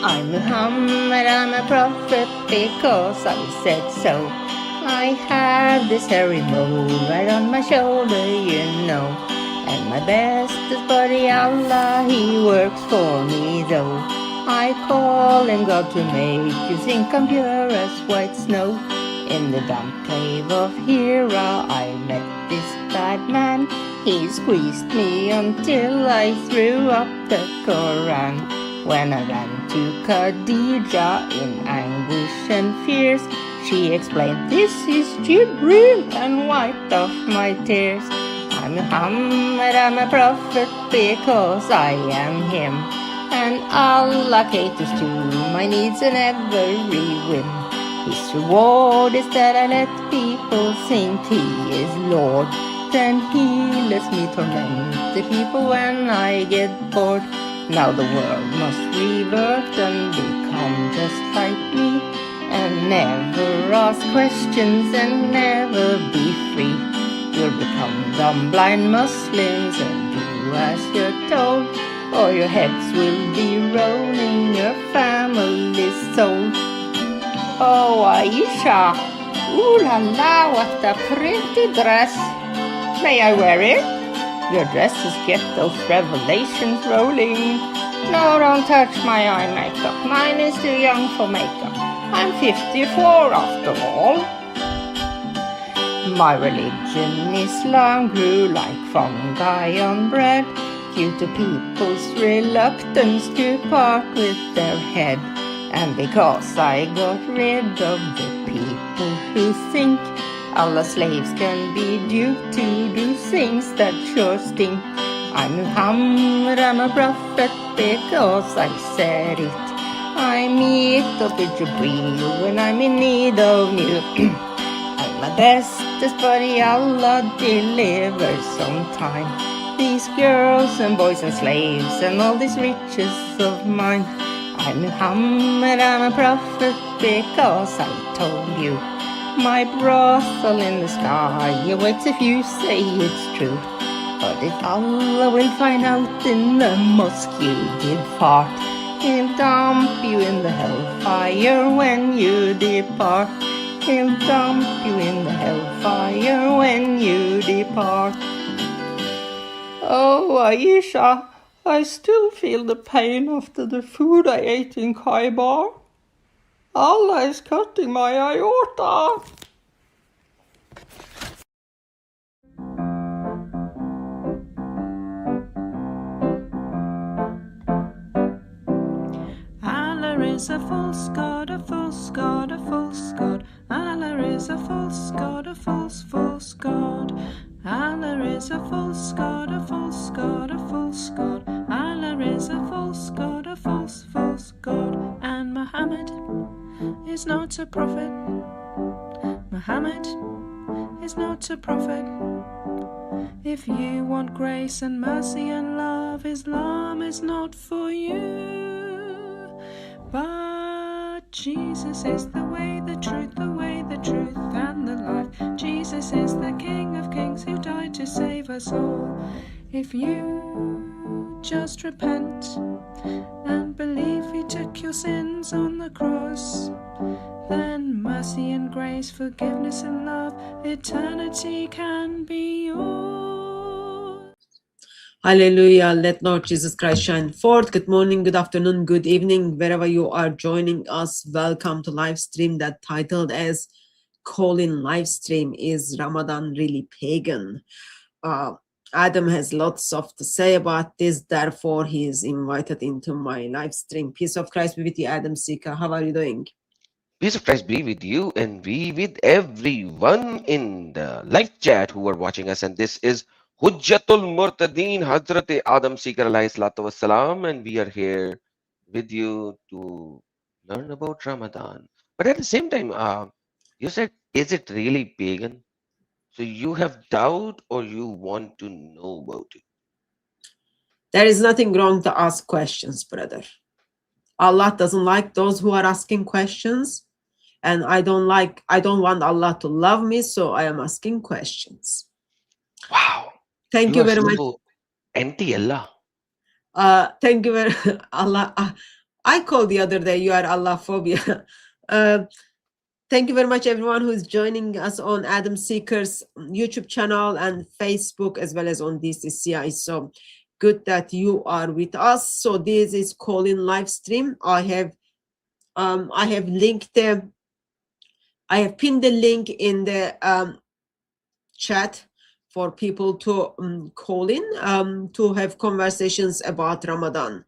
I'm Muhammad, I'm a prophet because I said so. I have this hairy mole right on my shoulder, you know. And my bestest buddy Allah, he works for me though. I call him God to make you think I'm pure as white snow. In the damp cave of Hira, I met this bad man. He squeezed me until I threw up the Quran. When I ran to Khadija in anguish and fears, she explained, this is Jibreel, and wiped off my tears. I'm Muhammad, I'm a prophet because I am him, and Allah caters to my needs in every whim. His reward is that I let people think he is Lord. Then he lets me torment the people when I get bored. Now the world must revert and become just like me, and never ask questions and never be free. You'll become dumb blind Muslims and do as you're told, or your heads will be rolling your family's soul. Oh, Aisha, ooh la la, what a pretty dress. May I wear it? Your dresses get those revelations rolling. No, don't touch my eye makeup. Mine is too young for makeup. I'm 54 after all. My religion, Islam, grew like fungi on bread, due to people's reluctance to part with their head. And because I got rid of the people who think Allah's slaves can be duped to do things that sure stink. I'm Muhammad, I'm a prophet because I said it. I meet up with Jibreel when I'm in need of you. I'm my bestest buddy, Allah delivers on time. These girls and boys and slaves and all these riches of mine. I'm Muhammad, I'm a prophet because I told you. My brothel in the sky awaits if you say it's true. But if Allah will find out in the mosque you did fart, He'll dump you in the hellfire when you depart. He'll dump you in the hellfire when you depart. Oh, Aisha, I still feel the pain after the food I ate in Khaybar. Allah is cutting my aorta. Allah is a false god, a false god, a false god. Allah is a false god, a false god. Allah is a false god, a false god, a false god. Allah is a false god, a false god. And Mohammed is not a prophet. Muhammad is not a prophet. If you want grace and mercy and love, Islam is not for you. But Jesus is the way, the truth, and the life. Jesus is the King of Kings who died to save us all. If you just repent and believe He took your sins on the cross, then mercy and grace, forgiveness and love, eternity can be yours. Hallelujah. Let Lord Jesus Christ shine forth. Good morning, good afternoon, good evening, wherever you are joining us. Welcome to live stream that titled as Calling Live Stream, Is Ramadan Really Pagan? Adam has lots of to say about this, therefore he is invited into my live stream. Peace of Christ be with you, Adam Seeker. How are you doing? Peace of Christ be with you and be with everyone in the live chat who are watching us. And this is Hujjatul Murtadeen Hazrat Adam Seeker alayhi salatu wassalam, and we are here with you to learn about Ramadan. But at the same time, you said, is it really pagan? So you have doubt or you want to know about it? There is nothing wrong to ask questions, brother. Allah doesn't like those who are asking questions, and I don't want Allah to love me, so I am asking questions. Wow. Thank you very much. Anti-Allah. Thank you very Allah. I called the other day, you are Allah phobia. Thank you very much, everyone who is joining us on Adam Seeker's YouTube channel and Facebook, as well as on DCCI. So good that you are with us. So this is call-in live stream. I have linked the, I have pinned the link in the chat for people to call in to have conversations about Ramadan.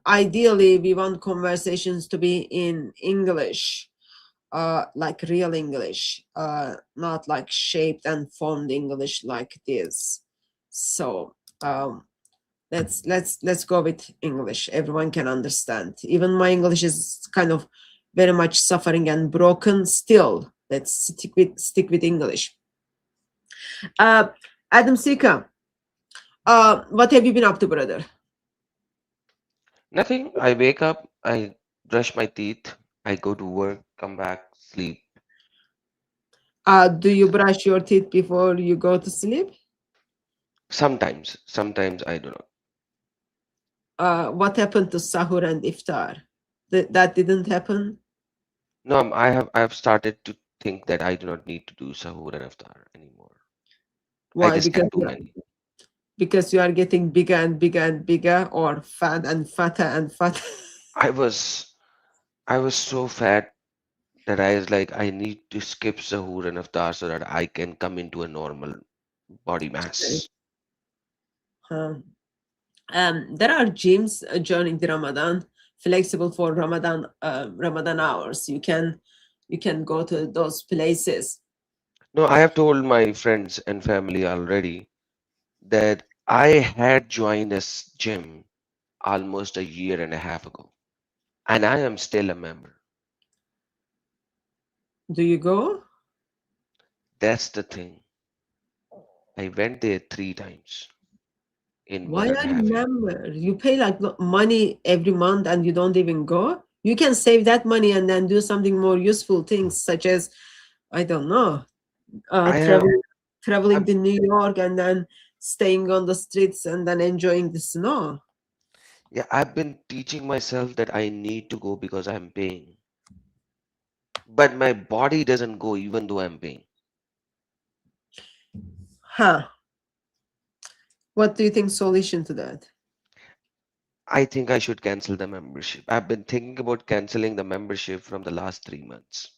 Ideally, we want conversations to be in English. Like real English, not like shaped and formed English like this. So let's go with English. Everyone can understand. Even my English is kind of very much suffering and broken. Still, let's stick with English. Adam Sika, what have you been up to, brother? Nothing. I wake up, I brush my teeth, I go to work, come back, sleep. Do you brush your teeth before you go to sleep? Sometimes I do not. What happened to sahur and iftar? That didn't happen? No, I have started to think that I do not need to do sahur and iftar anymore. I Why? just Because get too many. because you are getting bigger and bigger and bigger, or fat and fatter and fatter. I was so fat that I was like, I need to skip sahur and iftar so that I can come into a normal body mass. There are gyms during the Ramadan, flexible for Ramadan hours. You can go to those places. No, I have told my friends and family already that I had joined a gym almost a year and a half ago, and I am still a member. Do you go? That's the thing. I went there 3 times in Why 1.5 are you years. member? You pay like money every month and you don't even go? You can save that money and then do something more useful things, such as, I don't know, I have, traveling I've, to New York and then staying on the streets and then enjoying the snow. yeah, I've been teaching myself that I need to go because I'm paying, but my body doesn't go even though I'm paying. Huh. What do you think solution to that? I think I should cancel the membership. I've been thinking about canceling the membership from the last 3 months.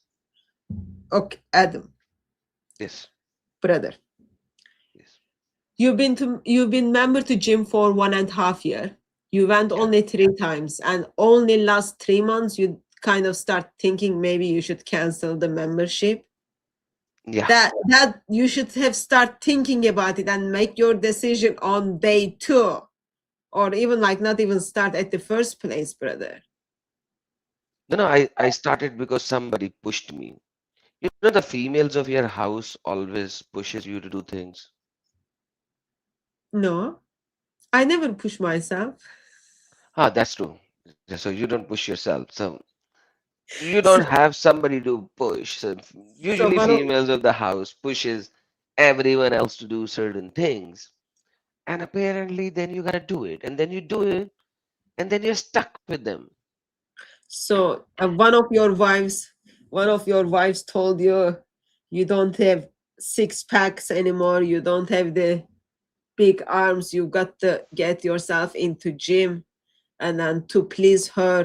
Okay, Adam, Yes, brother, yes. you've been member to gym for 1.5 years. You went Yeah, only 3 times, and only last 3 months you kind of start thinking maybe you should cancel the membership. yeah. That you should have start thinking about it and make your decision on day 2, or even like not even start at the first place, brother. No, I started because somebody pushed me. You know, the females of your house always pushes you to do things. No, I never push myself. Ah, that's true. So you don't push yourself. So you So, don't have somebody to push. So so usually females of the house pushes everyone else to do certain things. And apparently then you gotta do it. And then you do it, and then you're stuck with them. so one of your wives told you you don't have 6 packs anymore. You don't have the big arms. You got to get yourself into gym, and then to please her,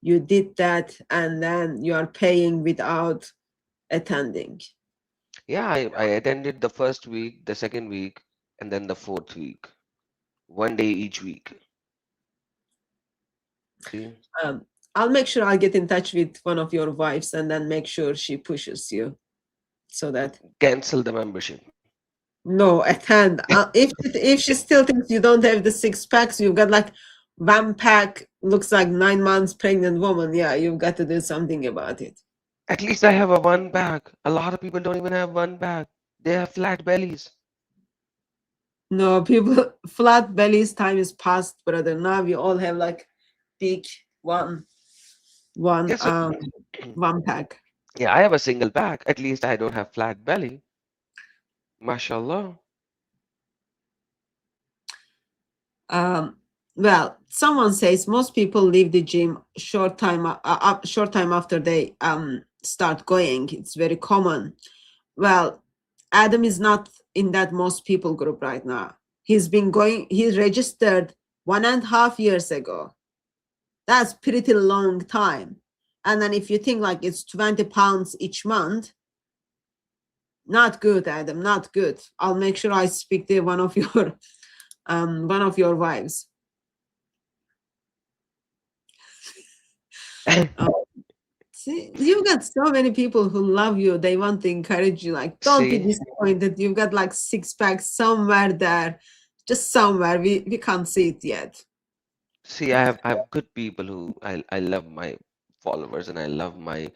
you did that, and then you are paying without attending. Yeah, I attended the first week, the second week, and then the fourth week. 1 day each week. See? I'll make sure I'll get in touch with one of your wives and then make sure she pushes you so that Cancel the membership. no attend. If she still thinks you don't have the 6 packs, you've got like 1 pack, looks like 9 months pregnant woman. Yeah, you've got to do something about it. At least I have a 1 bag. A lot of people don't even have 1 bag. They have flat bellies. No, people, flat bellies time is past, brother. Now we all have like big one Yeah, so, 1 pack. yeah, I have a single bag. At least I don't have flat belly. Mashallah. Um, Well, someone says most people leave the gym short time after they start going. It's very common. Well, Adam is not in that most people group right now. He's registered 1.5 years ago. That's pretty long time. And then if you think like it's 20 pounds each month, not good, Adam, not good. I'll make sure I speak to one of your wives. See, you've got so many people who love you. They want to encourage you. Like, don't be See, disappointed. You've got like 6 packs somewhere there, just somewhere. We can't see it yet. see, I have good people who I love my followers and I love my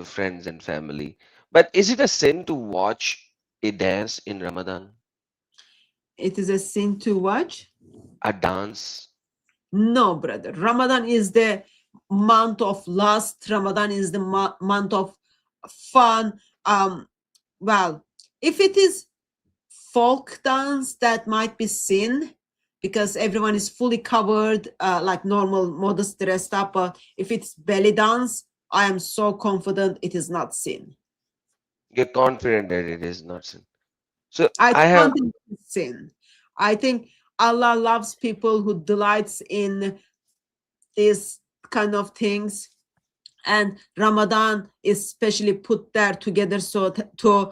friends and family. But is it a sin to watch a dance in Ramadan? It is a sin to watch? A dance? No, brother. Ramadan is the month of lust. Ramadan is the month of fun. Well, if it is folk dance, that might be sin because everyone is fully covered, like normal, modest dressed up. But if it's belly dance, I am so confident it is not sin. You're confident that it is not sin. So I I don't have, think it's sin. I think Allah loves people who delights in these kind of things, and Ramadan is specially put there together so to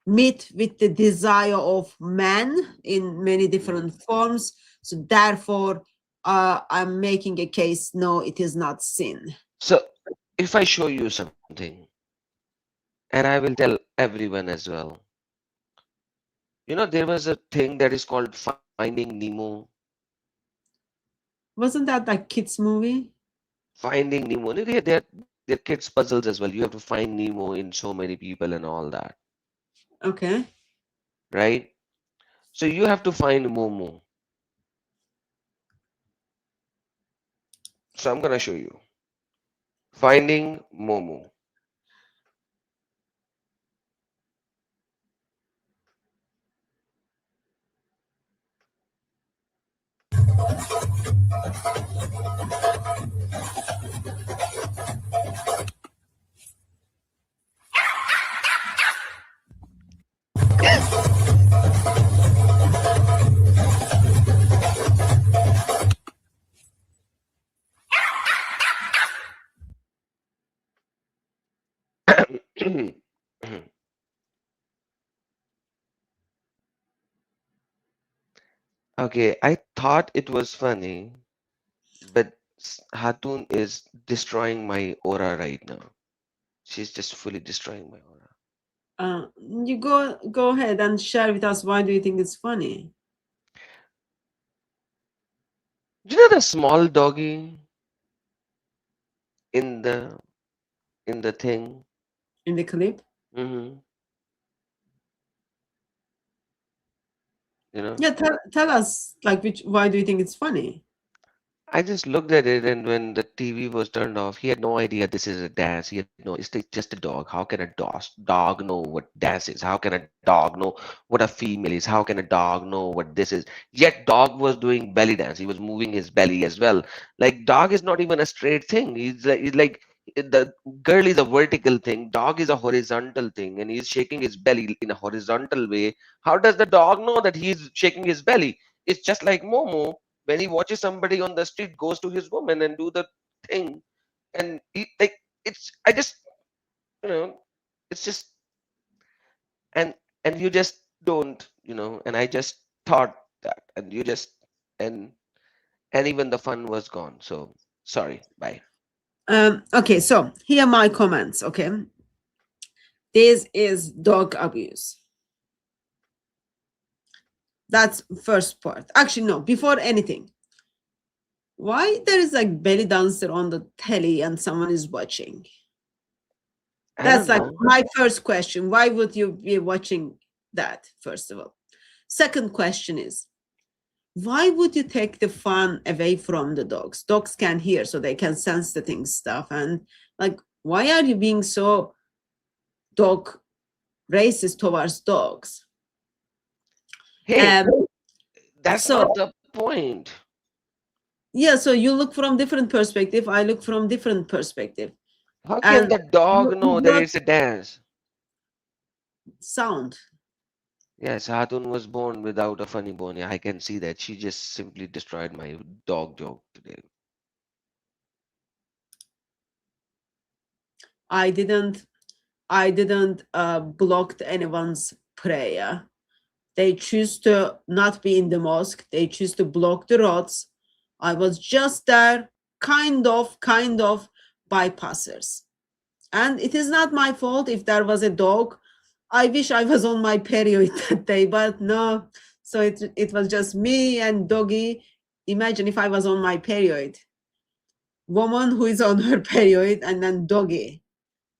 meet with the desire of man in many different forms. So therefore, I'm making a case. No, it is not sin. so if I show you something, and I will tell everyone as well. You know, there was a thing that is called Finding Nemo. Wasn't that like kids movie? Finding Nemo. They're kids' puzzles as well. You have to find Nemo in so many people and all that, Okay. right? So you have to find Momo. So I'm gonna show you. Finding Momo. Okay, I thought it was funny, but Hatun is destroying my aura right now. She's just fully destroying my aura. You go ahead and share with us why do you think it's funny You know the small doggy in the thing? in the clip? hmm You know, Yeah, tell us like why do you think it's funny? I just looked at it, and when the TV was turned off, he had no idea this is a dance. He had no, it's just a dog. How can a dog know what dance is? How can a dog know what a female is? How can a dog know what this is? Yet dog was doing belly dance. He was moving his belly as well. Like dog is not even a straight thing. He's like the girl is a vertical thing. Dog is a horizontal thing, and he's shaking his belly in a horizontal way. How does the dog know that he's shaking his belly? It's just like Momo when he watches somebody on the street goes to his woman and do the thing, and he like it's I just you know it's just and and you just don't and I just thought that and you just and and even the fun was gone, so sorry, bye. Okay, so here are my comments. Okay, this is dog abuse. That's first part. Actually, no, before anything, why there is like belly dancer on the telly and someone is watching? I That's don't like know. my first question. Why would you be watching that, first of all? Second question is, why would you take the fun away from the dogs? Dogs can hear, so they can sense the things stuff. And like, why are you being so dog racist towards Hey, dogs? that's So not the point. Yeah, so you look from different perspective, I look from different perspective. How can And the dog you know that not it's a dance? sound. Yes, Hatun was born without a funny bone. Yeah, I can see that. She just simply destroyed my dog joke today. I didn't blocked anyone's prayer. They choose to not be in the mosque. They choose to block the roads. I was just there, kind of bypassers. And it is not my fault if there was a dog. I wish I was on my period that day, but no. So it was just me and doggy. Imagine if I was on my period. Woman who is on her period and then doggy.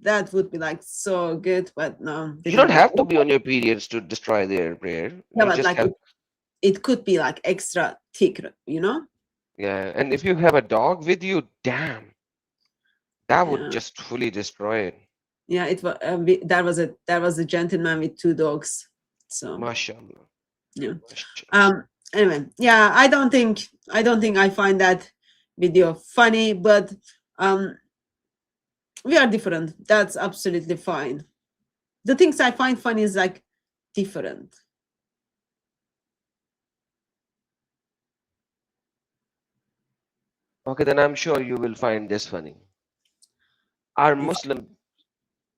That would be like so good, but no, You don't didn't happen. have to be on your periods to destroy their prayer. Yeah, You but just like have, it could be like extra thick, you know? yeah. And if you have a dog with you, damn, that would Yeah, just fully destroy it. yeah. It was there was a gentleman with 2 dogs. So MashaAllah. yeah. MashaAllah. Anyway, yeah. I don't think I find that video funny, but we are different. That's absolutely fine. The things I find funny is like different. Okay, then I'm sure you will find this funny. Our If Muslims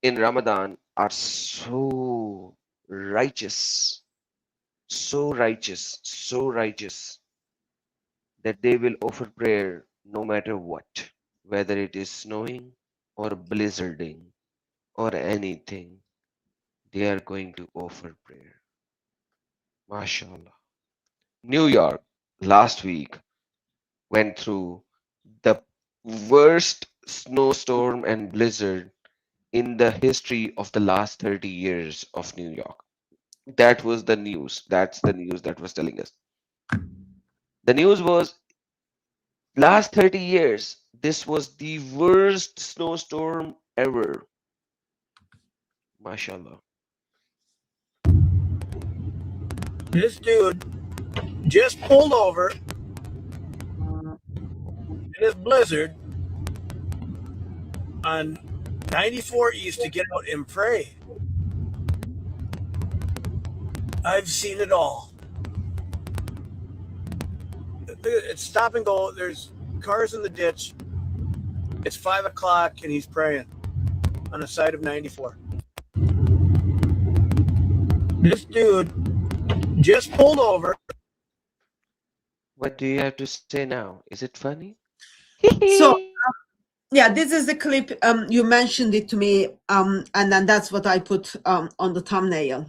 in Ramadan are so righteous, so righteous that they will offer prayer no matter what, whether it is snowing or blizzarding or anything, they are going to offer prayer. MashaAllah. New York last week went through the worst snowstorm and blizzard in the history of the last 30 years of New York. That was the news. That's the news that was telling us. The news was last 30 years, this was the worst snowstorm ever. MashaAllah. This dude just pulled over in this blizzard on 94 East to get out and pray. I've seen it all. It's stop and go. There's cars in the ditch. It's 5 o'clock and he's praying on the side of 94. This dude just pulled over. What do you have to say now? Is it funny? so yeah, this is the clip. You mentioned it to me, and then that's what I put on the thumbnail.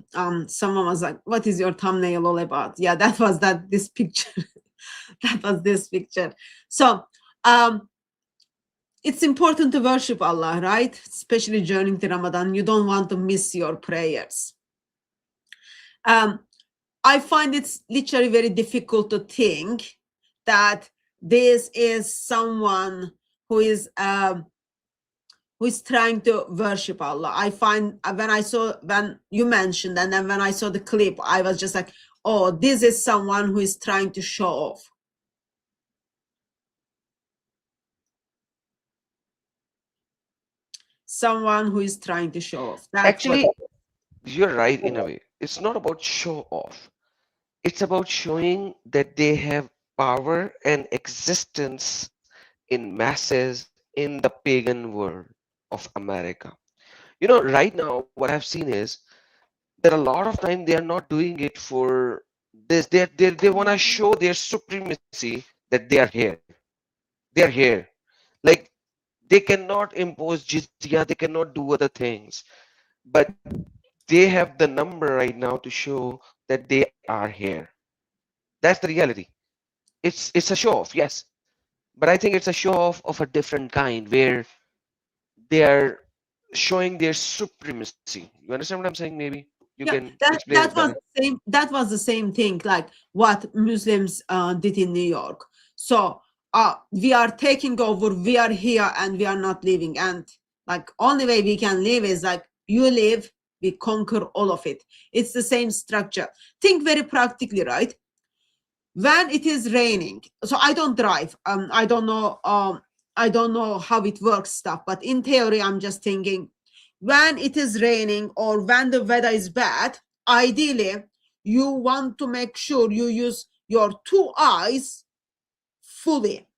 Someone was like, "What is your thumbnail all about?" Yeah, that was this picture. That was this picture. So it's important to worship Allah, right? Especially during the Ramadan. You don't want to miss your prayers. I find it's literally very difficult to think that this is someone who is trying to worship Allah. I find when you mentioned, and then when I saw the clip, I was just like, oh, this is someone who is trying to show off. Someone who is trying to show off. That's Actually, you're right in a way. It's not about show off. It's about showing that they have power and existence in masses in the pagan world of America. You know, right now, what I've seen is that a lot of time they are not doing it for this. They want to show their supremacy that they are here. They are here. Like they cannot impose jizya, they cannot do other things. But they have the number right now to show that they are here. That's the reality. It's a show off, yes. But I think it's a show off of a different kind where they are showing their supremacy. You understand what I'm saying? Maybe you can explain it better. that was the same thing like what Muslims did in New York. So we are taking over, we are here, and we are not leaving. And like only way we can live is like you live, we conquer all of it. It's the same structure. Think very practically, right? when it is raining, so I don't drive, I don't know how it works stuff, but in theory I'm just thinking, when it is raining or when the weather is bad, ideally you want to make sure you use your two eyes fully.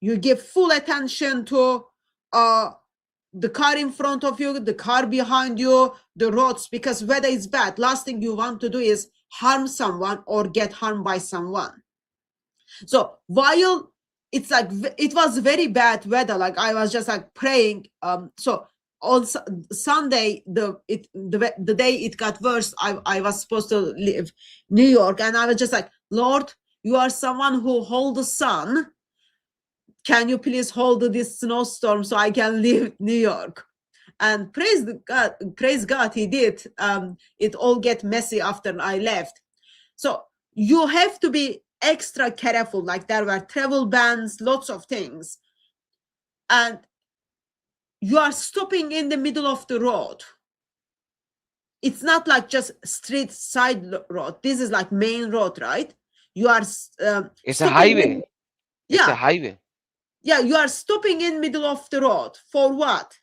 You give full attention to the car in front of you, the car behind you, the roads, because weather is bad. Last thing you want to do is harm someone or get harmed by someone. So while it's like it was very bad weather, like I was just like praying. So on Sunday, the day it got worse, I was supposed to leave New York, and I was just like, Lord, you are someone who hold the sun. Can you please hold this snowstorm so I can leave New York? And praise God, he did. It all get messy after I left. So you have to be extra careful. Like there were travel bans, lots of things. And you are stopping in the middle of the road. It's not like just street side road. This is like main road, right? You are It's a highway. It's a yeah, highway. yeah, you are stopping in middle of the road. For what?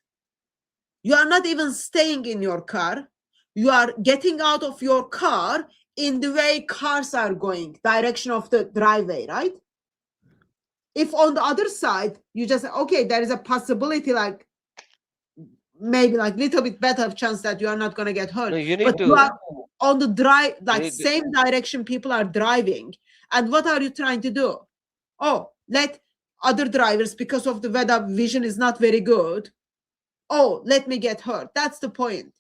You are not even staying in your car. You are getting out of your car in the way cars are going, direction of the driveway, right? If on the other side, you just, okay, there is a possibility, like maybe like little bit better chance that you are not going to get hurt. No, you need But to. you are on the drive, like need to- same direction people are driving. And what are you trying to do? Oh, let other drivers, because of the weather, vision is not very good. Oh, let me get hurt. That's the point.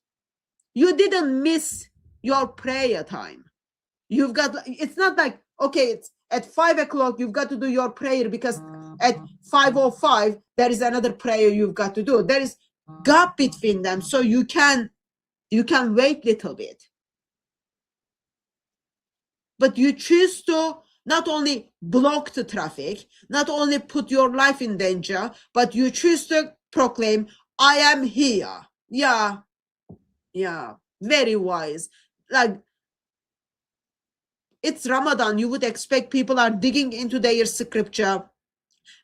You didn't miss your prayer time. You've got, it's not like, okay, it's at 5 o'clock, you've got to do your prayer because at 5:05, there is another prayer you've got to do. There is gap between them. So you can wait little bit. But you choose to not only block the traffic, not only put your life in danger, but you choose to proclaim, I am here. Yeah, very wise. Like, it's Ramadan, you would expect people are digging into their scripture,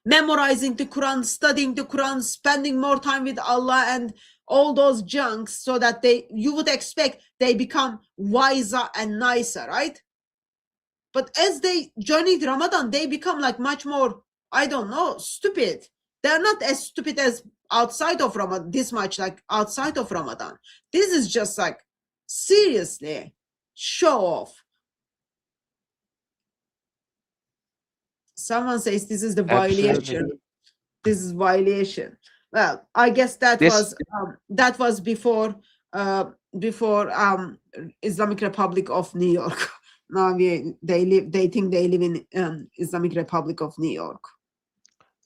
memorizing the Quran, studying the Quran, spending more time with Allah and all those junks, so that you would expect they become wiser and nicer, right? But as they journey Ramadan, they become like much more, I don't know, stupid. They're not as stupid as outside of Ramadan, this much like outside of Ramadan. This is just like, seriously, show off. Someone says this is the violation. Absolutely. This is violation. Well, I guess that was before Islamic Republic of New York. Now they think they live in Islamic Republic of New York.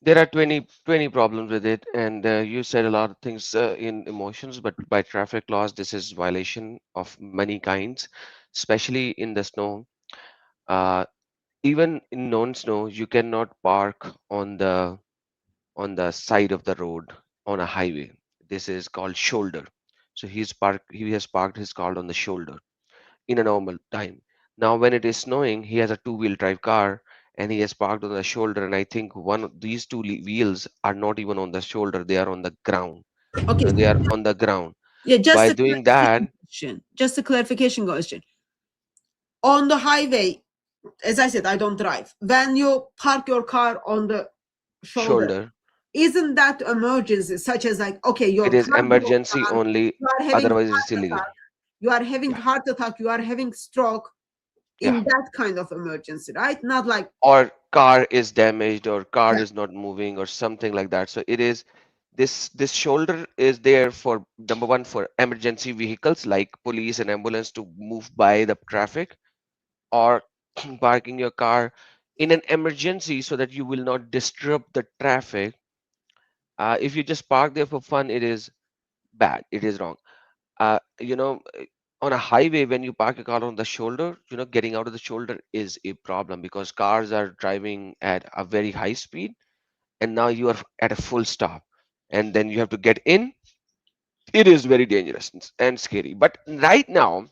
There are 20 problems with it, and you said a lot of things in emotions, but by traffic laws, this is violation of many kinds, especially in the snow. Uh, Even in non-snow, you cannot park on the side of the road on a highway. This is called shoulder. So he has parked his car on the shoulder in a normal time. Now, when it is snowing, he has a two-wheel drive car and he has parked on the shoulder. And I think one of these two wheels are not even on the shoulder; they are on the ground. Okay. They are on the ground. Yeah, By doing that, just a clarification question. On the highway, as I said, I don't drive. When you park your car on the shoulder, isn't that emergency, such as like, okay, your it is car emergency broke down, only. you are having Otherwise, heart it's illegal. attack, you are having Yeah. heart attack, you are having stroke, in Yeah. that kind of emergency, right? Not like, Or car is damaged, or car yeah, is not moving, or something like that. So it is this shoulder is there for number one for emergency vehicles like police and ambulance to move by the traffic, or parking your car in an emergency so that you will not disrupt the traffic. If you just park there for fun, it is bad. It is wrong. On a highway, when you park a car on the shoulder, getting out of the shoulder is a problem because cars are driving at a very high speed, and now you are at a full stop, and then you have to get in. It is very dangerous and scary. But right now,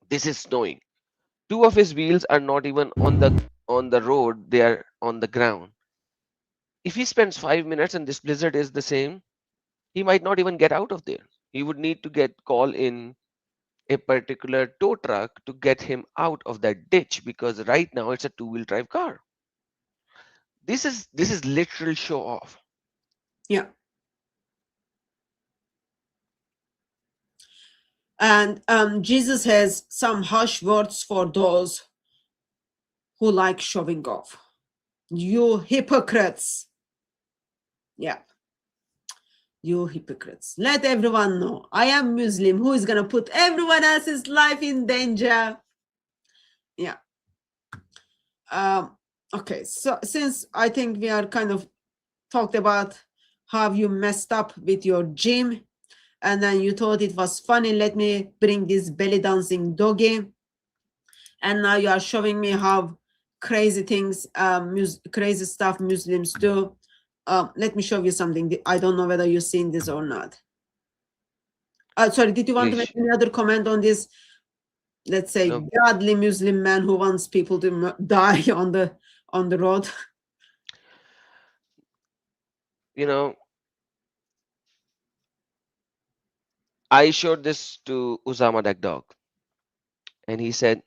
this is snowing. Two of his wheels are not even on the road, they are on the ground. If he spends 5 minutes and this blizzard is the same, he might not even get out of there. He would need to call in a particular tow truck to get him out of that ditch, because right now it's a two-wheel drive car. This is literal show off. Yeah. And Jesus has some harsh words for those who like showing off. You hypocrites. Yeah. You hypocrites. Let everyone know I am Muslim. Who is going to put everyone else's life in danger? Yeah. Okay. So since I think we are kind of talked about how you messed up with your gym, and then you thought it was funny, let me bring this belly dancing doggy. And now you are showing me how crazy things, crazy stuff Muslims do. Let me show you something. I don't know whether you've seen this or not. Sorry, did you want to make any other comment on this? Let's say No. godly Muslim man who wants people to die on the road. You know, I showed this to Usama that dog, and he said,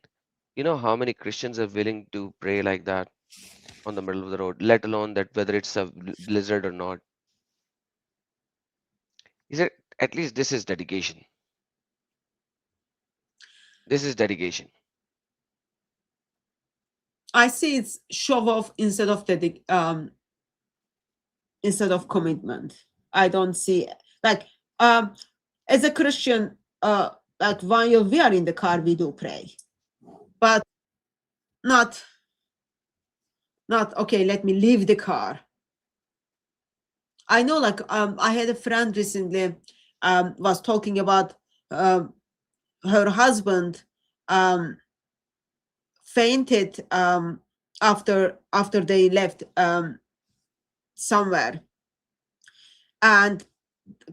you know how many Christians are willing to pray like that on the middle of the road, let alone that whether it's a blizzard or not. He said, at least this is dedication. This is dedication. I see it's show off instead of commitment. I don't see like as a Christian, like while we are in the car, we do pray, but not okay. Let me leave the car. I know, like I had a friend recently was talking about her husband fainted after they left somewhere, and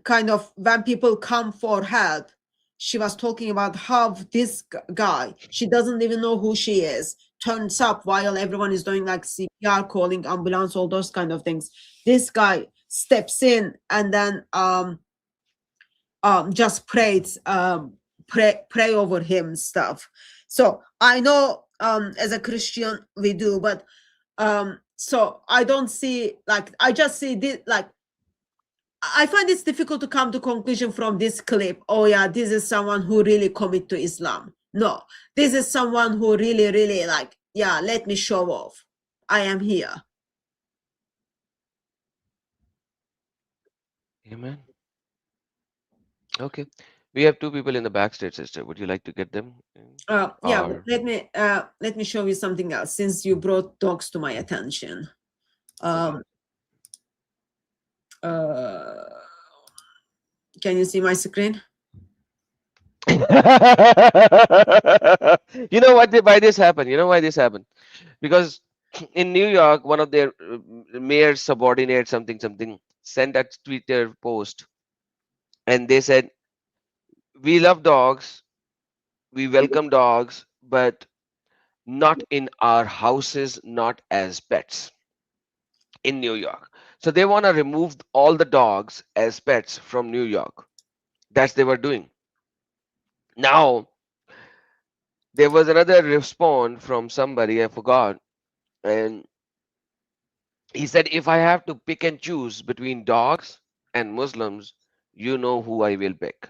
kind of when people come for help, she was talking about how this guy, she doesn't even know who she is, turns up while everyone is doing like CPR, calling ambulance, all those kind of things. This guy steps in and then just prays, pray over him stuff. So I know as a Christian we do, but so I don't see, like I just see this, like I find it's difficult to come to conclusion from this clip. Oh yeah, this is someone who really commit to Islam. No, this is someone who really like, yeah, let me show off. I am here. Amen. Okay. We have two people in the backstage, sister. Would you like to get them? Yeah, Or let me show you something else since you brought dogs to my attention. Can you see my screen? you know why this happened? You know why this happened? Because in New York, one of their mayor's subordinates, something, sent a Twitter post, and they said, we love dogs, we welcome dogs, but not in our houses, not as pets in New York. So they want to remove all the dogs as pets from New York. That's they were doing. Now, there was another response from somebody, I forgot, and he said, if I have to pick and choose between dogs and Muslims, you know who I will pick.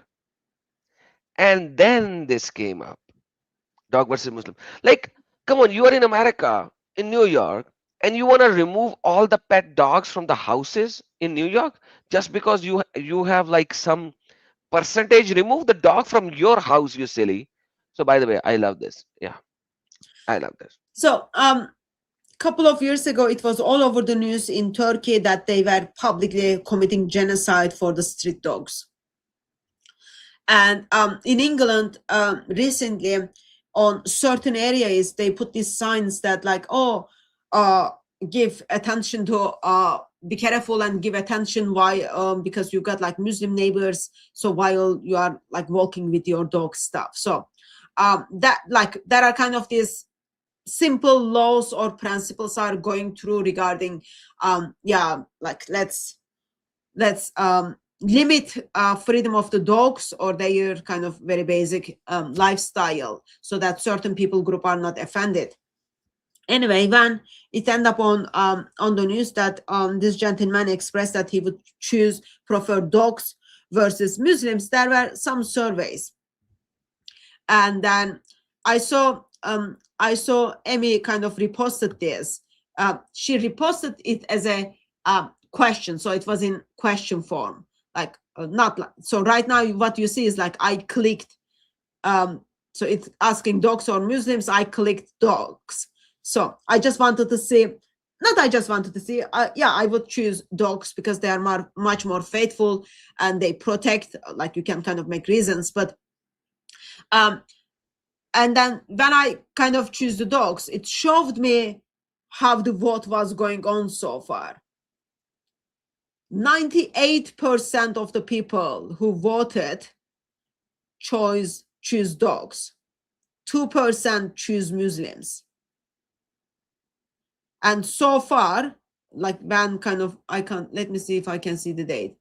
And then this came up, dog versus Muslim. Like, come on, you are in America, in New York, and you want to remove all the pet dogs from the houses in New York just because you have like some percentage. Remove the dog from your house, you silly. So by the way, I love this. Yeah, I love this. So couple of years ago, it was all over the news in Turkey that they were publicly committing genocide for the street dogs. And in England, recently, on certain areas, they put these signs that like, oh, give attention to, be careful and give attention. Why? Because you got like Muslim neighbors. So while you are like walking with your dog stuff. So that like there are kind of these simple laws or principles are going through regarding yeah, like let's limit freedom of the dogs or their kind of very basic lifestyle, so that certain people group are not offended. Anyway, when it ended up on the news that this gentleman expressed that he would prefer dogs versus Muslims, there were some surveys, and then I saw Amy kind of reposted this. She reposted it as a question, so it was in question form, like not like, so right now what you see is like I clicked, so it's asking dogs or Muslims. I clicked dogs. So I just wanted to see, not I just wanted to see, yeah, I would choose dogs because they are much more faithful and they protect, like you can kind of make reasons, but and then when I kind of choose the dogs, it showed me how the vote was going on so far. 98% of the people who voted choose dogs. 2% choose Muslims. And so far, like when kind of, I can, let me see if I can see the date.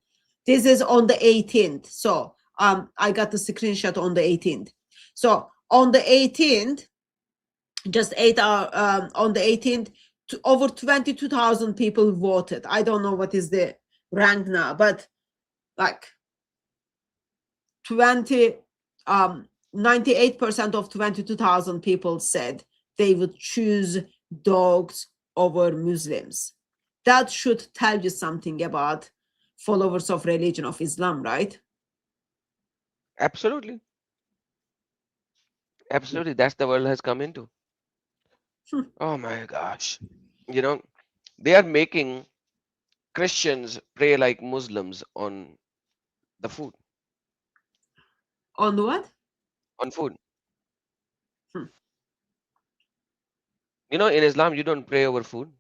This is on the 18th. So I got the screenshot on the 18th. So on the 18th, just 8 hours, on the 18th, over 22,000 people voted. I don't know what is the rank now, but like 98% of 22,000 people said they would choose dogs over Muslims. That should tell you something about followers of religion of Islam, right? Absolutely. Absolutely. That's the world has come into. Oh my gosh. You know, they are making Christians pray like Muslims on the food. On what? On food. Hmm. You know, in Islam, you don't pray over food.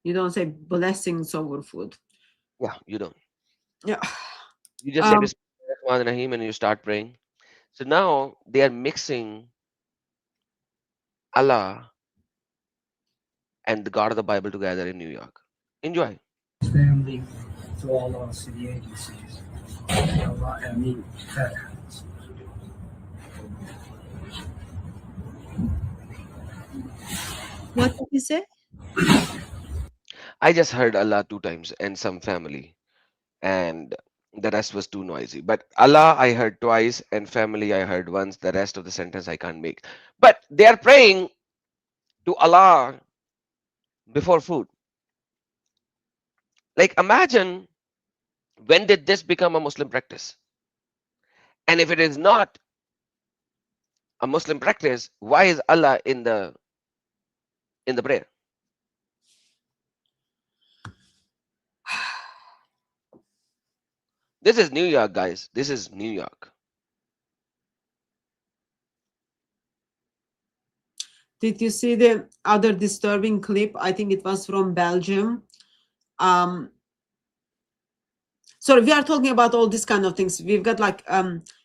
You don't say blessings over food. Yeah, you don't. Yeah. You just say Bismillahirrahmanirrahim and you start praying. So now they are mixing Allah and the God of the Bible together in New York. Enjoy. Family to all our city agencies. I mean, What did you say? I just heard Allah 2 times and some family, and the rest was too noisy. But Allah I heard twice and family I heard once. The rest of the sentence I can't make. But they are praying to Allah before food. Like imagine, when did this become a Muslim practice? And if it is not a Muslim practice, why is Allah in the prayer? This is New York, guys. This is New York. Did you see the other disturbing clip? I think it was from Belgium. So we are talking about all these kind of things. We've got like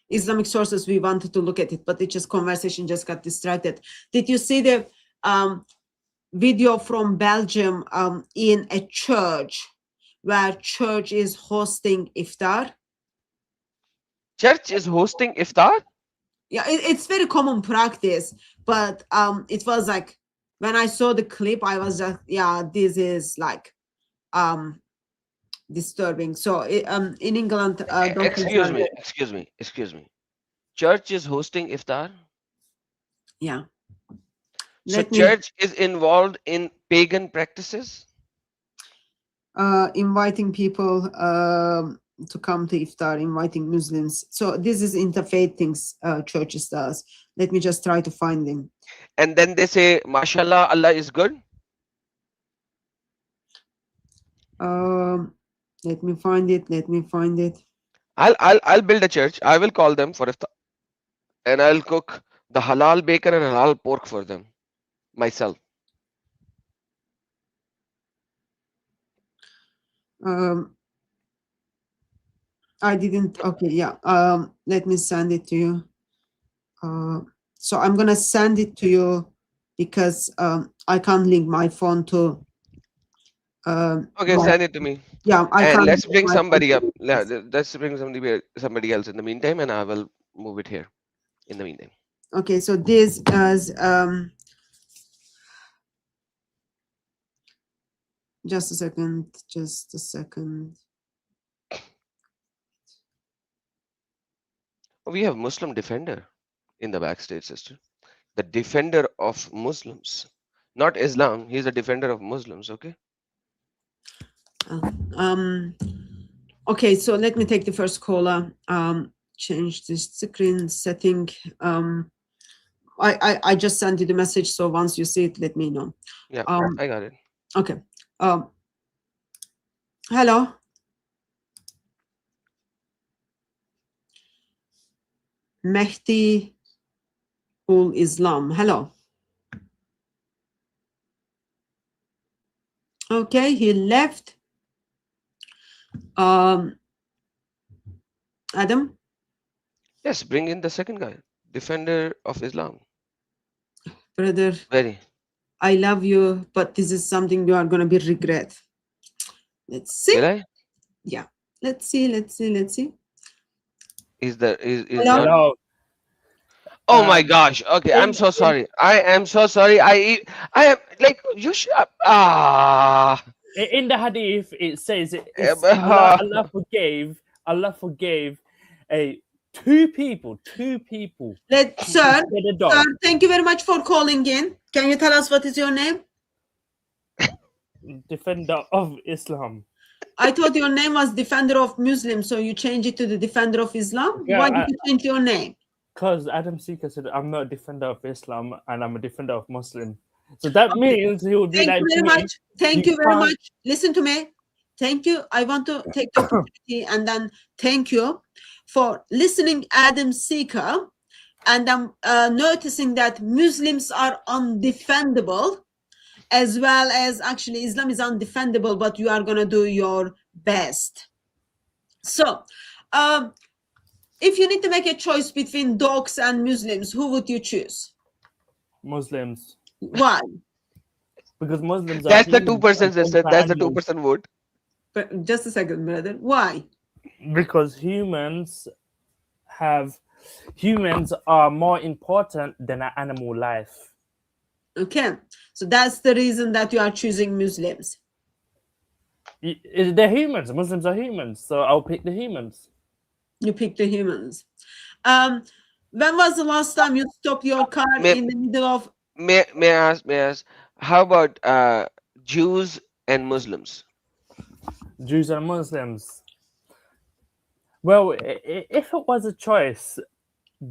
Islamic sources. We wanted to look at it, but it just conversation just got distracted. Did you see the video from Belgium in a church where church is hosting iftar? Church is hosting iftar? Yeah, it's very common practice, but it was like when I saw the clip, I was just, yeah, this is like disturbing. So in England, don't Excuse me, concern- excuse me. Church is hosting iftar? yeah. So Let me church is involved in pagan practices? inviting people to come to iftar, inviting Muslims. So this is interfaith things churches does. Let me just try to find them. And then they say, Mashallah, Allah is good? Let me find it. Let me find it. I'll build a church. I will call them for iftar. And I'll cook the halal bacon and halal pork for them myself. I didn't. Okay, yeah. Let me send it to you. So I'm gonna send it to you because I can't link my phone to. Okay, my- send it to me. yeah, I And can't. let's link bring my phone somebody to up. this. Let's bring somebody else in the meantime, and I will move it here in the meantime. Okay, so this is just a second. We have Muslim defender in the backstage, sister. The defender of Muslims, not Islam. He's a defender of Muslims. Okay. Okay, so let me take the first caller. Change the screen setting. I just sent you the message, so once you see it, let me know. Yeah, I got it. Okay. Hello. Mehdi ul Islam. Hello. Okay, he left. Adam. Yes, bring in the second guy, defender of Islam. Brother, Very. I love you, but this is something you are going to be regret. Let's see. Will I? Yeah. Let's see. Is Hello? not? Hello. Oh my gosh. Okay, I'm so sorry. I am so sorry. I am like you should. In the hadith, it says it's Uh, Allah forgave two people. Sir, Instead of dog. thank you very much for calling in. Can you tell us what is your name? Defender of Islam. I thought your name was Defender of Muslims, so you change it to the Defender of Islam. Yeah, Why did you change your name? Because Adam Seeker said, I'm not a defender of Islam and I'm a defender of Muslim. So that means he would be Thank like, you very me, much. Thank you you very can't- much. Listen to me. Thank you. I want to take the opportunity and then thank you for listening, Adam Seeker. And I'm noticing that Muslims are undefendable, as well as actually Islam is undefendable, but you are going to do your best. So, if you need to make a choice between dogs and Muslims, who would you choose? Muslims. Why? Because Muslims that's are the humans 2%, and sister. don't That's the animals. 2% vote. But just a second, brother. Why? Because humans are more important than an animal life. Okay, so that's the reason that you are choosing Muslims. They're humans. Muslims are humans, so I'll pick the humans. You pick the humans. When was the last time you stopped your car in the middle of? May I ask? How about Jews and Muslims? Jews and Muslims. Well, if it was a choice,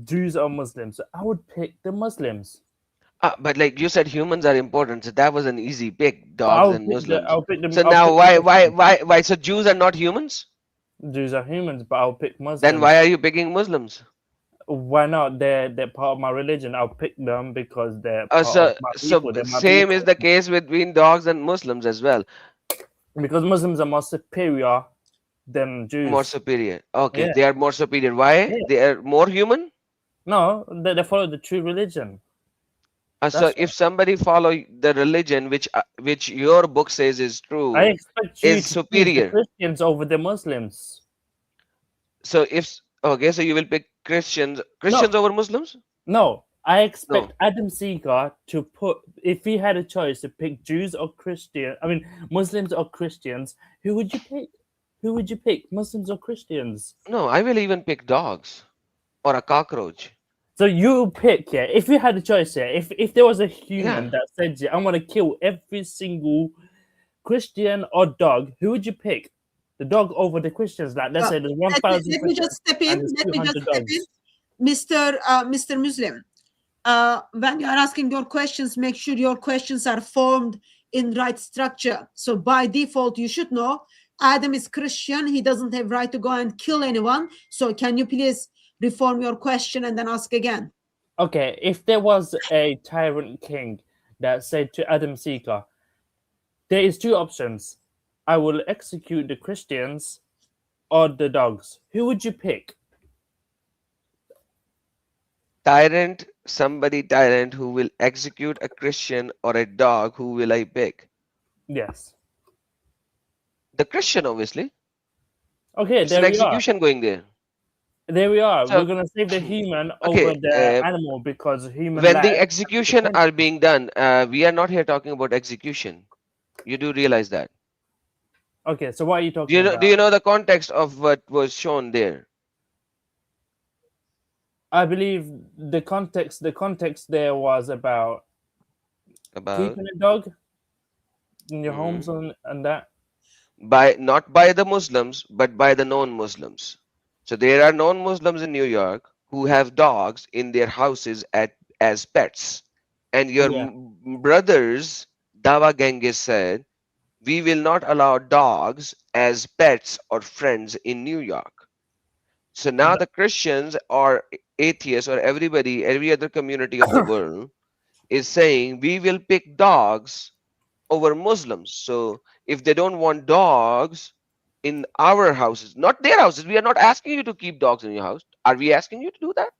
Jews or Muslims, I would pick the Muslims. But like you said, humans are important, so that was an easy pick. Dogs and Muslims. So now, why? So Jews are not humans? Jews are humans, but I'll pick Muslims. Then why are you picking Muslims? Why not? They're part of my religion. I'll pick them because they're part of my people. They're my same people. is the case between dogs and Muslims as well. Because Muslims are more superior than Jews. More superior. Okay, Yeah. they are more superior. Why? Yeah. They are more human. No, they follow the true religion. So if somebody follow the religion which your book says is true, I expect you is to superior. pick the Christians over the Muslims. So so you will pick Christians over Muslims? No, I expect Adam Seeker to if he had a choice to pick Jews or Muslims or Christians, who would you pick? Who would you pick, Muslims or Christians? No, I will even pick dogs or a cockroach. So you pick, yeah. If you had a choice, yeah. If there was a human that said, yeah, I'm gonna kill every single Christian or dog, who would you pick? The dog over the Christians? Like let's say there's 1,000. Let me just step in. Mr. Muslim. When you are asking your questions, make sure your questions are formed in right structure. So by default, you should know Adam is Christian. He doesn't have right to go and kill anyone. So can you please reform your question and then ask again? Okay, if there was a tyrant king that said to Adam Seeker, there is two options. I will execute the Christians or the dogs. Who would you pick? tyrant, somebody tyrant who will execute a Christian or a dog, who will I pick? Yes. The Christian, obviously. Okay, It's an there we are. execution going there. There we are. So, We're gonna save the human okay, over the animal because human when life. the execution are being done, we are not here talking about execution. You do realize that. Okay, so what are you Do talking you know, about? do you know the context of what was shown there? I believe the context there was about keeping a dog in your homes and that. Not by the Muslims, but by the non-Muslims. So there are non-Muslims in New York who have dogs in their houses as pets. And your Yeah. brothers, Dawah Genghis, said, we will not allow dogs as pets or friends in New York. So now the Christians or atheists or everybody, every other community of the world is saying we will pick dogs over Muslims. So if they don't want dogs in our houses, not their houses, we are not asking you to keep dogs in your house. Are we asking you to do that?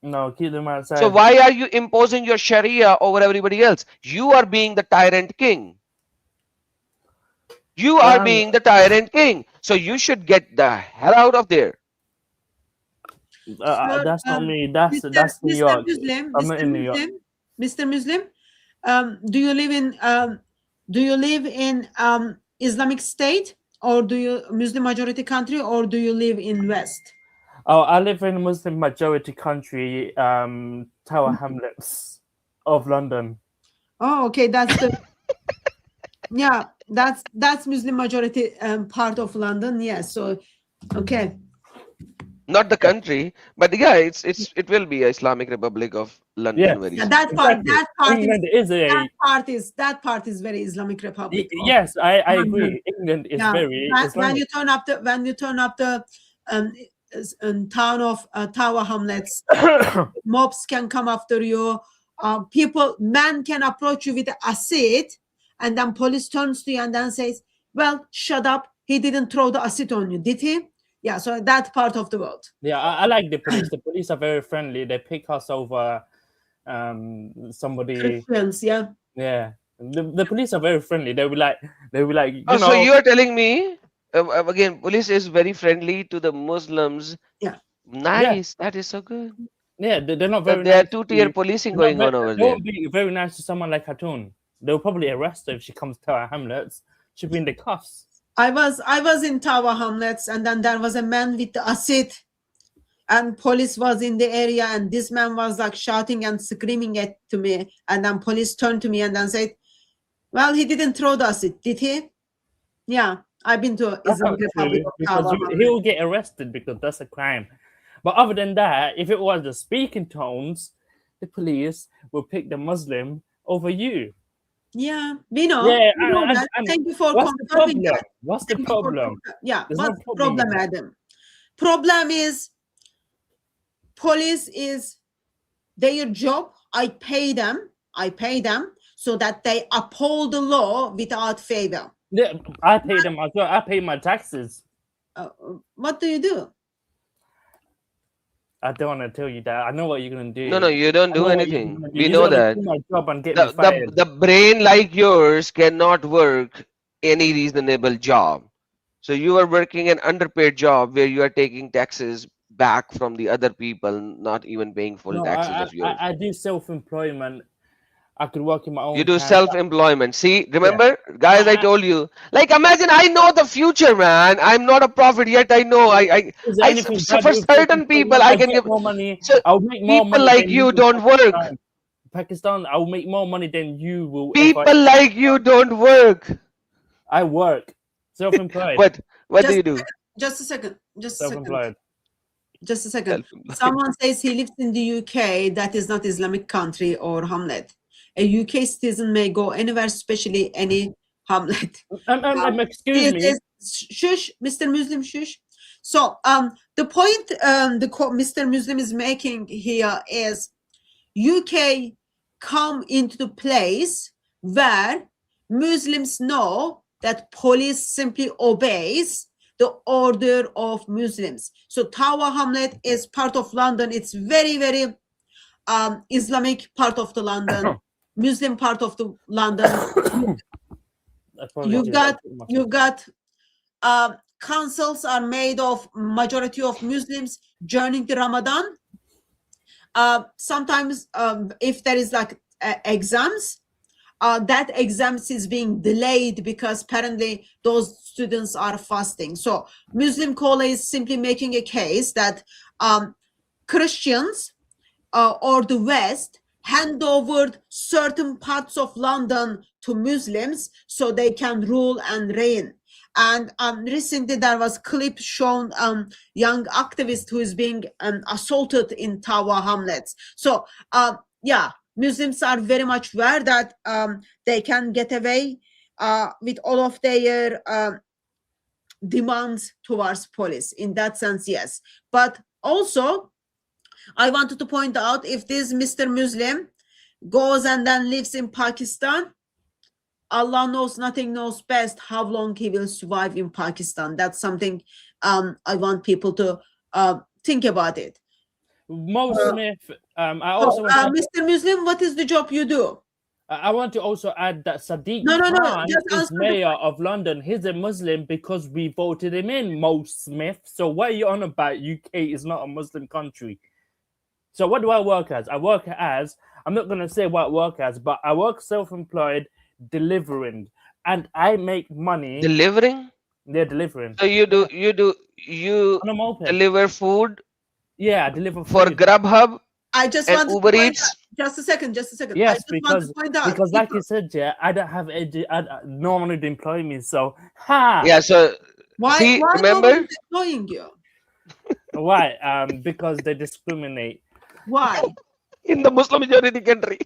No, keep them outside. So why are you imposing your Sharia over everybody else? You are being the tyrant king. You are being the tyrant king. So you should get the hell out of there. That's not me. That's New York. I'm not in New York. Mr. Muslim, do you live in Islamic State, or do you Muslim majority country, or do you live in West? Oh, I live in a Muslim majority country, Tower Hamlets of London. Oh, okay, that's the yeah, that's Muslim majority part of London. Yeah, so okay. Not the country, but yeah, it will be Islamic Republic of London very soon. That part England that part is very Islamic Republic. Yes, I agree. England is very Islamic. When you turn up the town of Tower Hamlets, mobs can come after you. Men can approach you with acid, and then police turns to you and then says, "Well, shut up. He didn't throw the acid on you, did he?" Yeah, so that part of the world. Yeah, I like the police. The police are very friendly. They pick us over somebody. Christians, yeah. Yeah, the police are very friendly. They will like. So you are telling me again, police is very friendly to the Muslims. Yeah. Nice. Yeah. That is so good. Yeah, they're not very. There are two-tier policing going on over there. They won't be very nice to someone like Khatun. They'll probably arrest her if she comes to our hamlets. She'll be in the cuffs. I was in Tower Hamlets, and then there was a man with the acid, and police was in the area, and this man was like shouting and screaming to me, and then police turned to me and then said, "Well, he didn't throw the acid, did he?" Yeah, I've been to Islamic Republic of Tower Hamlets. He will get arrested because that's a crime. But other than that, if it was the speaking tones, the police will pick the Muslim over you. Yeah, we know. Yeah, we know that. Thank you for confirming that. What's the problem? What's the problem, Adam? Problem is, police is their job. I pay them so that they uphold the law without favor. Yeah, I pay them as well. I pay my taxes. What do you do? I don't want to tell you that. I know what you're going to do. No, you don't do anything. We know that. Do my job and get me fired. The brain like yours cannot work any reasonable job. So you are working an underpaid job where you are taking taxes back from the other people, not even paying full taxes of yours. I do self-employment. I could work in my own. You do self-employment. See, remember, guys, I told you. Like, imagine I know the future, man. I'm not a prophet yet. I know. For certain people, I can give more money. So I'll make more people money like you don't work. Pakistan, I'll make more money than you will. People like you don't work. I work. Self-employed. What do you do? Just a second. Self-employed. Just a second. Someone says he lives in the UK. That is not Islamic country or hamlet. A UK citizen may go anywhere, especially any hamlet. Excuse me. Shush, Mr. Muslim, shush. So the point Mr. Muslim is making here is UK come into the place where Muslims know that police simply obeys the order of Muslims. So Tower Hamlet is part of London. It's very, very Islamic part of the London, Muslim part of the London. You've got councils are made of majority of Muslims during the Ramadan. Sometimes if there is like exams, that exams is being delayed because apparently those students are fasting. So Muslim college is simply making a case that Christians or the West hand over certain parts of London to Muslims so they can rule and reign. And recently there was a clip shown young activist who is being assaulted in Dawah hamlets. So yeah, Muslims are very much aware that they can get away with all of their demands towards police. In that sense, yes. But also, I wanted to point out, if this Mr. Muslim goes and then lives in Pakistan, Allah knows, nothing knows best how long he will survive in Pakistan. That's something I want people to think about it. Smith, I also Mr. Muslim, what is the job you do? I want to also add that Sadiq No, Khan just is mayor of London. He's a Muslim because we voted him in, Mo Smith. So what are you on about? UK is not a Muslim country. So what do I work as? I work as, I'm not going to say what I work as, but I work self-employed, delivering, and I make money. Delivering? They're delivering. So you deliver food? Yeah, I deliver food. For Grubhub? I just want Uber Eats? Just a second. Yes, because like you said, yeah, I don't have no one would employ me. So, yeah. So why remember employing you? Why? Because they discriminate. Why? In the Muslim majority country.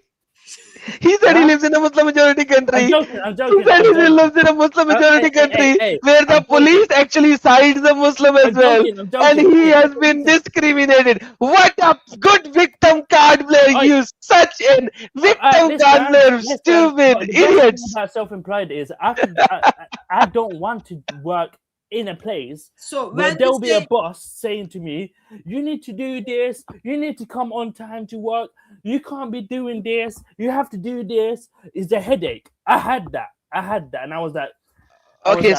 He said he lives in a Muslim majority country. I'm joking. He said he lives in a Muslim majority country where the police actually sides the Muslim as well. And he has been discriminated. What a good victim card player you! Such a victim card player, stupid idiots. Self-employed is I don't want to work in a place where there'll be a boss saying to me, you need to do this, you need to come on time to work, you can't be doing this, you have to do this. It's a headache. I had that, and I was like,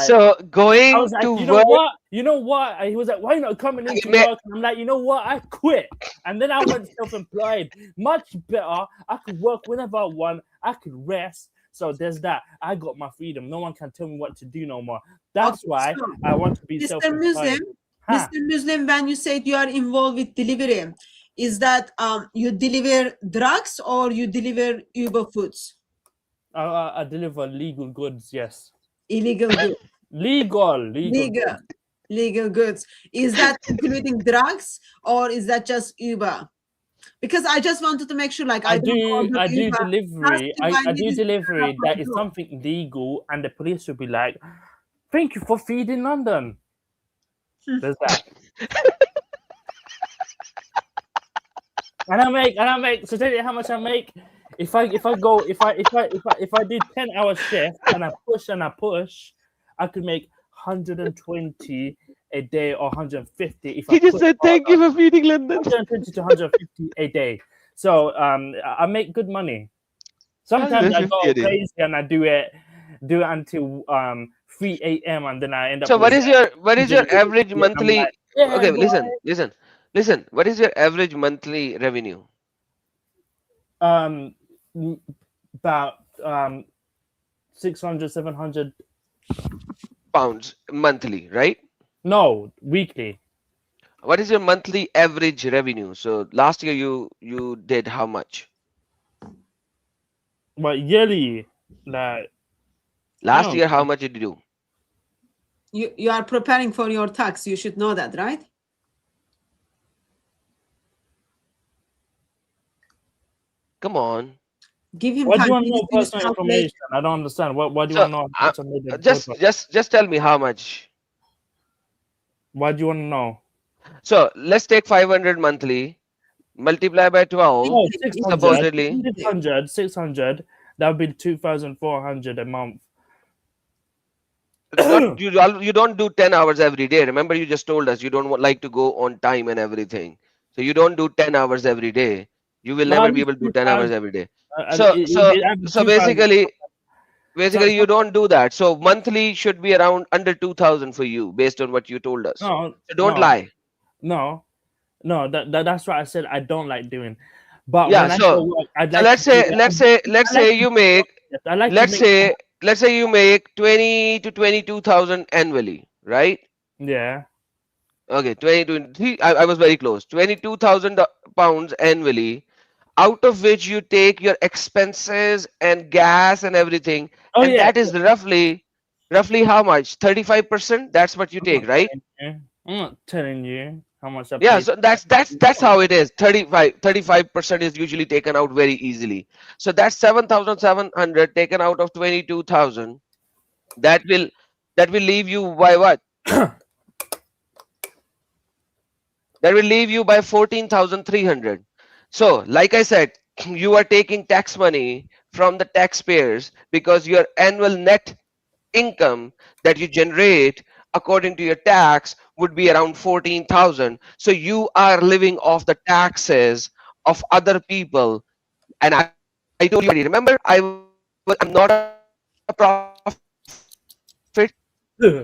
so going to work. You know what? He was like, why not coming into work? And I'm like, you know what? I quit. And then I went self-employed. Much better. I could work whenever I want. I could rest. So there's that. I got my freedom. No one can tell me what to do no more. That's why I want to be self-employed. Mr. Muslim, when you said you are involved with delivery, is that you deliver drugs or you deliver Uber foods? I deliver legal goods, yes. Illegal goods. Legal goods. Is that including drugs or is that just Uber? Because I just wanted to make sure, like I do delivery. I do delivery that is something legal, and the police will be like, "Thank you for feeding London." There's that. and I make. So tell you how much I make. If I do 10-hour shift and I push, I could make 120 a day or 150 if he just said thank you for feeding London. 120 to 150 a day. So I make good money. Sometimes I go crazy and I do it until 3 a.m. and then I end up. So what is your average monthly? Like, okay, listen. What is your average monthly revenue? About 600, 700 pounds monthly, right? No, weekly. What is your monthly average revenue? So last year you did how much? Well, yearly, like last year, how much did you do? You are preparing for your tax. You should know that, right? Come on. Give him. What do you want to know personal information? I don't understand. What do you want to know? Just tell me how much. What do you want to know? So let's take 500 monthly, multiply by 12. Oh, 600, supposedly 600. That would be 2,400 a month. You don't do 10 hours every day. Remember, you just told us you don't like to go on time and everything. So you don't do 10 hours every day. You will No, never at be least able to do 2 10 hours times. every day. I So it so it average so 2,000. basically you don't do that. So monthly should be around under 2,000 for you based on what you told us. No, So don't no, lie. no, no. That's what I said. I don't like doing. But Yeah. when I So go work, I'd so like to let's do say it. let's I like say to you make make yes, I like to let's make say let's say you make 20 to 22,000 annually, right? yeah. Okay, 2023. I was very close. 22,000 pounds annually, out of which you take your expenses and gas and everything, Oh and yeah. that is roughly how much? 35%. That's what you I'm not take, right? telling you. I'm not telling you how much I Yeah. paid. So that's how it is. 35% is usually taken out very easily. So that's 7,700 taken out of 22,000. That will that will leave you by what? That will leave you by 14,300. So, like I said, you are taking tax money from the taxpayers because your annual net income that you generate according to your tax would be around 14,000. So you are living off the taxes of other people. And I told you already, remember, I'm not a prophet.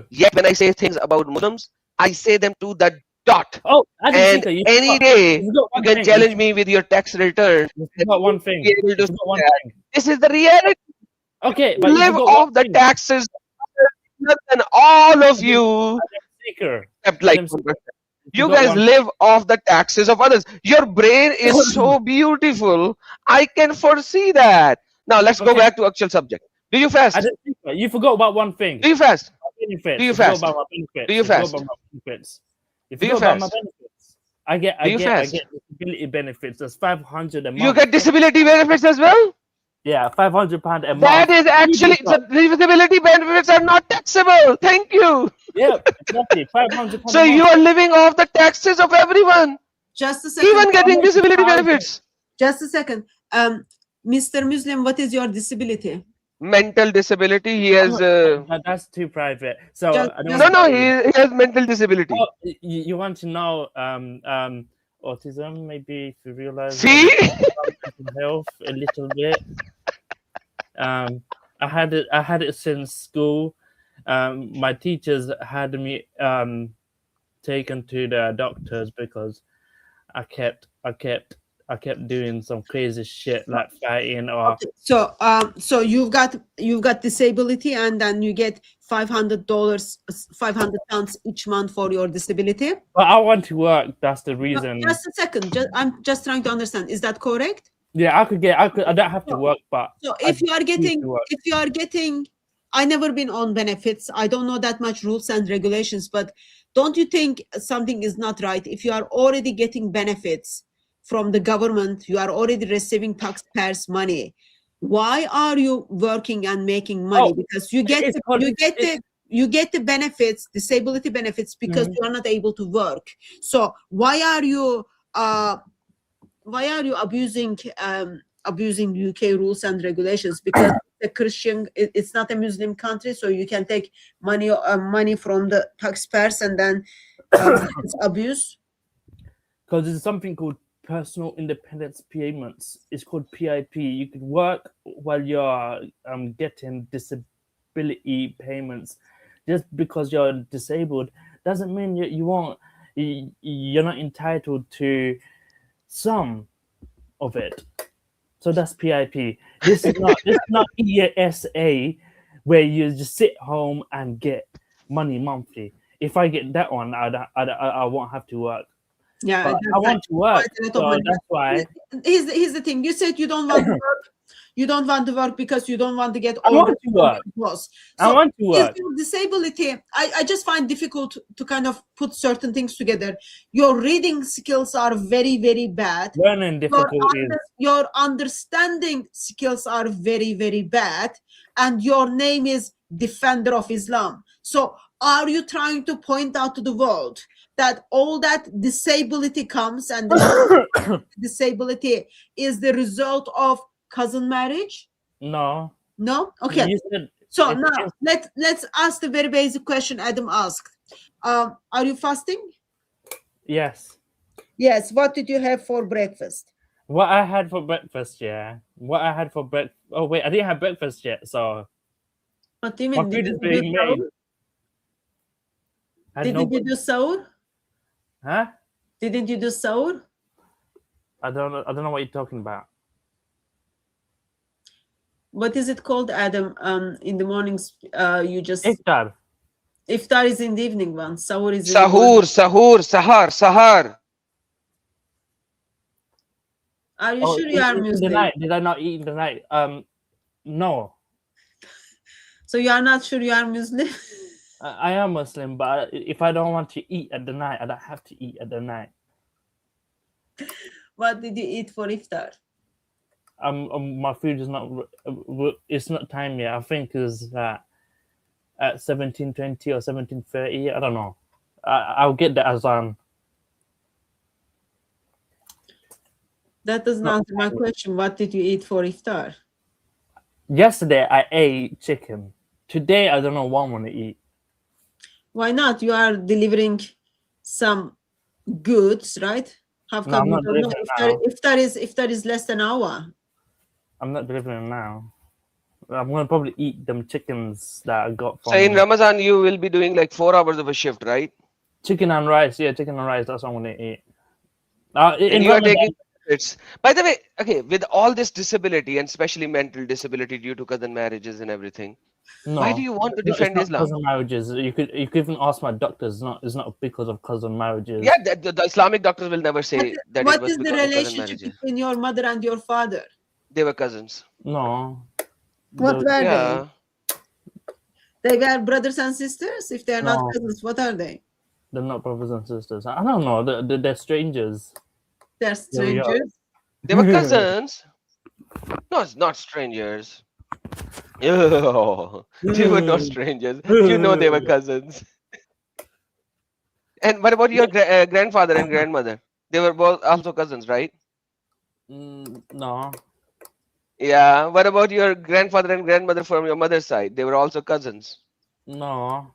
Yet when I say things about Muslims, I say them to the dot. And Oh, Adam any Seeker, day you you can forgot one challenge thing. me with your tax return You and forgot you one will be thing. able to You see forgot one that. thing. This is the reality. Okay, You but you live forgot one off the thing. taxes than all of you, Adam Seeker. except like Adam 1%. Seeker. You You forgot guys one. live off the taxes of others. Your brain is so beautiful. I can foresee that. Now let's go Okay, back to actual subject. Do you fast? Adam Seeker, you forgot about one thing. Do you fast? My Do benefits. you You forgot fast? about my Do benefits. you You forgot fast? about my benefits. You Do you forgot about my fast? benefits. I Do you get fast? disability benefits. That's 500 a You month. get disability benefits as well? Yeah, £500 a That month. is actually, so disability benefits are not taxable. Thank you. Yeah, exactly. £500 a So you month. are living off the taxes of everyone, Just a second. even How getting much is disability 500? benefits. Just a second. Mr. Muslim, what is your disability? Mental disability. He I'm has. not, that's too private. So I don't Just No, want to no, tell you. he has mental disability. Oh, you want to know autism? Maybe if you realize See? mental health a little bit. I had it since school. My teachers had me taken to the doctors because I kept doing some crazy shit like fighting or So you've got disability, and then you get $500, £500 each month for your disability. but I want to work. That's the No, reason. just a second. I'm just trying to understand. Is that correct? Yeah, I don't have to work, but So I if you are need to work. getting, I never been on benefits. I don't know that much rules and regulations, but don't you think something is not right? If you are already getting benefits from the government, you are already receiving taxpayers' money. Why are you working and making money? Oh, Because you get it's called you get the benefits, disability benefits, because Mhm. you are not able to work. So why are you abusing UK rules and regulations? Because the Christian, it's not a Muslim country, so you can take money from the taxpayers and then it's abuse. because there's something called personal independence payments. It's called PIP. You could work while you're getting disability payments. Just because you're disabled doesn't mean you're not entitled to some of it. So that's PIP. This is not ESA where you just sit home and get money monthly. If I get that one, I won't have to work. Yeah, But that's I want to work, quite a lot of so money. that's why Here's the thing. You said you don't want to work. You don't want to work because you don't want to get I all want to work. costs. I So want to is work. your disability, I just find difficult to kind of put certain things together. Your reading skills are very, very bad. Learning difficulties. Your understanding skills are very, very bad. And your name is Defender of Islam. So are you trying to point out to the world that all that disability comes, and the disability is the result of cousin marriage? No. No? Okay. You said So it now is- let's ask the very basic question Adam asked. Are you fasting? yes. Yes. What did you have for breakfast? What I had for breakfast, yeah. What I had for breakfast. Oh wait, I didn't have breakfast yet, so What do you my mean? food is Didn't you do being sahur? made. I had Didn't no, you do sahur? huh? Didn't you do sahur? I don't know what you're talking about. What is it called, Adam? In the mornings, you just Iftar. iftar is in the evening one. Sahur is in the morning. Sahur. Are you Oh, sure you are in the Muslim? night. Did I not eat in the night? No. So you are not sure you are Muslim? I am Muslim, but if I don't want to eat at the night, I don't have to eat at the night. What did you eat for iftar? My food is not. It's not time yet. I think is at 17:20 or 17:30. I don't know. I'll get the azan. That doesn't answer my question. What did you eat for iftar? Yesterday I ate chicken. Today I don't know what I want to eat. Why not? You are delivering some goods, right? How No, come I'm you not don't know? delivering Iftar is less than an hour. I'm not delivering now. I'm gonna probably eat them chickens that I got from So in Ramadan, you will be doing like 4 hours of a shift, right? chicken and rice. Yeah, chicken and rice. That's what I'm gonna eat. And In you are Ramadan, taking benefits. By the way, okay, with all this disability and especially mental disability due to cousin marriages and everything, no. why do you want to It's defend not Islam? cousin marriages. You could even ask my doctors. It's not because of cousin marriages. Yeah, the Islamic doctors will never say that it What was is the because of cousin relationship marriages. between your mother and your father? They were cousins. No. What were Yeah. they? They were brothers and sisters? If they are not No. cousins, what are they? They're not brothers and sisters. I don't know. They're strangers. They're strangers. They were cousins. No, it's not strangers. Ew. They were not strangers. You know they were cousins. And what about your grandfather and grandmother? They were both also cousins, right? No. Yeah. What about your grandfather and grandmother from your mother's side? They were also cousins. No.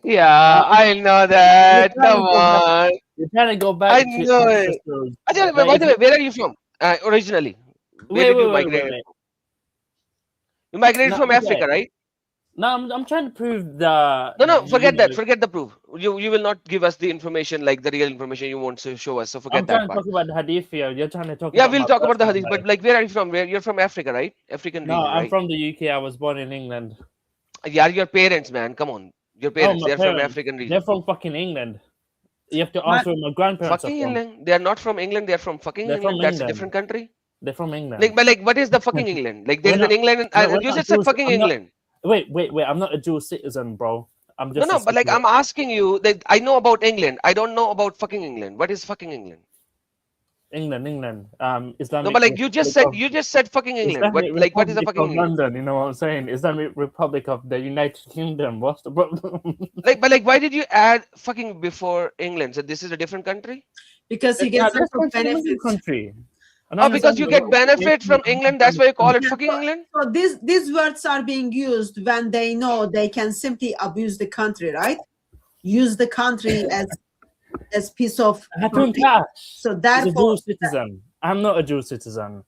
Yeah, I know that. Come on. You're trying to go I back to know it. ancestors. Ajay, Like, by the way, where are you from? Originally, where did you migrate? wait. You migrated No, from okay. Africa, right? No, I'm trying to prove the. No, forget you that. know, Forget the proof. You will not give us the information, like the real information you want to show us. So forget I'm that trying to part. talk about the hadith here. You're trying to talk Yeah, about we'll my talk about the personal hadith. But life. like, where are you from? Where you're from Africa, right? African No, region, I'm right? from the UK. I was born in England. Yeah, your parents, man. Come on, your parents. My They're from parents, African region. They're from fucking England. You have to ask where my grandparents Fucking are from. England. They are not from England. They are from fucking They're England. from That's a England. different country. They're from England. Like, but like, what is the fucking England? Like, there is an England. You just said fucking England. Wait. I'm not a dual citizen, bro. I'm just No, but like, I'm asking you that I know about England. I don't know about fucking England. What is fucking England? England. Islamic. No, but like you just said fucking England. Islamic What is the Republic fucking of England? London? You know what I'm saying? Islamic Republic of the United Kingdom. What's the problem? Like, but like, why did you add fucking before England? So this is a different country? Because he gets That's some a benefits. country. Because you get benefit from England. That's why you call it fucking England. So these words are being used when they know they can simply abuse the country, right? Use the country as piece of property. So therefore, a dual citizen. I'm not a dual citizen.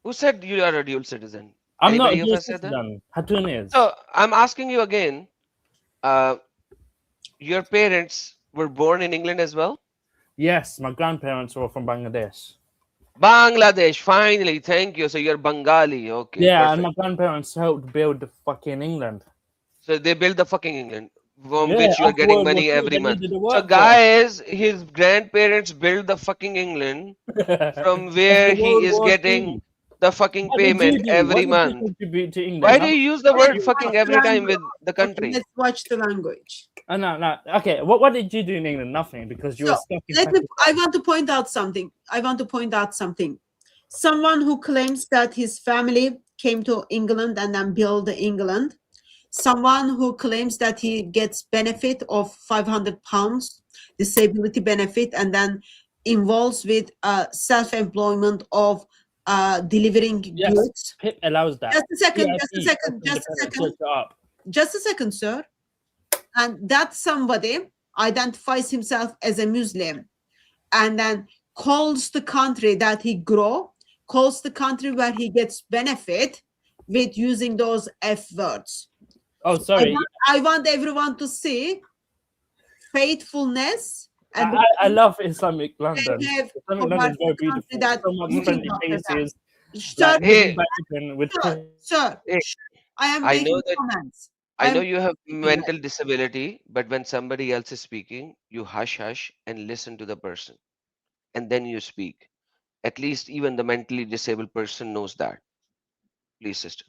Who said you are a dual citizen? I'm not a Anybody dual ever said that? citizen. Hatun is. So I'm asking you again. Your parents were born in England as well? Yes, my grandparents were from Bangladesh. Bangladesh, finally, thank you. So you're Bengali, okay? Yeah, perfect. and my grandparents helped build the fucking England. So they built the fucking England, from which you are getting money every month. So guys, guys, his grandparents built the fucking England, from where he is getting the fucking payment every month. Why do you use the word fucking every time with the country? Let's watch the language. No. Okay, what did you do in England? Nothing, because you were stuck in Pakistan. I want to point out something. Someone who claims that his family came to England and then built England. Someone who claims that he gets benefit of £500 disability benefit and then involves with self-employment of delivering goods. PIP allows that. Just a second, sir. And that somebody identifies himself as a Muslim and then calls the country that he grow, calls the country where he gets benefit with using those F words. Oh, So sorry. I want everyone to see faithfulness. And I love Islamic London. have Islamic London is very beautiful. that So much you friendly can talk faces. Sir, Like, Hey. with sir, Hey, I am I making know that comments. I know I'm you have making mental disability, but when somebody else is speaking, you hush and listen to the person, and then you speak. At least even the mentally disabled person knows that. Please, sister.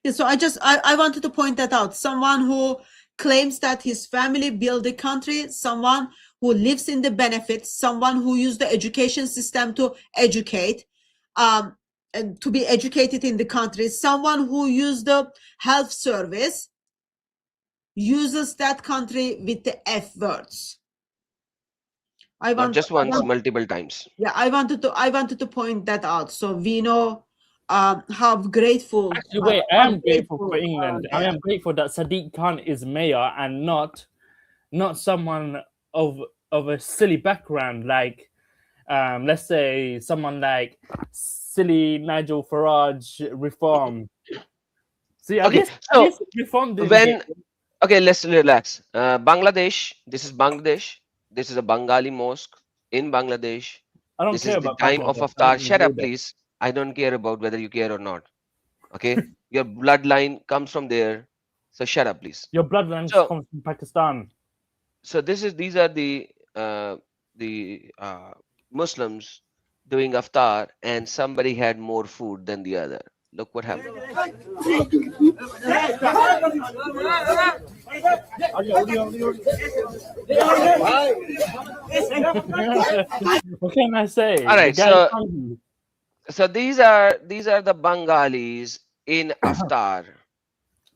Yeah, so I wanted to point that out. Someone who claims that his family built the country, someone who lives in the benefits, someone who used the education system to educate, and to be educated in the country, someone who used the health service, uses that country with the F words. Not just once, multiple times. Yeah, I wanted to point that out so we know how grateful. Actually, wait, I am grateful for they England. are. I am grateful that Sadiq Khan is mayor and not someone of a silly background like let's say someone like silly Nigel Farage reform. See, Okay, at so least reform didn't when get- okay, let's relax. Bangladesh. This is Bangladesh. This is a Bengali mosque in Bangladesh. I don't This care is the about time of Bangladesh. I iftar. don't Shut up, include it. please. I don't care about whether you care or not. Okay, your bloodline comes from there, so shut up, please. Your bloodline So, comes from Pakistan. so these are the Muslims doing iftar, and somebody had more food than the other. Look what happened. What can I say? All right, The guy's hungry. so these are the Bengalis in iftar.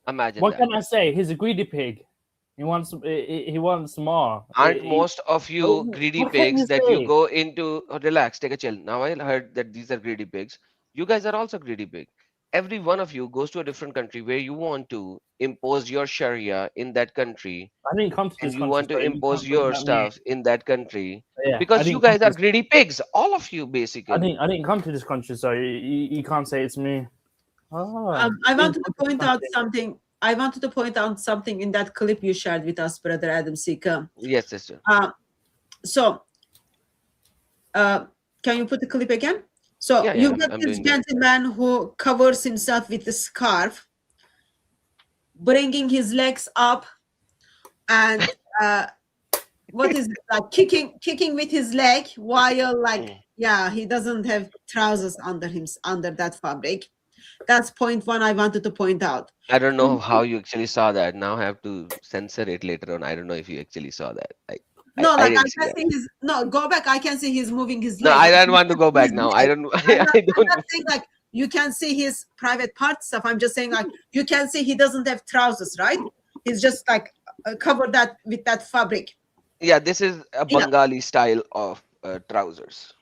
Imagine What that. can I say? He's a greedy pig. He wants more. Aren't most of you greedy What can pigs you that you say? go into? Oh, relax, take a chill. Now I heard that these are greedy pigs. You guys are also greedy pig. Every one of you goes to a different country where you want to impose your Sharia in that country, I didn't come to and this you country, want to so you impose can't blame your that me. stuff in that country Yeah, I because you didn't come guys to are this. greedy pigs. All of you, basically. I didn't come to this country, so you can't say it's me. Oh, I wanted to point out something. I wanted to point out something in that clip you shared with us, Brother Adam Seeker. Yes, sister. So, can you put the clip again? So Yeah, you got I'm this doing that. gentleman who covers himself with a scarf, bringing his legs up, and what is it, like kicking with his leg while he doesn't have trousers under that fabric. That's point one I wanted to point out. I don't know how you actually saw that. Now I have to censor it later on. I don't know if you actually saw that. No, I like I didn't see can that. see his go back. I can see he's moving his No, leg. I don't want to go back now. I don't. I'm I don't. not saying like you can see his private part stuff. I'm just saying like you can see he doesn't have trousers, right? He's just like covered that with that fabric. Yeah, this is a Bengali style of trousers.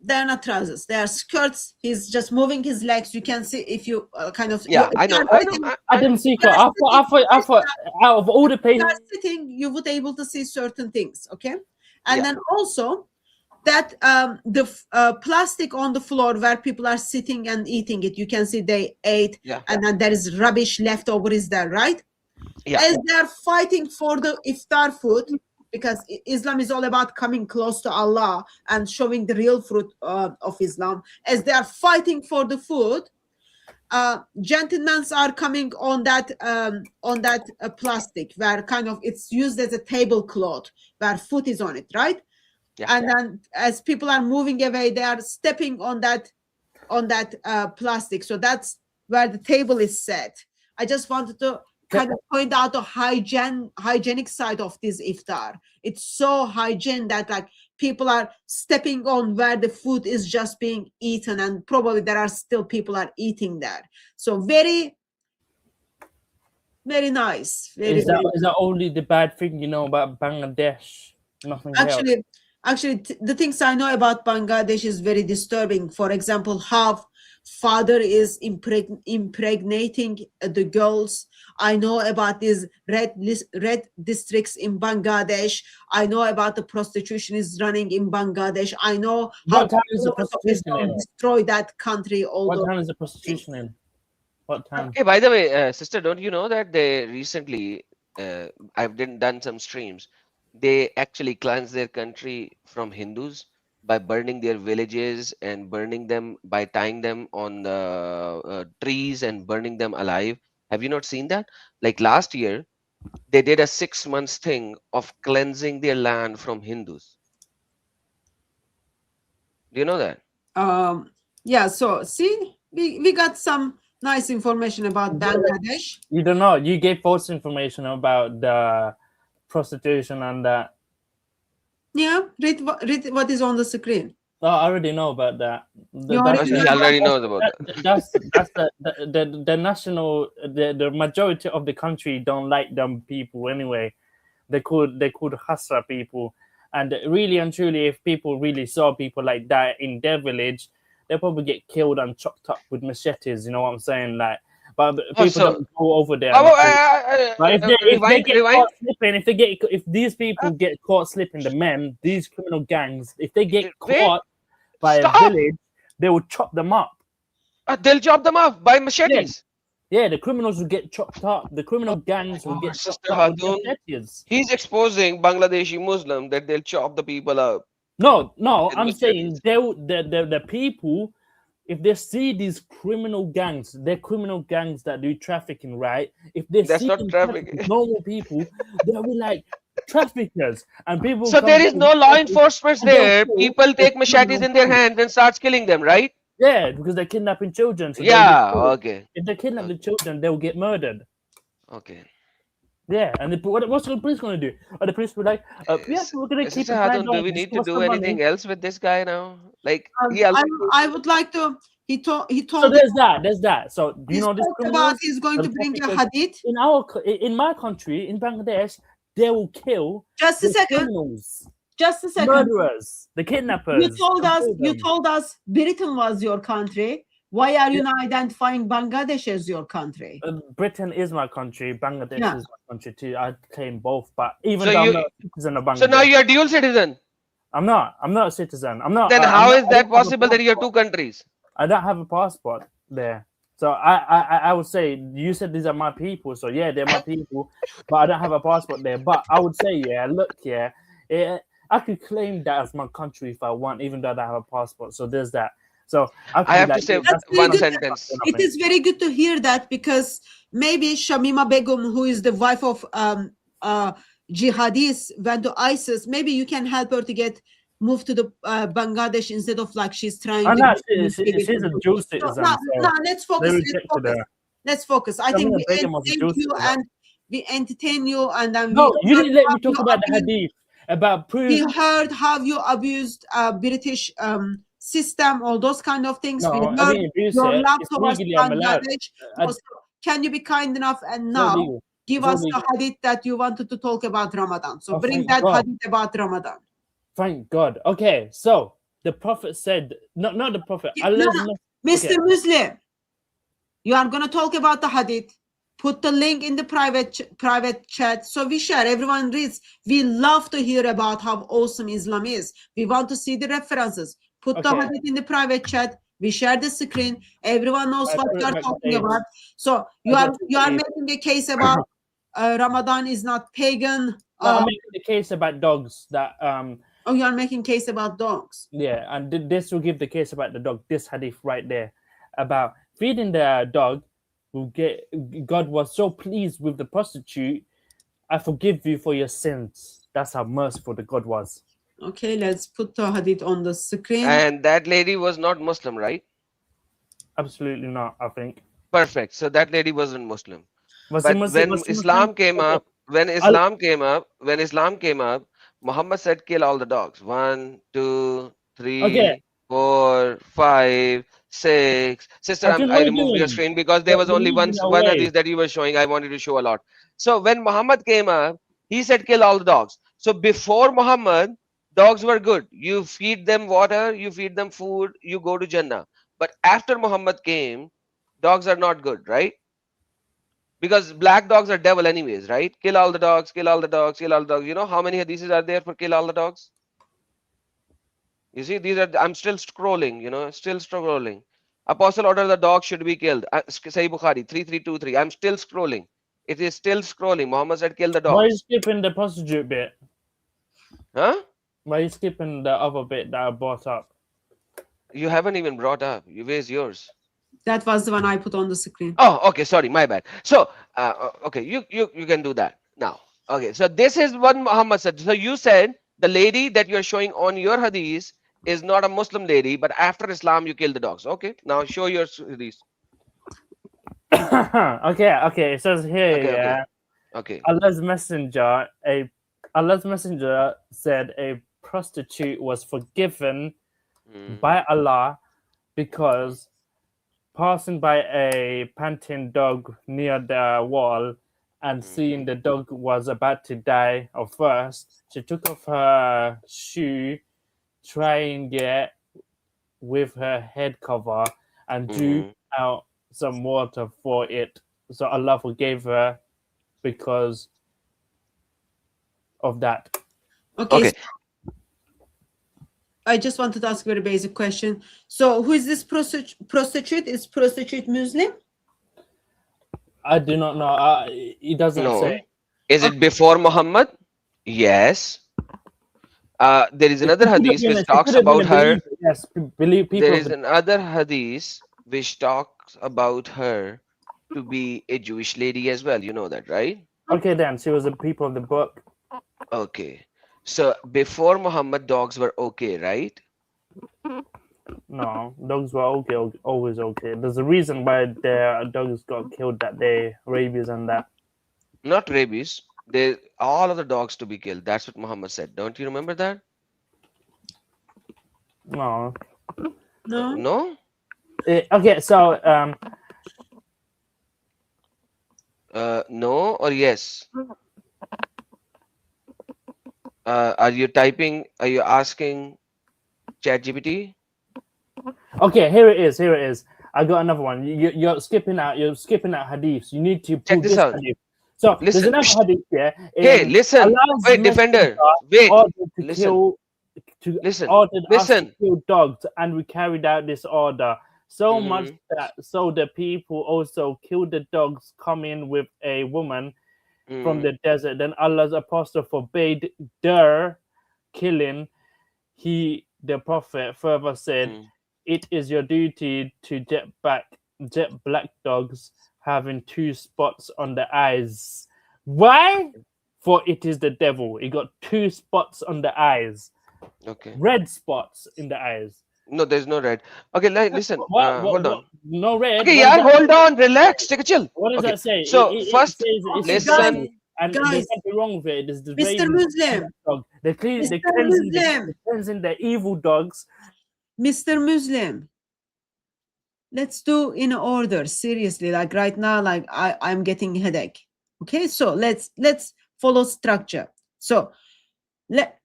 They're not trousers. They are skirts. He's just moving his legs. You can see if you kind of. Yeah, I know. I didn't see. I thought out of all the If places. you are sitting, you would able to see certain things. Okay, and Yeah. then also that the plastic on the floor where people are sitting and eating it, you can see they ate, Yeah. and then there is rubbish left over. Is there right? Yeah. As they are fighting for the iftar food, because Islam is all about coming close to Allah and showing the real fruit of Islam. As they are fighting for the food, gentlemen are coming on that plastic where kind of it's used as a tablecloth where food is on it, right? Yeah. And then as people are moving away, they are stepping on that plastic. So that's where the table is set. I just wanted to kind of point out the hygienic side of this iftar. It's so hygiene that like people are stepping on where the food is just being eaten, and probably there are still people are eating there. So very, very nice. Very, Is that only the bad thing you know about Bangladesh? Nothing else. Actually, the things I know about Bangladesh is very disturbing. For example, how father is impregnating the girls. I know about these red districts in Bangladesh. I know about the prostitution is running in Bangladesh. I know how What town is the government of prostitution Islam in? destroy that country. What Although town is the prostitution in? What town? Hey, by the way, sister, don't you know that they recently, I've done some streams. They actually cleansed their country from Hindus by burning their villages and burning them by tying them on the trees and burning them alive. Have you not seen that? Like last year, they did a 6 months thing of cleansing their land from Hindus. Do you know that? yeah, so see, we got some nice information about Bangladesh. You don't know. You gave false information about the prostitution and that. Yeah, read what is on the screen. Oh, I already know about that. You already He know already knows about that. That's the national the majority of the country don't like them people anyway. They could Hasra people, and really and truly, if people really saw people like that in their village, they'll probably get killed and chopped up with machetes. You know what I'm saying? Like, but people so- don't go over there. Oh, But if they get rewind. caught slipping, if these people get caught slipping, the men, these criminal gangs, if they get Wait, caught by stop. a village, they will chop them up. They'll chop them off by machetes. Yeah, the criminals will get chopped up. The criminal gangs will get chopped Sister up with Hatun, machetes. he's exposing Bangladeshi Muslim that they'll chop the people up. No, With I'm machetes. saying the people, if they see these criminal gangs, they're criminal gangs that do trafficking, right? If they That's see not them trafficking. normal people, they'll be like traffickers, and people. So come there is to no law enforcement and they'll there. kill People the take machetes criminal in their gangs. hands and starts killing them, right? Yeah, because they're kidnapping children. So they'll Yeah. get killed. Okay. If they kidnap the children, they'll get murdered. Okay. Yeah, and what's the police going to do? Are the police be like, yes, we're going to keep Sister an eye Hatun, on do we this, need give to us do the money. anything else with this guy now? Like he I would like to. He told So there's that. So do you know this talked about criminals? he's going to bring a Traffickers. hadith. In my country, in Bangladesh, they will kill Just a the second. criminals, Just a second. murderers, the kidnappers. You told and us. kill You them. told us Britain was your country. Why are you not identifying Bangladesh as your country? Britain is my country. Bangladesh Yeah. is my country too. I claim both, but even So though you- I'm not a citizen of Bangladesh, So now you are dual citizen. I'm not a citizen. I'm not. Then I'm how not- is I that don't have a possible that you are passport. two countries? I don't have a passport there. So I would say you said these are my people. So yeah, they're my people, but I don't have a passport there. But I would say I could claim that as my country if I want, even though I don't have a passport. So there's that. So could I be have to like, say yeah, that's one good. sentence. It is very good to hear that, because maybe Shamima Begum, who is the wife of jihadis, went to ISIS. Maybe you can help her to get moved to the Bangladesh instead of like she's trying Oh, to. no, she's a Jew citizen. No, so let's they focus. rejected her. Let's focus. I think Shamima we Begum was a entertain Jew you citizen. and we entertain you, and then No, we you didn't let me have talk you about the abused- hadith about We proof. heard how you abused British system, all those kind of things. No, We I heard didn't abuse your it. love It's towards legally I'm allowed. Bangladesh. I- Also, can you be kind enough and It's now illegal. give It's us illegal. the hadith that you wanted to talk about Ramadan? So Oh, bring thank that God. hadith about Ramadan. Thank God. Okay, so the prophet said, not the prophet. No, Allah, no. Mr. Okay. Muslim, you are going to talk about the hadith. Put the link in the private chat so we share. Everyone reads. We love to hear about how awesome Islam is. We want to see the references. Put the Okay. hadith in the private chat. We share the screen. Everyone knows I what put we it are back talking page. about. So you I are put it you are page. making a case about Ramadan is not pagan. I'm making the case about dogs that Oh, you are making case about dogs. yeah, and this will give the case about the dog. This hadith right there about feeding the dog will get. God was so pleased with the prostitute. I forgive you for your sins. That's how merciful the God was. Okay, let's put the hadith on the screen. And that lady was not Muslim, right? Absolutely not. I think. Perfect. So that lady wasn't Muslim. Was But he Muslim? when Was he Islam Muslim? came Okay. up, when Islam came up, Muhammad said, "Kill all the dogs. 1, 2, 3, Okay. 4, 5, 6." Sister, Adnan, what I are you removed your doing? screen because there was You're only one moving one away. hadith that you were showing. I wanted to show a lot. So when Muhammad came up, he said, "Kill all the dogs." So before Muhammad, dogs were good. You feed them water, you feed them food, you go to Jannah. But after Muhammad came, dogs are not good, right? Because black dogs are devil anyways, right? Kill all the dogs, kill all the dogs, kill all the dogs. You know how many hadiths are there for kill all the dogs? You see, these are, I'm still scrolling, still scrolling. Apostle order the dog should be killed. Sahih Bukhari 3323. I'm still scrolling. It is still scrolling. Muhammad said kill the Why are you dogs. skipping the prostitute bit? Huh? Why are you skipping the other bit that I brought up? You haven't even brought up. Where's yours? That was the one I put on the screen. Oh, okay. Sorry, my bad. So, okay, you can do that now. Okay, so this is what Muhammad said. So you said the lady that you're showing on your hadith is not a Muslim lady, but after Islam you kill the dogs. Okay, now show your hadith. Okay. It says here, Okay, yeah. Okay. Allah's messenger said a prostitute was forgiven by Allah because passing by a panting dog near the wall and seeing the dog was about to die of thirst, she took off her shoe, trying it with her head cover, and drew out some water for it. So Allah forgave her because of that. Okay. So I just wanted to ask a very basic question. So who is this prostitute? Is prostitute Muslim? I do not know. It doesn't say. Is it before Muhammad? Yes. There is another hadith which talks about her. Yes, believe people. There is another hadith which talks about her to be a Jewish lady as well. You know that, right? Okay, then she was a people of the book. Okay. So before Muhammad, dogs were okay, right? No, dogs were okay, always okay. There's a reason why their dogs got killed that day, rabies and that. Not rabies. All of the dogs to be killed. That's what Muhammad said. Don't you remember that? No. No? Okay, so no or yes? Are you asking ChatGPT? Okay, here it is. I got another one. You're skipping out hadiths. You need to check this out. Hadith. So listen. There's another hadith here. Hey, listen. Wait, defender. Wait. Listen. Ordered us to kill dogs, and we carried out this order. So much that so the people also killed the dogs coming with a woman from the desert. Then Allah's apostle forbade their killing. The prophet further said, it is your duty to jet black dogs having 2 spots on the eyes. Why? For it is the devil. He got 2 spots on the eyes. Okay. Red spots in the eyes. No, there's no red. Okay, listen. Hold on. No red. Okay, yeah, hold on. Relax. Take a chill. What does that say? So first, listen. And there's nothing wrong with it. There's the Mr. Muslim. They're cleansing the evil dogs. Mr. Muslim. Let's do in order. Seriously, like right now, like I'm getting a headache. Okay, so let's follow structure. So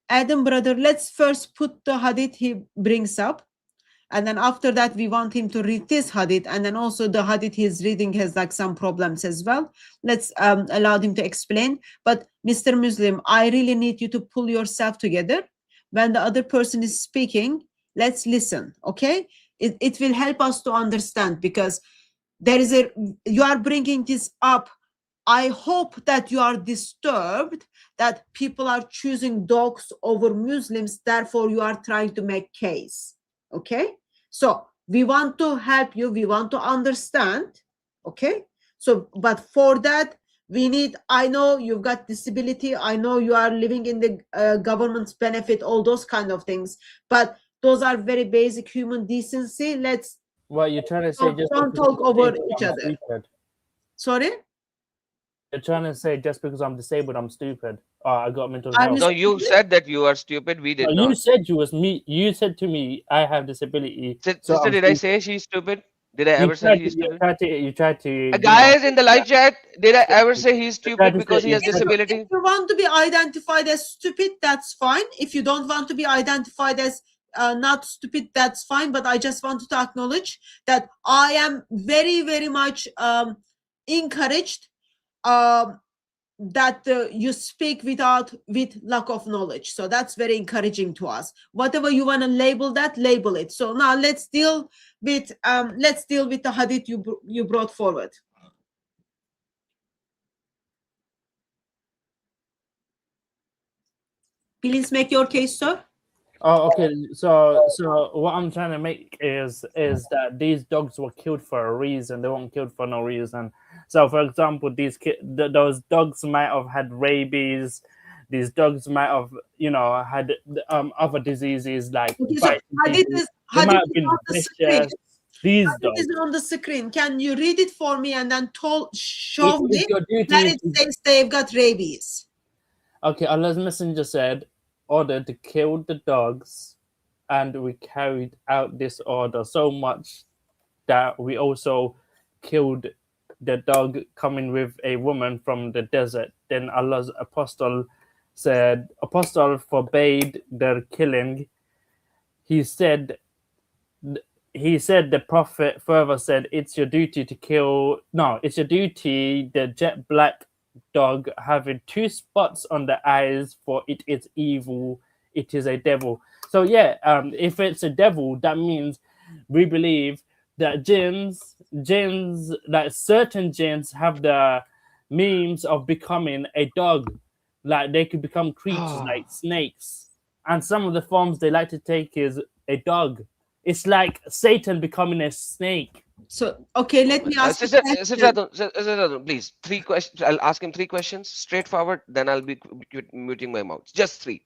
Adam brother, let's first put the hadith he brings up, and then after that we want him to read this hadith, and then also the hadith he's reading has like some problems as well. Let's allow him to explain. But Mr. Muslim, I really need you to pull yourself together. When the other person is speaking, let's listen. Okay, it will help us to understand, because you are bringing this up. I hope that you are disturbed that people are choosing dogs over Muslims, therefore you are trying to make case. Okay, so we want to help you, we want to understand. Okay, so but for that we need, I know you've got disability, I know you are living in the government's benefit, all those kind of things, but those are very basic human decency. Let's what you're trying to say, don't talk over each other. Sorry, you're trying to say just because I'm disabled, I'm stupid. I got mental health. No, you said that you are stupid. We did not. You said you was me. You said to me, I have disability. Sister, did I say she's stupid? Did I ever say he's stupid? You tried to. Guys in the live chat, did I ever say he's stupid because he has disability? If you want to be identified as stupid, that's fine. If you don't want to be identified as not stupid, that's fine, but I just wanted to acknowledge that I am very, very much encouraged that you speak with lack of knowledge. So that's very encouraging to us. Whatever you want to label that, label it. So now let's deal with the hadith you brought forward. Please make your case, sir. Oh, okay. So what I'm trying to make is that these dogs were killed for a reason. They weren't killed for no reason. So, for example, those dogs might have had rabies. These dogs might have, had other diseases like. Okay, so hadith is on the screen. These hadith dogs is on the screen. Can you read it for me and then show me that it says they've got rabies? Okay, Allah's Messenger said, ordered to kill the dogs, and we carried out this order so much that we also killed the dog coming with a woman from the desert. Then Allah's apostle forbade their killing. He said the prophet further said, it's your duty, the jet black dog having 2 spots on the eyes, for it is evil, it is a devil. So yeah, if it's a devil, that means we believe that jinns, like certain jinns have the means of becoming a dog. Like they could become creatures like snakes, and some of the forms they like to take is a dog. It's like Satan becoming a snake. So, okay, let me ask Sister Adnan, please, 3 questions. I'll ask him 3 questions, straightforward, then I'll be muting my mouth. Just three.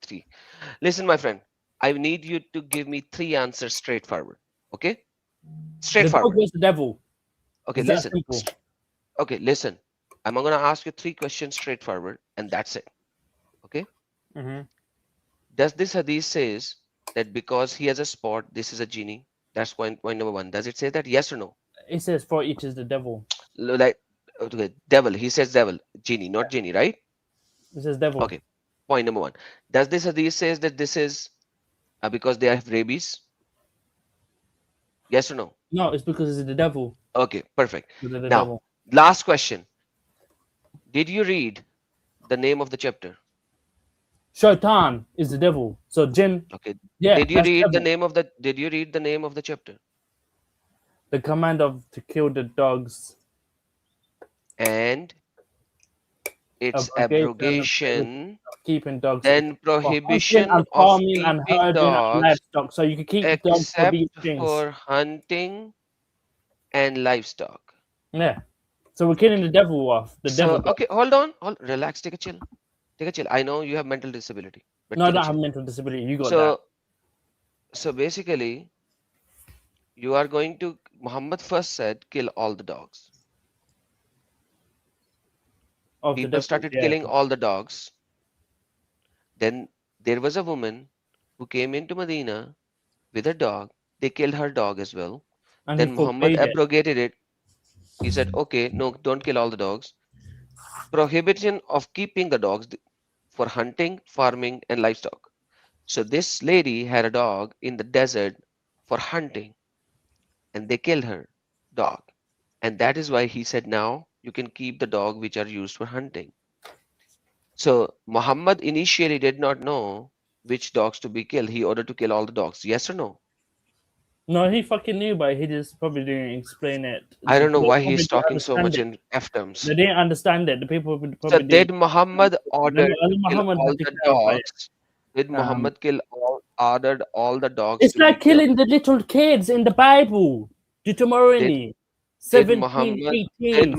Listen, my friend, I need you to give me 3 answers straightforward, okay? Straightforward. The dog was the devil. Okay, listen. Okay, listen. I'm going to ask you 3 questions straightforward, and that's it, okay? Does this hadith says that because he has a spot, this is a genie? That's point number 1. Does it say that, yes or no? It says, for it is the devil. Like, okay, devil. He says devil. Genie, not genie, right? It says devil. Okay. Point number 1. Does this hadith says that this is because they have rabies? Yes or no? No, it's because it's the devil. Okay, perfect. Now, devil. Last question. Did you read the name of the chapter? Shaitan is the devil. So jinn. Okay. Yeah. Did you read the name of the? Did you read the name of the chapter? The command to kill the dogs. And its abrogation. Keeping dogs. Then prohibition of farming keeping and herding dogs. And livestock. So you can keep dogs for these things. For hunting and livestock. Yeah. So we're killing the devil off. Devil. Okay, hold on. Relax. Take a chill. I know you have mental disability. But no, I don't have mental disability. You got that. So basically, you are going to. Muhammad first said, kill all the dogs. People started killing all the dogs. Then there was a woman who came into Medina with a dog. They killed her dog as well. And then Muhammad abrogated it. He said, okay, no, don't kill all the dogs. Prohibition of keeping the dogs for hunting, farming, and livestock. So this lady had a dog in the desert for hunting, and they killed her dog. And that is why he said, now you can keep the dog which are used for hunting. So Muhammad initially did not know which dogs to be killed. He ordered to kill all the dogs. Yes or no? No, he fucking knew, but he just probably didn't explain it. I don't know why he's talking so much in F terms. They didn't understand it. The people probably so did Muhammad order kill all the dogs? Did Muhammad ordered all the dogs? It's like killing the little kids in the Bible. Deuteronomy 17, 18.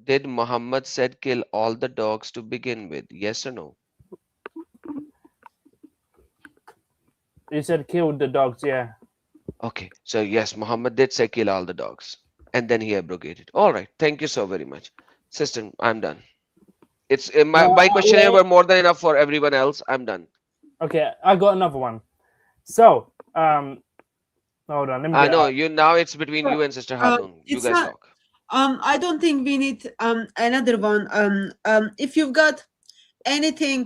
Did Muhammad said kill all the dogs to begin with? Yes or no? He said kill the dogs, yeah. Okay, so yes, Muhammad did say kill all the dogs, and then he abrogated. All right, thank you so very much, sister. I'm done. It's my questionnaire were more than enough for everyone else. I'm done. Okay, I got another one. So, hold on. Let me. I know you now. It's between you and Sister Harun. You guys talk. I don't think we need another one. If you've got anything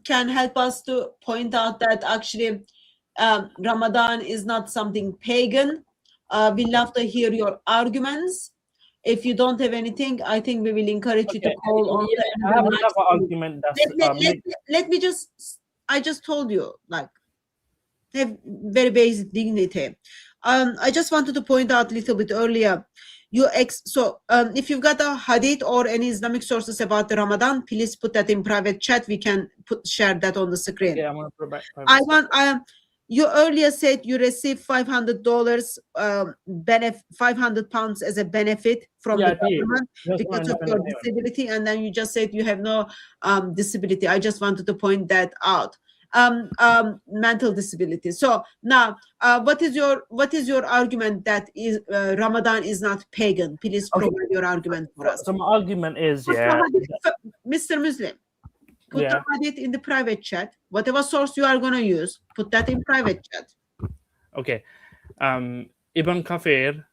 can help us to point out that actually Ramadan is not something pagan. We love to hear your arguments. If you don't have anything, I think we will encourage you to call on yeah, the I have live another stream. argument that's Let me just, I just told you, like, have very basic dignity. I just wanted to point out a little bit earlier. If you've got a hadith or any Islamic sources about the Ramadan, please put that in private chat. We can share that on the screen. yeah, I'm gonna put it back. You earlier said you received $500 £500 as a benefit from the government because of your disability, and then you just said you have no disability. I just wanted to point that out. Mental disability. So now, what is your argument that is Ramadan is not pagan? Please provide your argument for us. So my argument is, Mr. Muslim, put the hadith in the private chat. Whatever source you are going to use, put that in private chat. Okay. Ibn Kathir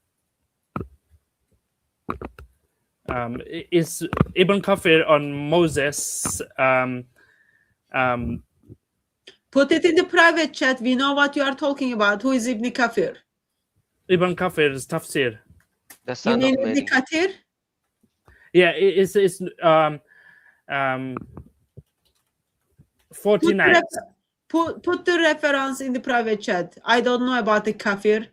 is Ibn Kathir on Moses. Put it in the private chat. We know what you are talking about. Who is Ibn Kathir? Ibn Kathir's tafsir. The son you of mean Mary. Ibn Kathir? Yeah, it's 49. Put the reference in the private chat. I don't know about the kafir.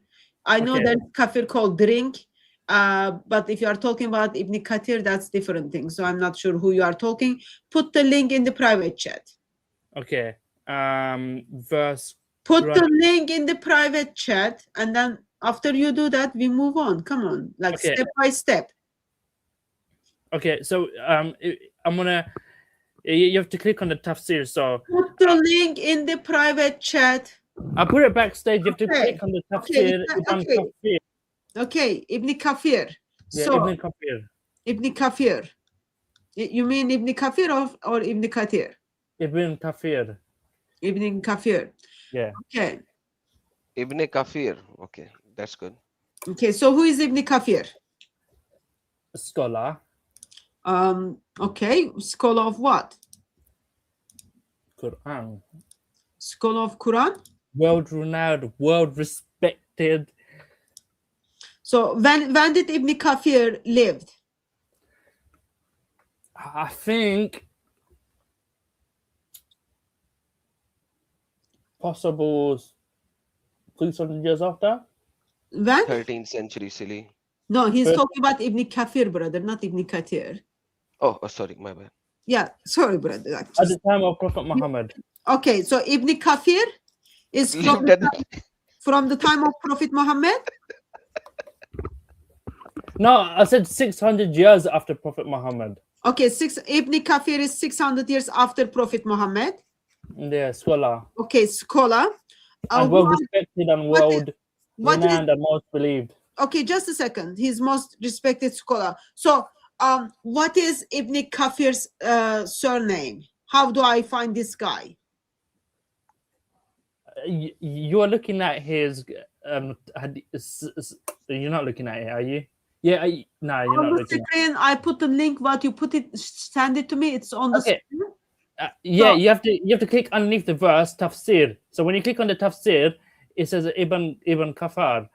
I know that kafir called drink. But if you are talking about Ibn Kathir, that's different thing. So I'm not sure who you are talking. Put the link in the private chat. Okay. Verse. Put the link in the private chat, and then after you do that, we move on. Come on, like step by step. Okay, so I'm gonna. You have to click on the tafsir. So put the link in the private chat. I'll put it backstage. You have to click on the tafsir. Okay, Ibn Kathir. Yeah, so Ibn Kathir. Ibn Kathir. You mean Ibn Kathir or Ibn Kathir? Ibn Kathir. Ibn Kathir. Yeah. Okay. Ibn Kathir. Okay, that's good. Okay, so who is Ibn Kathir? A scholar. Okay, scholar of what? Quran. Scholar of Quran? World-renowned, world-respected. So when did Ibn Kathir lived? I think possible 300 years after. When? 13th century, silly. No, he's talking about Ibn Kathir, brother, not Ibn Kathir. Oh, sorry, my bad. Yeah, sorry, brother. At the time of Prophet Muhammad. Okay, so Ibn Kathir is from the time of Prophet Muhammad? No, I said 600 years after Prophet Muhammad. Okay, Ibn Kathir is 600 years after Prophet Muhammad. Yeah, scholar. Okay, scholar. And well respected and world renowned and most believed. Okay, just a second. He's most respected scholar. So, what is Ibn Kathir's surname? How do I find this guy? You are looking at his. You're not looking at it, are you? Yeah, no, you're not looking at it. I put the link. What you put it? Send it to me. It's on the screen. Yeah, you have to click underneath the verse tafsir. So when you click on the tafsir, it says Ibn Kathir.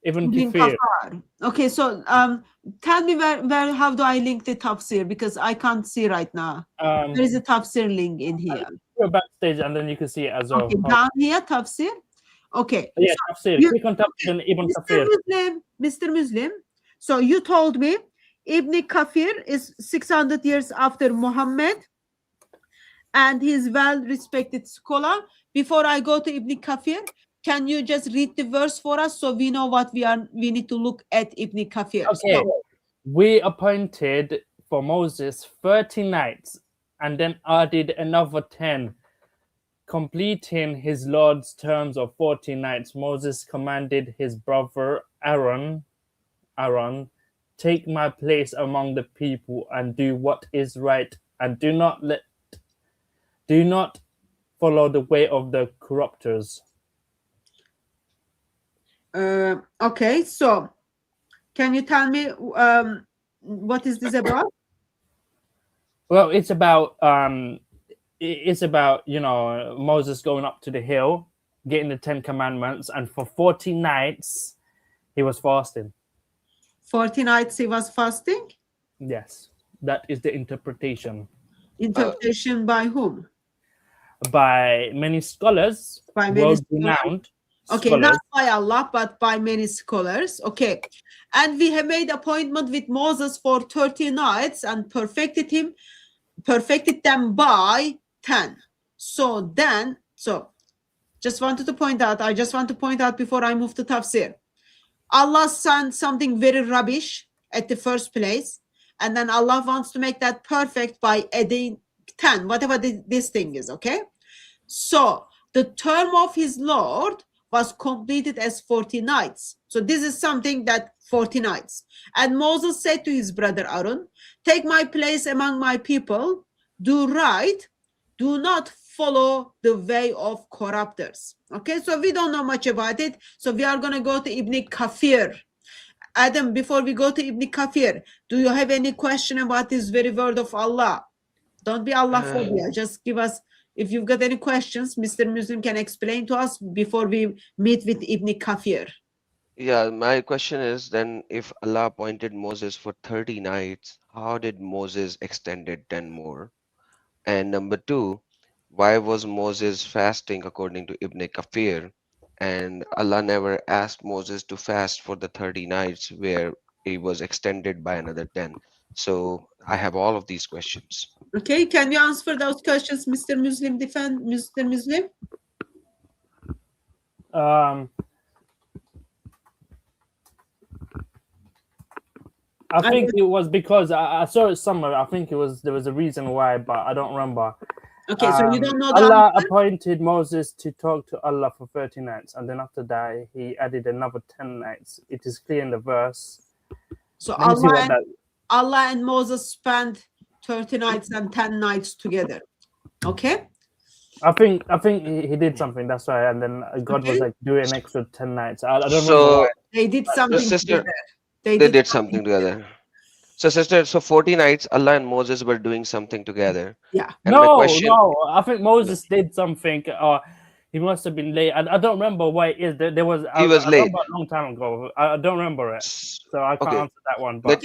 Ibn Kathir. Okay, so tell me where how do I link the tafsir, because I can't see right now. There is a tafsir link in here. Go backstage and then you can see it as well. Okay, down here tafsir. Okay. Yeah, tafsir. Click on tafsir and Ibn Kathir. Mr. Muslim. So you told me Ibn Kathir is 600 years after Muhammad, and he's well-respected scholar. Before I go to Ibn Kathir, can you just read the verse for us so we know what we need to look at Ibn Kathir? Okay. So, we appointed for Moses 30 nights and then added another 10, completing his Lord's terms of 40 nights. Moses commanded his brother Aaron, take my place among the people and do what is right, and do not follow the way of the corruptors. Okay, so can you tell me what is this about? Well, it's about it's about, you know, Moses going up to the hill, getting the 10 commandments, and for 40 nights he was fasting. 40 nights he was fasting? Yes, that is the interpretation. Interpretation by whom? By many scholars, By many world-renowned Okay, scholars. not by Allah, but by many scholars. Okay. And we have made appointment with Moses for 30 nights and perfected them by 10. So just wanted to point out, I just want to point out before I move to tafsir. Allah sent something very rubbish at the first place, and then Allah wants to make that perfect by adding 10, whatever this thing is, okay? So the term of his Lord was completed as 40 nights. So this is something that 40 nights. And Moses said to his brother Aaron, take my place among my people, do right, do not follow the way of corrupters. Okay, so we don't know much about it. So we are going to go to Ibn Kathir. Adam, before we go to Ibn Kathir, do you have any question about this very word of Allah? Don't be Allah phobia. Just give us, if you've got any questions, Mr. Muslim can explain to us before we meet with Ibn Kathir. Yeah, my question is then, if Allah appointed Moses for 30 nights, how did Moses extend it 10 more? And number two, why was Moses fasting according to Ibn Kathir? And Allah never asked Moses to fast for the 30 nights where it was extended by another 10. So I have all of these questions. Okay, can you answer those questions, Mr. Muslim? Mr. Muslim? I think it was because I saw it somewhere. I think there was a reason why, but I don't remember. Okay, so you don't know the Allah answer? appointed Moses to talk to Allah for 30 nights, and then after that he added another 10 nights. It is clear in the verse. So Let me see what Allah and Moses spent 30 nights and 10 nights together. Okay? I think he did something. That's why, and then God was like, do an extra 10 nights. I don't remember So why. They did something sister, together. they did something together. So sister, so 40 nights Allah and Moses were doing something together. Yeah. And my No, question, no. I think Moses did something. He must have been late. I don't remember why it is. There was. he was I late. remember a long time ago. I don't remember it, so I can't Okay. answer that one. But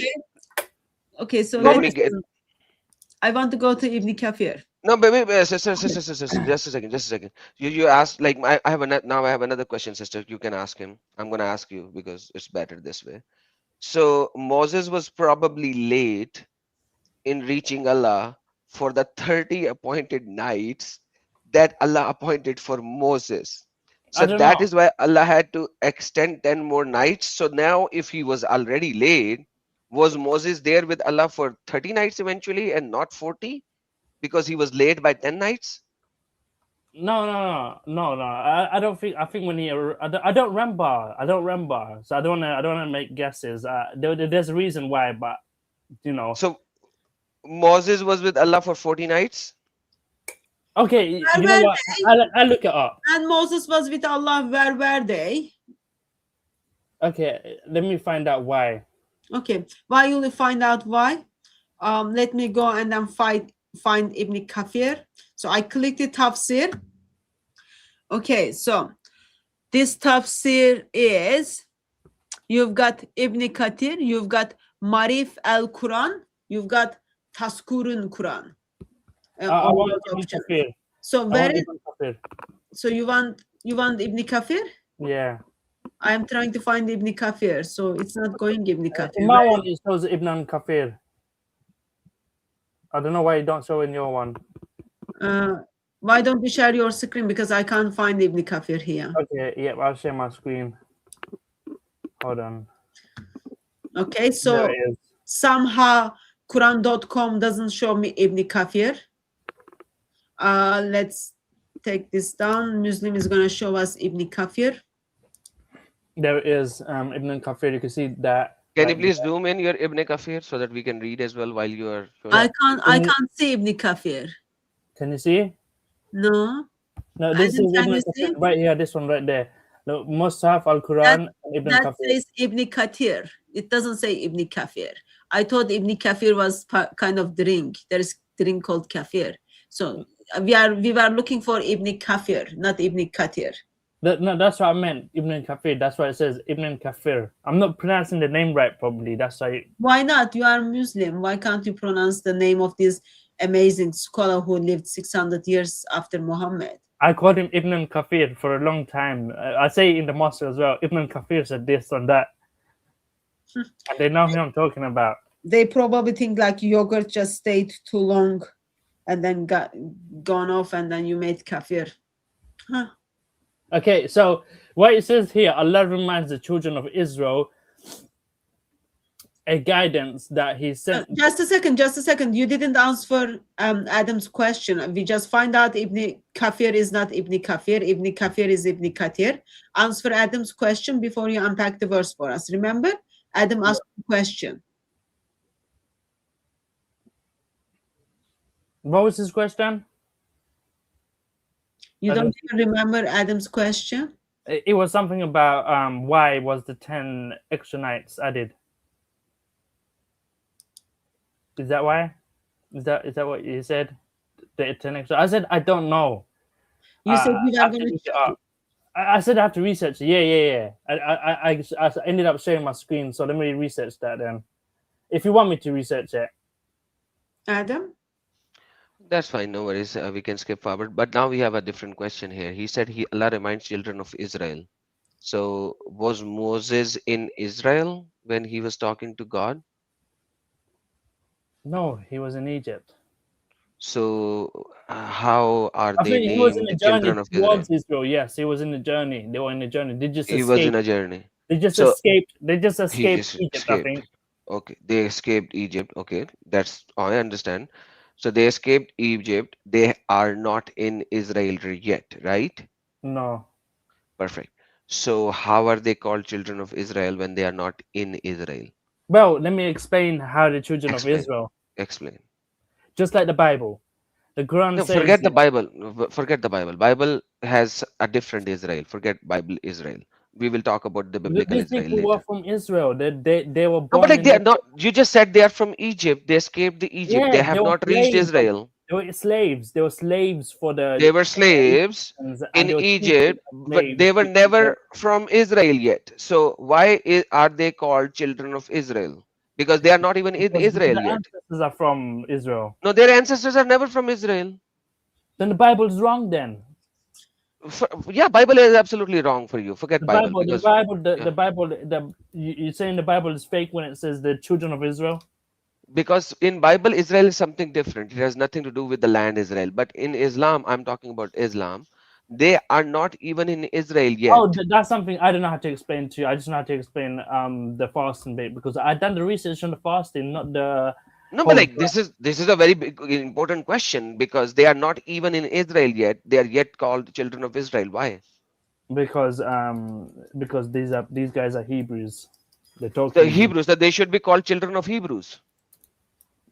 Okay, so Let me get. I want to go to Ibn Kathir. No, but wait, sister, just a second. You asked, like, I have another question, sister. You can ask him. I'm gonna ask you because it's better this way. So Moses was probably late in reaching Allah for the 30 appointed nights that Allah appointed for Moses. So I don't that know. is why Allah had to extend 10 more nights. So now if he was already late, was Moses there with Allah for 30 nights eventually and not 40? Because he was late by 10 nights? No. I don't think. I think when he. I don't remember. So I don't want to make guesses. There's a reason why, but you know. So Moses was with Allah for 40 nights? Okay, you know what? I'll look it up. And Moses was with Allah. Where were they? Okay, let me find out why. Okay, while you find out why, let me go and then find Ibn Kathir. So I clicked the tafsir. Okay, so this tafsir is, you've got Ibn Kathir, you've got Marif al-Quran, you've got Taskurun Quran. I want Ibn Kathir. So so you want Ibn Kathir? Yeah. I'm trying to find Ibn Kathir, so it's not going Ibn Kathir. In my one, it shows Ibn Kathir. I don't know why you don't show in your one. Why don't you share your screen? Because I can't find Ibn Kathir here. Okay, yeah, I'll share my screen. Hold on. Okay, so somehow Quran.com doesn't show me Ibn Kathir. Let's take this down. Muslim is going to show us Ibn Kathir. There is Ibn Kathir. You can see that. Can you please zoom in your Ibn Kathir so that we can read as well while you are showing? I can't see Ibn Kathir. Can you see? No. No, this is Ibn Kathir right here. This one right there. The Mus'haf al-Quran. That says Ibn Kathir. It doesn't say Ibn Kathir. I thought Ibn Kathir was kind of drink. There is drink called Kathir. So we were looking for Ibn Kafir, not Ibn Kathir. No, that's what I meant. Ibn Kafir. That's why it says Ibn Kafir. I'm not pronouncing the name right, probably. That's why. Why not? You are Muslim. Why can't you pronounce the name of this amazing scholar who lived 600 years after Muhammad? I called him Ibn Kafir for a long time. I say in the mosque as well. Ibn Kafir said this and that. And they know who I'm talking about. They probably think like yogurt just stayed too long and then gone off and then you made kafir. Huh. Okay, so what it says here, Allah reminds the children of Israel a guidance that he sent. Just a second. You didn't answer Adam's question. We just find out Ibn Kafir is not Ibn Kafir. Ibn Kafir is Ibn Kathir. Answer Adam's question before you unpack the verse for us. Remember? Adam asked a question. What was his question? You don't even remember Adam's question? It was something about why was the 10 extra nights added? Is that why? Is that what you said? The 10 extra? I said I don't know. You said you are going to. I said I have to research it. Yeah. I ended up sharing my screen, so let me research that then. If you want me to research it. Adam? That's fine, no worries. We can skip forward. But now we have a different question here. He said Allah reminds children of Israel. So was Moses in Israel when he was talking to God? No, he was in Egypt. So how are I they think he was in named a the journey children of towards Israel? Israel. Yes, he was in a journey. They were in a journey. They just He escaped. was in a journey. They just So escaped. They just he escaped just Egypt, escaped. I think. Okay, they escaped Egypt. Okay, that's I understand. So they escaped Egypt. They are not in Israel yet, right? No. Perfect. So how are they called children of Israel when they are not in Israel? Well, let me explain how the children of Israel, Explain. just like the Bible, the Quran No, says. forget the Bible. Forget the Bible. Bible has a different Israel. Forget Bible Israel. We will talk about the biblical These Israel people were later. from Israel. They were No, but born like in. they are not. You just said they are from Egypt. They escaped the Egypt. Yeah, They have they were not reached slaves. Israel. They were slaves. They were slaves for the. They were slaves and in they were treated Egypt, as but slaves. they were never from Israel yet. So why are they called children of Israel? Because they are not even in Because Israel the yet. ancestors are from Israel. No, their ancestors are never from Israel. Then the Bible is wrong. Then Yeah, Bible is absolutely wrong for you. Forget the Bible Bible, because you're saying the Bible is fake when it says the children of Israel. because in Bible Israel is something different. It has nothing to do with the land Israel. But in Islam, I'm talking about Islam. They are not even in Israel yet. Oh, that's something I don't know how to explain to you. I just know how to explain the fasting bit because I've done the research on the fasting, not the. No, but like this is a very big important question because they are not even in Israel yet. They are yet called children of Israel. Why? Because these guys are Hebrews. They talk The Hebrew. Hebrews that they should be called children of Hebrews.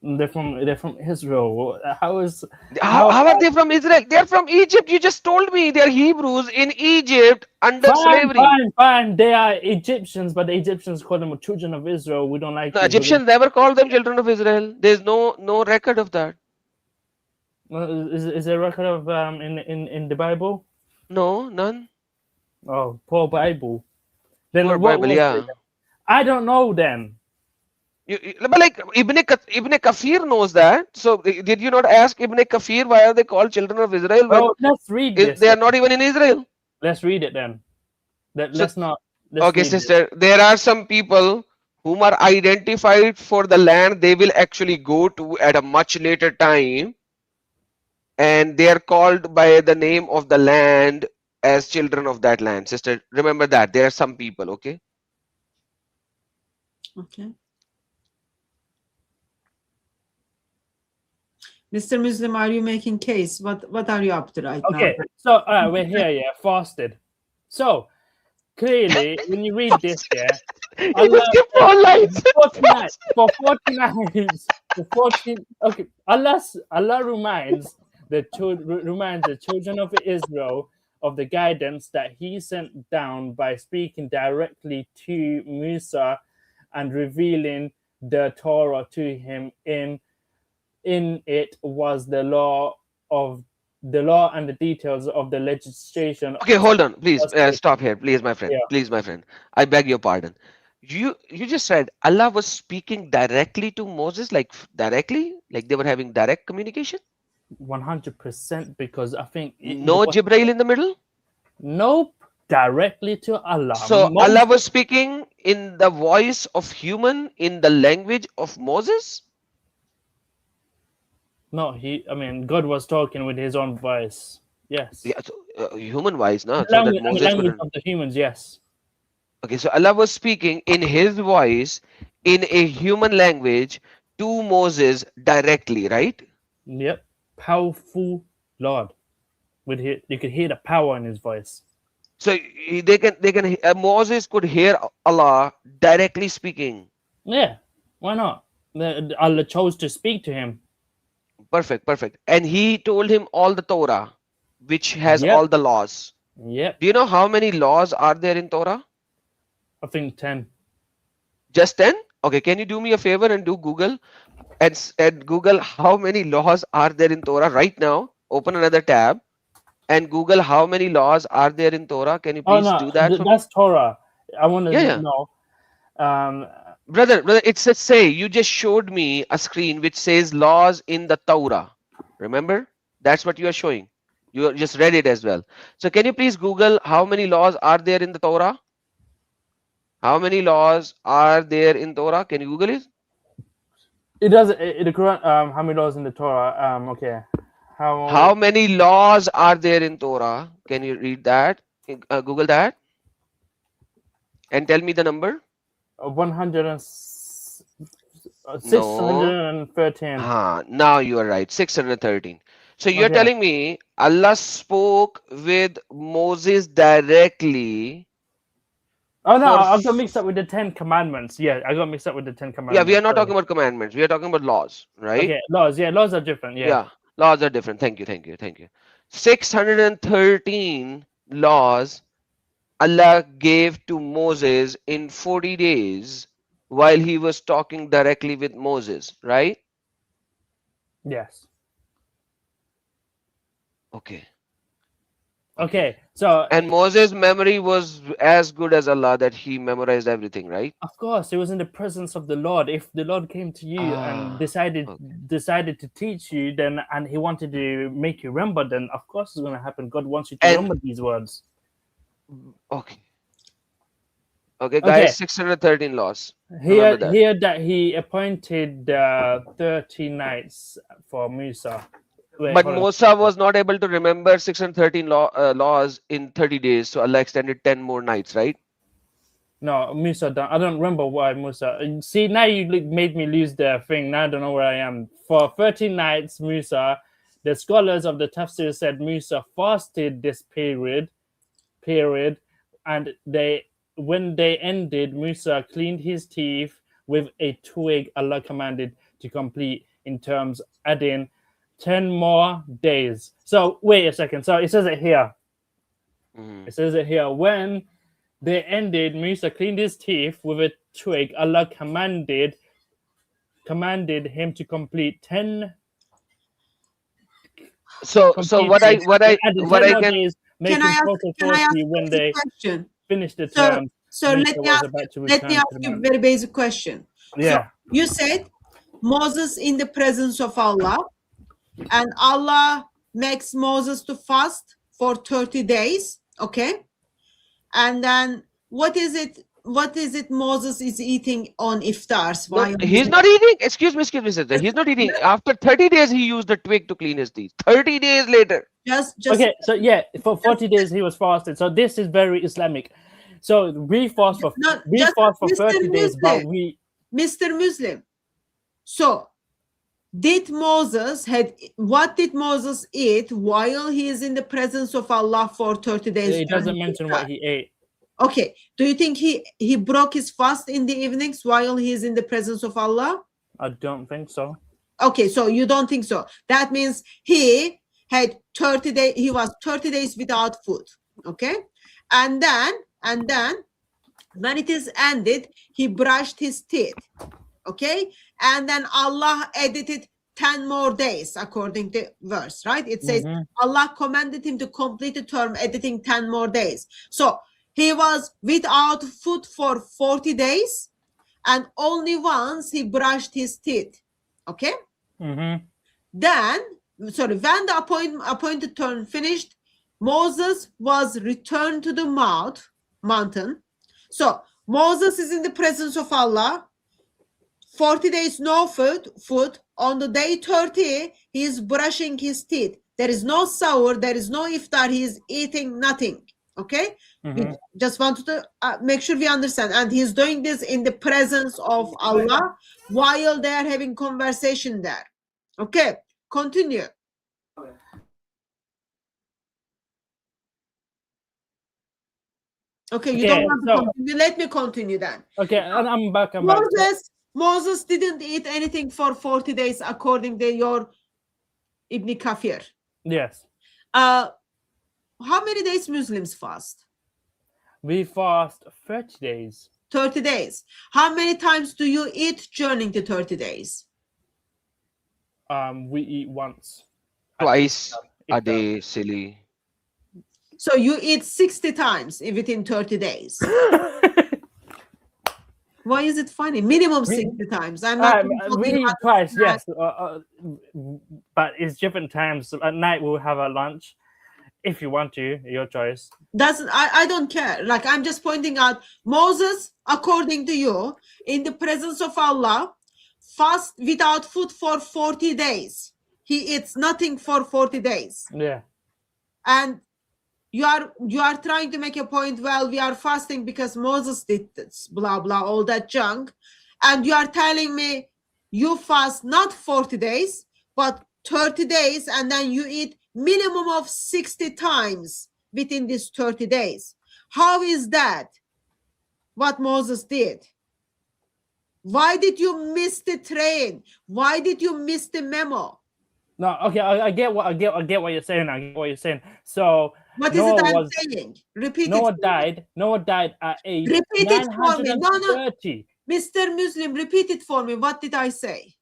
They're from Israel. How are they from Israel? They are from Egypt. You just told me they are Hebrews in Egypt under slavery. Fine. They are Egyptians, but the Egyptians call them children of Israel. We don't like The it. Egyptians never called them children of Israel. There's no record of that. Is there a record of in the Bible? No, none. Oh, poor Bible. Then Poor what Bible, was yeah. it? I don't know then. But like Ibn Kafir knows that. So did you not ask Ibn Kafir why are they called children of Israel when Let's read this. they are not even in Israel? Let's read it then. Let's Okay, read sister. There are some people whom are identified for the land they will actually go to at a much later time, and they are called by the name of the land as children of that land. Sister, remember that there are some people. Okay. Okay. Mr. Muslim, are you making case? What are you up to right now? Okay, so we're here, yeah, fasted. So clearly, when you read this, yeah, Allah for 40 nights, for 14. Okay, Allah reminds the children of Israel of the guidance that He sent down by speaking directly to Musa and revealing the Torah to him. In it was the law of the law and the details of the legislation. Okay, hold on, please. Okay. Stop here, please, my friend. Yeah. Please, my friend. I beg your pardon. You just said Allah was speaking directly to Moses, like directly, like they were having direct communication. 100%, because I think No Jibreel in the middle. nope, directly to Allah. So Allah was speaking in the voice of human, in the language of Moses. No, I mean, God was talking with his own voice. Yes. Yeah, so, human voice, no. The So that language, Moses language couldn't. of the humans, yes. Okay, so Allah was speaking in his voice, in a human language, to Moses directly, right? Yep. Powerful Lord. You could hear the power in his voice. So Moses could hear Allah directly speaking. Yeah. Why not? Allah chose to speak to him. Perfect. And he told him all the Torah, which has Yep. all the laws. Yep. Do you know how many laws are there in Torah? I think 10. Just 10? Okay, can you do me a favor and do Google and Google how many laws are there in Torah right now? Open another tab and Google how many laws are there in Torah. Can you please do that for me? That's Torah. I want to Yeah. know. Brother, it says say you just showed me a screen which says laws in the Torah. Remember? That's what you are showing. You just read it as well. So can you please Google how many laws are there in the Torah? How many laws are there in Torah? Can you Google it? It does. The Quran. How many laws in the Torah? Okay. How many laws are there in Torah? Can you read that? Google that. And tell me the number. 613. Now you are right. 613. So you're Okay. telling me Allah spoke with Moses directly. Oh no, For I got mixed up with the 10 Commandments. Yeah, I got mixed up with the 10 Commandments. Yeah, we are not Sorry. talking about commandments. We are talking about laws, right? Okay, laws. Yeah, laws are different. Yeah. Laws are different. Thank you. 613 laws Allah gave to Moses in 40 days while he was talking directly with Moses, right? Yes. Okay. So And Moses' memory was as good as Allah, that he memorized everything, right? of course, it was in the presence of the Lord. If the Lord came to you and decided to teach you, then and He wanted to make you remember, then of course it's going to happen. God wants you to remember these words. Okay, guys, 613 laws. Here that He appointed 30 nights for Musa. But Musa was not able to remember 613 laws in 30 days, so Allah extended 10 more nights, right? No, Musa, I don't remember why Musa. See, now you made me lose the thing. Now I don't know where I am. For 30 nights, Musa, the scholars of the Tafsir said Musa fasted this period, and when they ended, Musa cleaned his teeth with a twig Allah commanded to complete, in terms adding 10 more days. So wait a second. So it says it here. It says it here. When they ended, Musa cleaned his teeth with a twig. Allah commanded him to complete 10. So what I can when they finished the term. So let me ask you a very basic question. Yeah. So you said Moses in the presence of Allah, and Allah makes Moses to fast for 30 days, okay? And then what is it Moses is eating on iftars? He's not eating. Excuse me, sister. He's not eating. After 30 days, he used a twig to clean his teeth. 30 days later. Okay, so yeah, for 40 days he was fasted. So this is very Islamic. So we fast for 30 days, but Mr. Muslim. So what did Moses eat while he is in the presence of Allah for 30 days? It doesn't mention what he ate. Okay. Do you think he broke his fast in the evenings while he is in the presence of Allah? I don't think so. Okay, so you don't think so. That means he had 30 days, he was 30 days without food. Okay. And then when it is ended, he brushed his teeth. Okay. And then Allah edited 10 more days, according to verse, right? It says Mhm. Allah commanded him to complete the term, editing 10 more days. So he was without food for 40 days, and only once he brushed his teeth. Okay? Mhm. Then, sorry, when the appointed term finished, Moses was returned to the mountain. So Moses is in the presence of Allah. 40 days no food. On the day 30, he is brushing his teeth. There is no sahur, there is no iftar, he is eating nothing. Okay? We Mhm. just wanted to make sure we understand. And he's doing this in the presence of Allah while they are having conversation there. Okay, continue. Okay, you don't Okay, want to so continue. Let me continue then. okay, and I'm back. I'm back. So, Moses didn't eat anything for 40 days according to your Ibn Kafir. yes, How many days Muslims fast? we fast 30 days. 30 days. How many times do you eat during the 30 days? We eat once. at Twice a iftar. day, silly. So you eat 60 times within 30 days. Why is it funny? Minimum 60 times. I'm not we eat twice, yes, but it's different times. At night we'll have a lunch. If you want to, your choice. Doesn't I don't care. Like, I'm just pointing out, Moses, according to you, in the presence of Allah, fast without food for 40 days. He eats nothing for 40 days. Yeah. And you are trying to make a point, well, we are fasting because Moses did this, blah blah, all that junk. And you are telling me you fast not 40 days, but 30 days, and then you eat minimum of 60 times within these 30 days. How is that what Moses did? Why did you miss the train? Why did you miss the memo? No, okay, I get what you're saying. I get what you're saying. So What is it I'm saying? Repeat Noah it. died. Noah died at age Repeat it for me. No, 930. Mr. Muslim, repeat it for me. What did I say?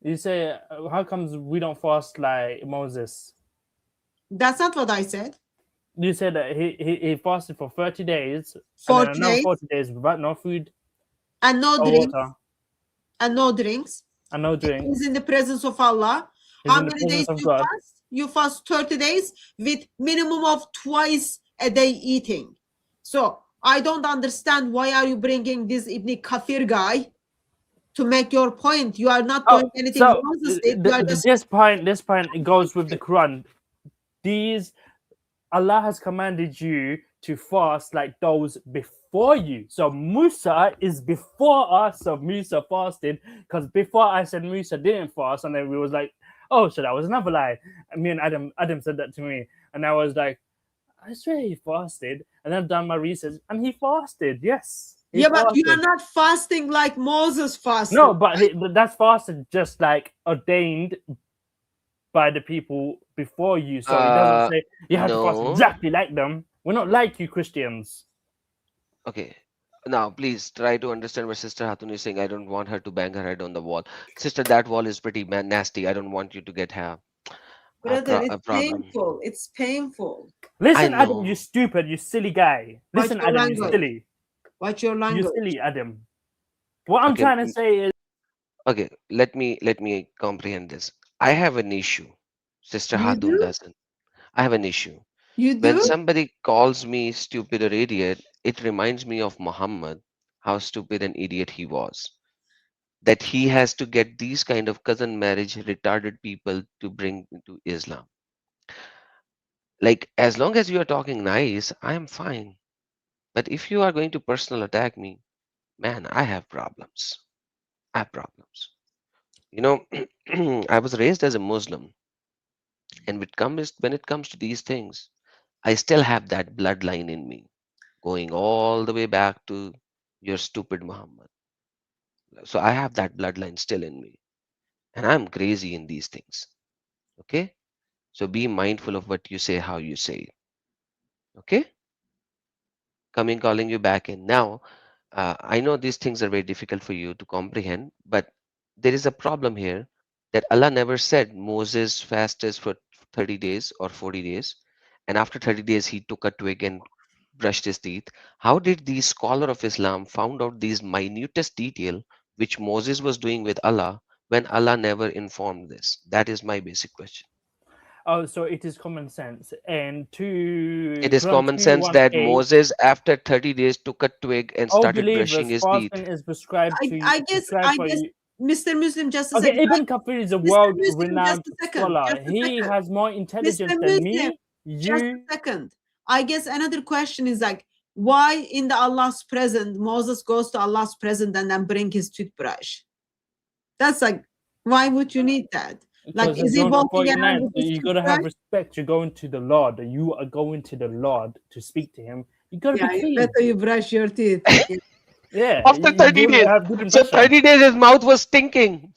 You say, how comes we don't fast like Moses? That's not what I said. You said that he fasted for 30 days, 40 and then another days. 40 days without no food, And no no drinks. water, And no drinks. and no drink. He's in the presence of Allah. He's How in the many days presence of you God. fast? You fast 30 days with minimum of twice a day eating. So I don't understand, why are you bringing this Ibn Kafir guy to make your point? You are not doing anything So Moses did. You are just this point it goes with the Quran. Allah has commanded you to fast like those before you. So Musa is before us. So Musa fasted, because before I said Musa didn't fast, and then we was like, oh, so that was another lie. And me and Adam said that to me, and I was like, I swear he fasted. And I've done my research, and he fasted. Yes. He but you are fasted. not fasting like Moses fasted. No, but that's fasted just like ordained by the people before you. So it doesn't say you have to fast No. exactly like them. We're not like you Christians. Okay. Now, please try to understand what Sister Hatun is saying. I don't want her to bang her head on the wall. Sister, that wall is pretty nasty. I don't want you to get her Brother, a it's problem. painful. It's painful. Listen, I Adam, know. you stupid, you silly guy. Watch Listen, your Adam, you language. silly. Watch your You language. silly, Adam. What I'm Okay, trying to say is, okay, let me comprehend this. I have an issue. Sister You Hatun do? doesn't. I have an issue. You When do? somebody calls me stupid or idiot, it reminds me of Muhammad, how stupid and idiot he was. That he has to get these kind of cousin marriage retarded people to bring into Islam. Like, as long as you are talking nice, I am fine. But if you are going to personal attack me, man, I have problems. I have problems. You know, I was raised as a Muslim, and when it comes to these things, I still have that bloodline in me, going all the way back to your stupid Muhammad. So I have that bloodline still in me, and I'm crazy in these things. Okay? So be mindful of what you say, how you say it. Okay? Calling you back in. Now, I know these things are very difficult for you to comprehend, but there is a problem here. that Allah never said Moses fasted for 30 days or 40 days, and after 30 days he took a twig and brushed his teeth. How did the scholar of Islam found out these minutest detail which Moses was doing with Allah when Allah never informed this? That is my basic question. Oh, so it is common sense. And It to is Quran common sense that 2:18, Moses, after 30 days, took a twig and all started brushing believers, his teeth. fasting is prescribed I guess, prescribed for you. Mr. Muslim, just a second. Okay, Ibn Kathir is a Mr. Muslim, just world-renowned a second. scholar. Just a He second. has more Mr. intelligence than Muslim, me, just a you. second. I guess another question is like, why in the Allah's presence, Moses goes to Allah's presence and then bring his toothbrush? That's like, why would you need that? Like, Because is he John walking around 49, with his you gotta toothbrush? have respect. You're going to the Lord. You are going to the Lord to speak to Him. You gotta Yeah, be you clean. better you brush your teeth. Yeah, After you 30 gotta days. have good So impression. 30 days his mouth was stinking.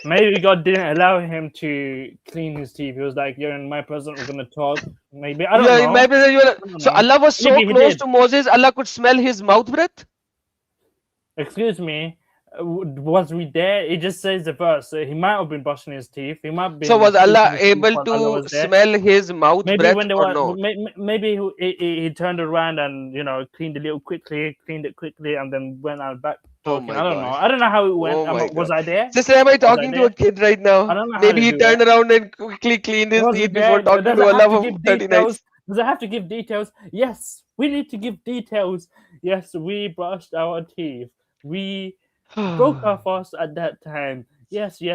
Maybe God didn't allow him to clean his teeth. He was like, "You're in my presence. We're gonna talk." Maybe I don't Yeah, know. maybe I don't so know. Allah was so Maybe he close did. to Moses, Allah could smell his mouth breath. Excuse me. Was we there? It just says the verse. So he might have been brushing his teeth. He might have been So was Allah brushing his teeth able while Allah to was there. smell his mouth Maybe breath when they or were, no? maybe he turned around and cleaned it quickly, and then went out back Oh talking. my I don't know. gosh. I don't know how it went. Oh my Was God. I there? Sister, am I Was I talking to a there? kid right I now? don't know how Maybe to he do turned that. around and quickly cleaned his Was teeth it before there? talking Does to it have Allah to for give 30 details? nights. Does it have to give details? Yes, we need to give details. Yes, we brushed our teeth. We broke our fast at that time. Yes. Hey,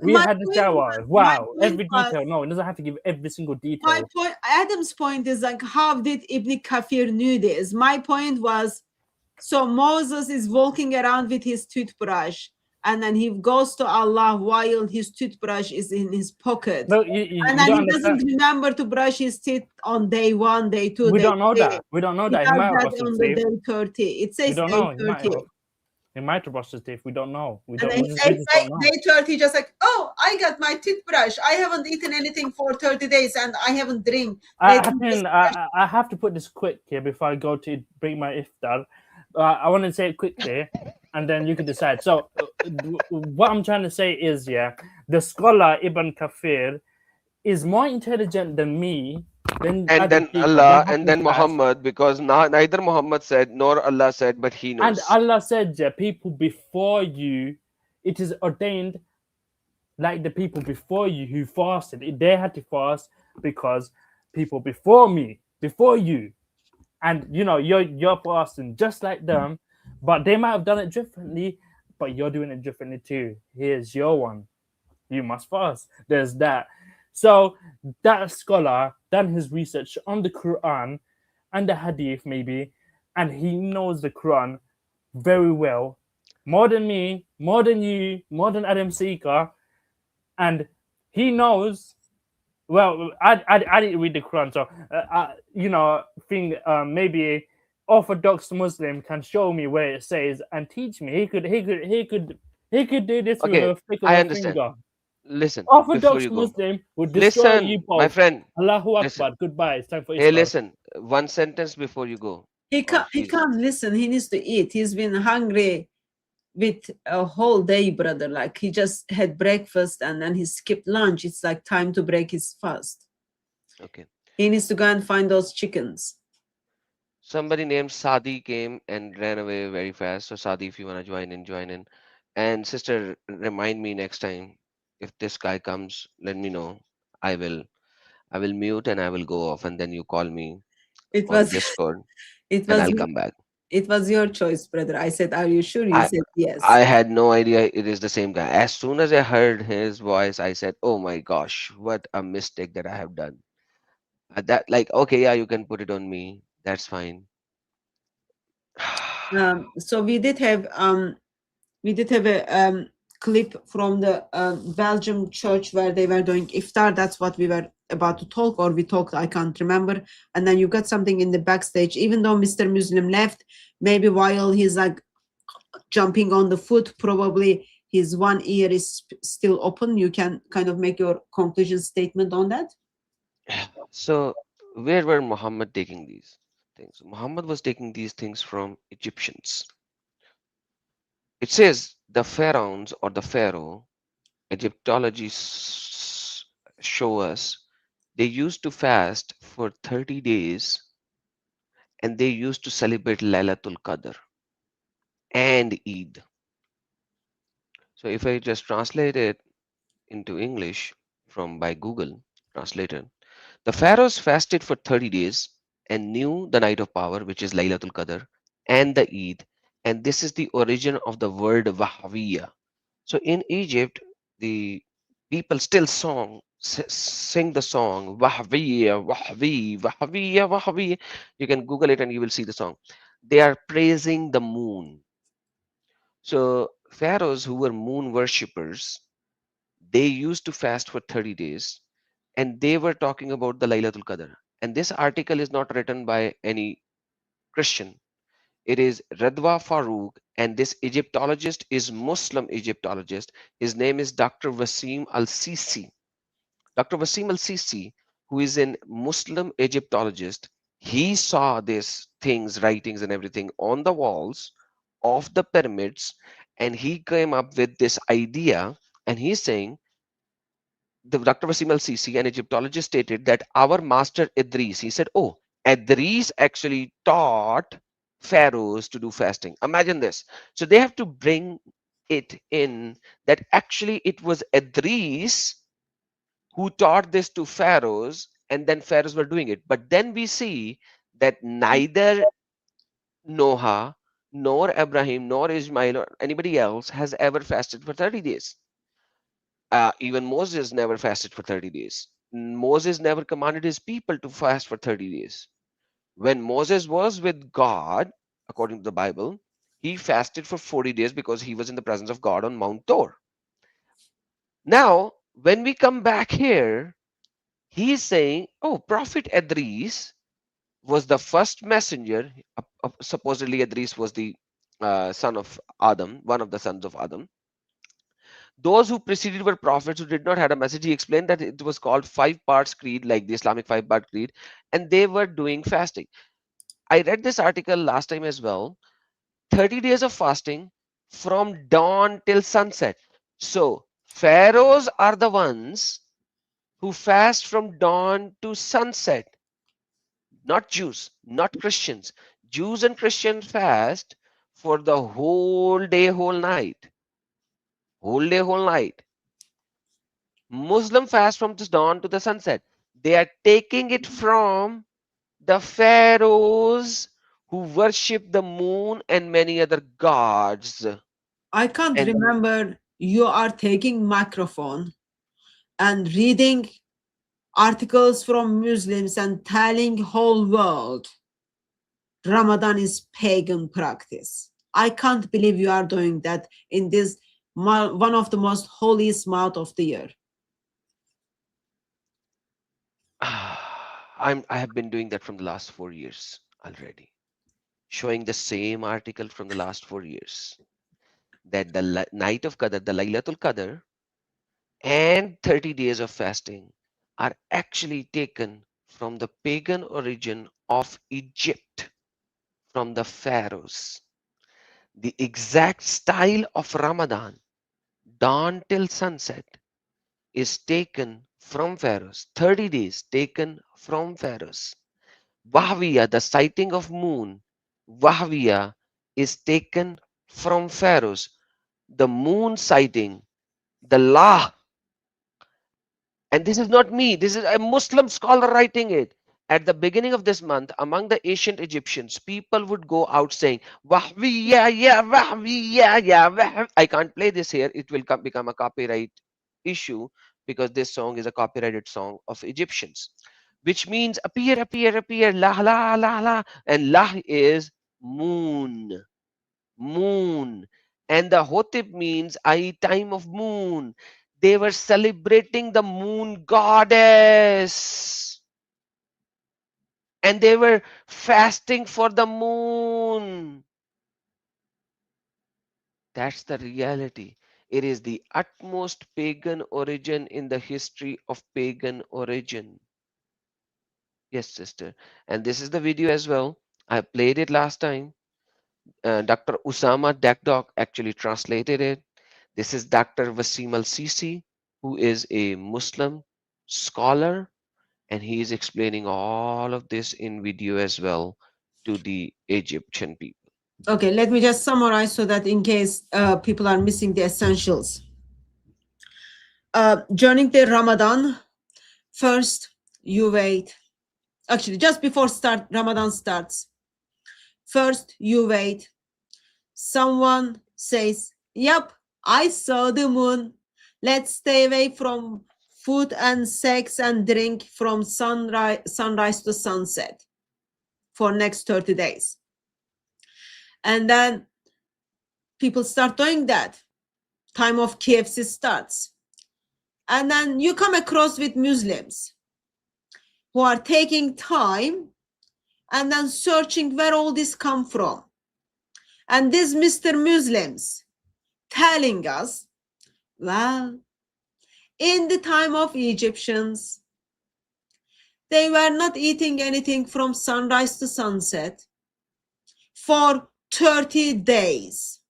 We My had the point shower. was, Wow, my point every was, detail. No, it doesn't have to give every single my detail. point, Adam's point is like, how did Ibn Kathir knew this? My point was, so Moses is walking around with his toothbrush, and then he goes to Allah while his toothbrush is in his pocket. No, And you then don't he doesn't understand. remember to brush his teeth on day 1, day 2, We day don't know 3. that. We don't know He that. He does might have that brushed his on the teeth. day 30. It We says don't day know. He might 30. have. He might have brushed his teeth. We don't know. We And don't. then We he just says, don't know. day 30, just like, oh, I got my toothbrush. I haven't eaten anything for 30 days and I haven't drank. I have to put this quick here before I go to bring my iftar. I want to say it quickly, and then you can decide. So, what I'm trying to say is, the scholar Ibn Kathir is more intelligent than me, than and other then people. Allah, Than and then Ijaz. Muhammad, because neither Muhammad said nor Allah said, but he And knows. Allah said, people before you, it is ordained like the people before you who fasted. They had to fast because people before me, before you, and you're fasting just like them, but they might have done it differently, but you're doing it differently too. Here's your one. You must fast. There's that. So that scholar done his research on the Quran and the Hadith maybe, and he knows the Quran very well, more than me, more than you, more than Adam Seeker, and he knows. Well, I didn't read the Quran, so think maybe Orthodox Muslim can show me where it says and teach me. He could do this with Okay, a flick of I a understand. finger. Listen, before Orthodox you go. Muslim would destroy you Listen, my both. friend. Allahu Listen. Akbar. Goodbye. It's time for Hey, iftar. listen. One sentence before you go. He can't listen. He needs to eat. He's been hungry with a whole day, brother. Like, he just had breakfast and then he skipped lunch. It's like time to break his fast. Okay. He needs to go and find those chickens. Somebody named Sadi came and ran away very fast. So Sadi, if you want to join in, join in. And sister, remind me next time if this guy comes, let me know. I will mute and I will go off, and then you call me It on was Discord it and was I'll come back. it was your choice, brother. I said, are you sure? You said yes. I had no idea it is the same guy. As soon as I heard his voice, I said, "Oh my gosh, what a mistake that I have done." That like, okay, yeah, you can put it on me. That's fine. So we did have a clip from the Belgium church where they were doing iftar. That's what we were about to talk, or we talked, I can't remember. And then you got something in the backstage, even though Mr. Muslim left, maybe while he's like jumping on the foot, probably his one ear is still open. You can kind of make your conclusion statement on that. So, where were Muhammad taking these things? Muhammad was taking these things from Egyptians. It says the pharaohs or the pharaoh Egyptologists show us they used to fast for 30 days and they used to celebrate Lailatul Qadr and Eid. So if I just translate it into English from by Google Translator, the pharaohs fasted for 30 days and knew the night of power, which is Laylatul Qadr, and the Eid. And this is the origin of the word Wahhawiya. So in Egypt, the people still sing the song Wahhawiya, Wahhawi, Wahhawiya, Wahhawiya. You can Google it and you will see the song. They are praising the moon. So pharaohs who were moon worshippers, they used to fast for 30 days and they were talking about the Laylatul Qadr. And this article is not written by any Christian. It is Radwa Farooq, and this Egyptologist is Muslim Egyptologist. His name is Dr. Wasim Al-Sisi. Dr. Wasim Al-Sisi, who is a Muslim Egyptologist, he saw these things, writings and everything on the walls of the pyramids, and he came up with this idea, and he's saying the Dr. Wasim al-Sisi, an Egyptologist, stated that our master Idris, he said, oh, Idris actually taught pharaohs to do fasting. Imagine this. So they have to bring it in that actually it was Idris who taught this to pharaohs, and then pharaohs were doing it. But then we see that neither Noah, nor Abraham, nor Ismail, or anybody else has ever fasted for 30 days. Even Moses never fasted for 30 days. Moses never commanded his people to fast for 30 days. When Moses was with God, according to the Bible, he fasted for 40 days because he was in the presence of God on Mount Tor. Now, when we come back here, he is saying, oh, Prophet Idris was the first messenger. Supposedly, Idris was the son of Adam, one of the sons of Adam. Those who preceded were prophets who did not have a message. He explained that it was called 5 parts creed, like the Islamic 5 part creed, and they were doing fasting. I read this article last time as well. 30 days of fasting from dawn till sunset. So pharaohs are the ones who fast from dawn to sunset, not Jews, not Christians. Jews and Christians fast for the whole day, whole night. Whole day, whole night. Muslim fast from the dawn to the sunset. They are taking it from the pharaohs who worship the moon and many other gods. I can't And remember you are taking microphone and reading articles from Muslims and telling whole world Ramadan is pagan practice. I can't believe you are doing that in this one of the most holiest month of the year. I have been doing that from the last 4 years already, showing the same article from the last 4 years that the night of Qadr, the Laylatul Qadr, and 30 days of fasting are actually taken from the pagan origin of Egypt, from the pharaohs. The exact style of Ramadan, dawn till sunset, is taken from pharaohs. 30 days taken from pharaohs. Wahwiya, the sighting of moon, Wahwiya is taken from pharaohs. The moon sighting, the law, and this is not me, this is a Muslim scholar writing it. At the beginning of this month, among the ancient Egyptians, people would go out saying, Wahwiya, yeah, Wahwiya, yeah, I can't play this here. It will become a copyright issue because this song is a copyrighted song of Egyptians, which means appear, appear, appear, lah, lah, lah, lah. And lah is moon, moon. And the Hotep means time of moon. They were celebrating the moon goddess. And they were fasting for the moon. That's the reality. It is the utmost pagan origin in the history of pagan origin. Yes, sister. And this is the video as well. I played it last time. Dr. Usama Dakdok actually translated it. This is Dr. Wasim al-Sisi, who is a Muslim scholar, and he is explaining all of this in video as well to the Egyptian people. Okay, let me just summarize so that in case people are missing the essentials. During the Ramadan, first you wait. Actually, just before Ramadan starts, first you wait. Someone says, yep, I saw the moon. Let's stay away from food and sex and drink from sunrise to sunset for next 30 days. And then people start doing that. Time of KFC starts. And then you come across with Muslims who are taking time and then searching where all this come from. And these Mr. Muslims telling us, well, in the time of Egyptians, they were not eating anything from sunrise to sunset for 30 days.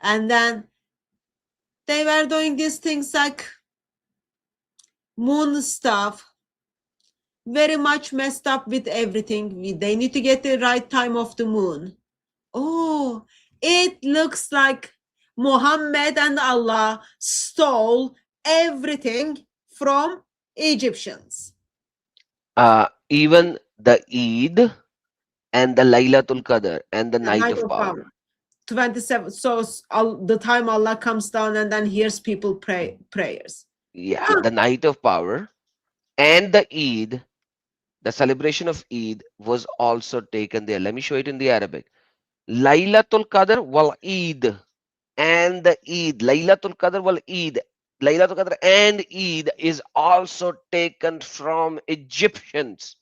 And then they were doing these things like moon stuff, very much messed up with everything. They need to get the right time of the moon. Oh, it looks like Mohammed and Allah stole everything from Egyptians. Even the Eid and the Laylatul Qadr and the Night of Power. 27. So the time Allah comes down and then hears people prayers. Yeah, the Night of Power and the Eid, the celebration of Eid was also taken there. Let me show it in the Arabic. Laylatul Qadr wal Eid and the Eid. Laylatul Qadr wal Eid. Laylatul Qadr and Eid is also taken from Egyptians.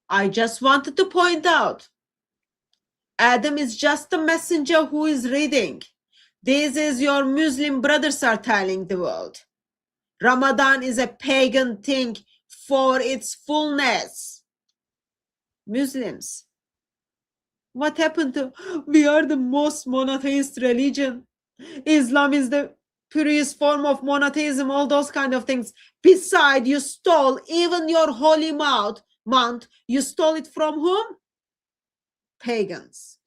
I just wanted to point out, Adam is just a messenger who is reading. This is your Muslim brothers are telling the world. Ramadan is a pagan thing for its fullness. Muslims, what happened to, we are the most monotheist religion. Islam is the purest form of monotheism, all those kind of things. Besides, you stole even your holy month, you stole it from whom? Pagans.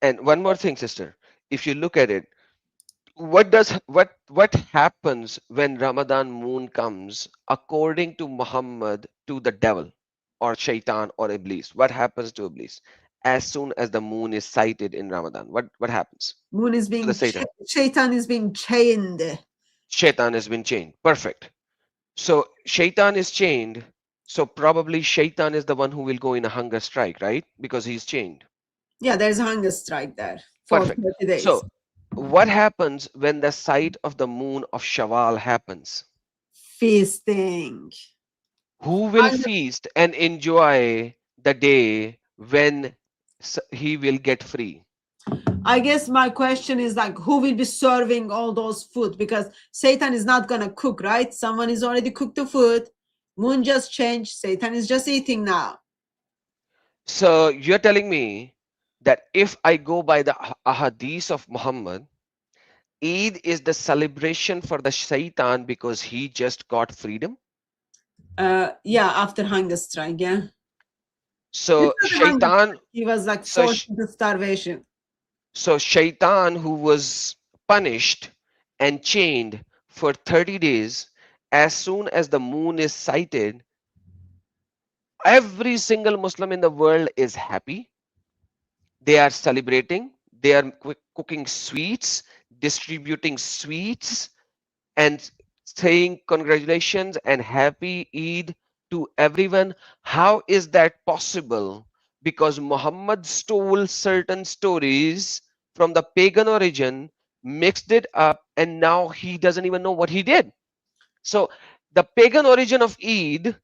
And one more thing, sister, if you look at it, what happens when Ramadan moon comes according to Muhammad to the devil or shaitan or iblis? What happens to iblis as soon as the moon is sighted in Ramadan? What happens? Moon is being shaitan is being chained. Shaitan has been chained. Perfect. So shaitan is chained. So probably shaitan is the one who will go in a hunger strike, right? Because he's chained. Yeah, there's a hunger strike there for Perfect. 30 days. So what happens when the sight of the moon of Shawwal happens? Feasting. Who will feast and enjoy the day when he will get free? I guess my question is like, who will be serving all those food? Because Satan is not gonna cook, right? Someone is already cooked the food. Moon just changed. Satan is just eating now. So you're telling me that if I go by the ahadith of Muhammad, Eid is the celebration for the shaitan because he just got freedom? Yeah, after hunger strike, yeah. So shaitan, he was like forced into starvation. So shaitan, who was punished and chained for 30 days, as soon as the moon is sighted, every single Muslim in the world is happy. They are celebrating. They are cooking sweets, distributing sweets, and saying congratulations and happy Eid to everyone. How is that possible? Because Muhammad stole certain stories from the pagan origin, mixed it up, and now he doesn't even know what he did. So the pagan origin of Eid,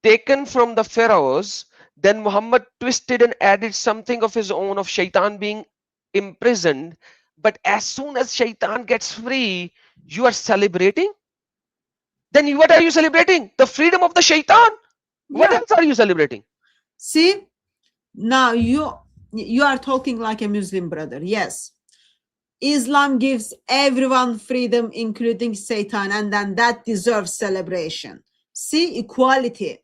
taken from the pharaohs, then Muhammad twisted and added something of his own of shaitan being imprisoned. But as soon as shaitan gets free, you are celebrating? Then what are you celebrating? The freedom of the shaitan? What else are you celebrating? See, now you are talking like a Muslim brother. Yes, Islam gives everyone freedom, including Satan, and then that deserves celebration. See, equality,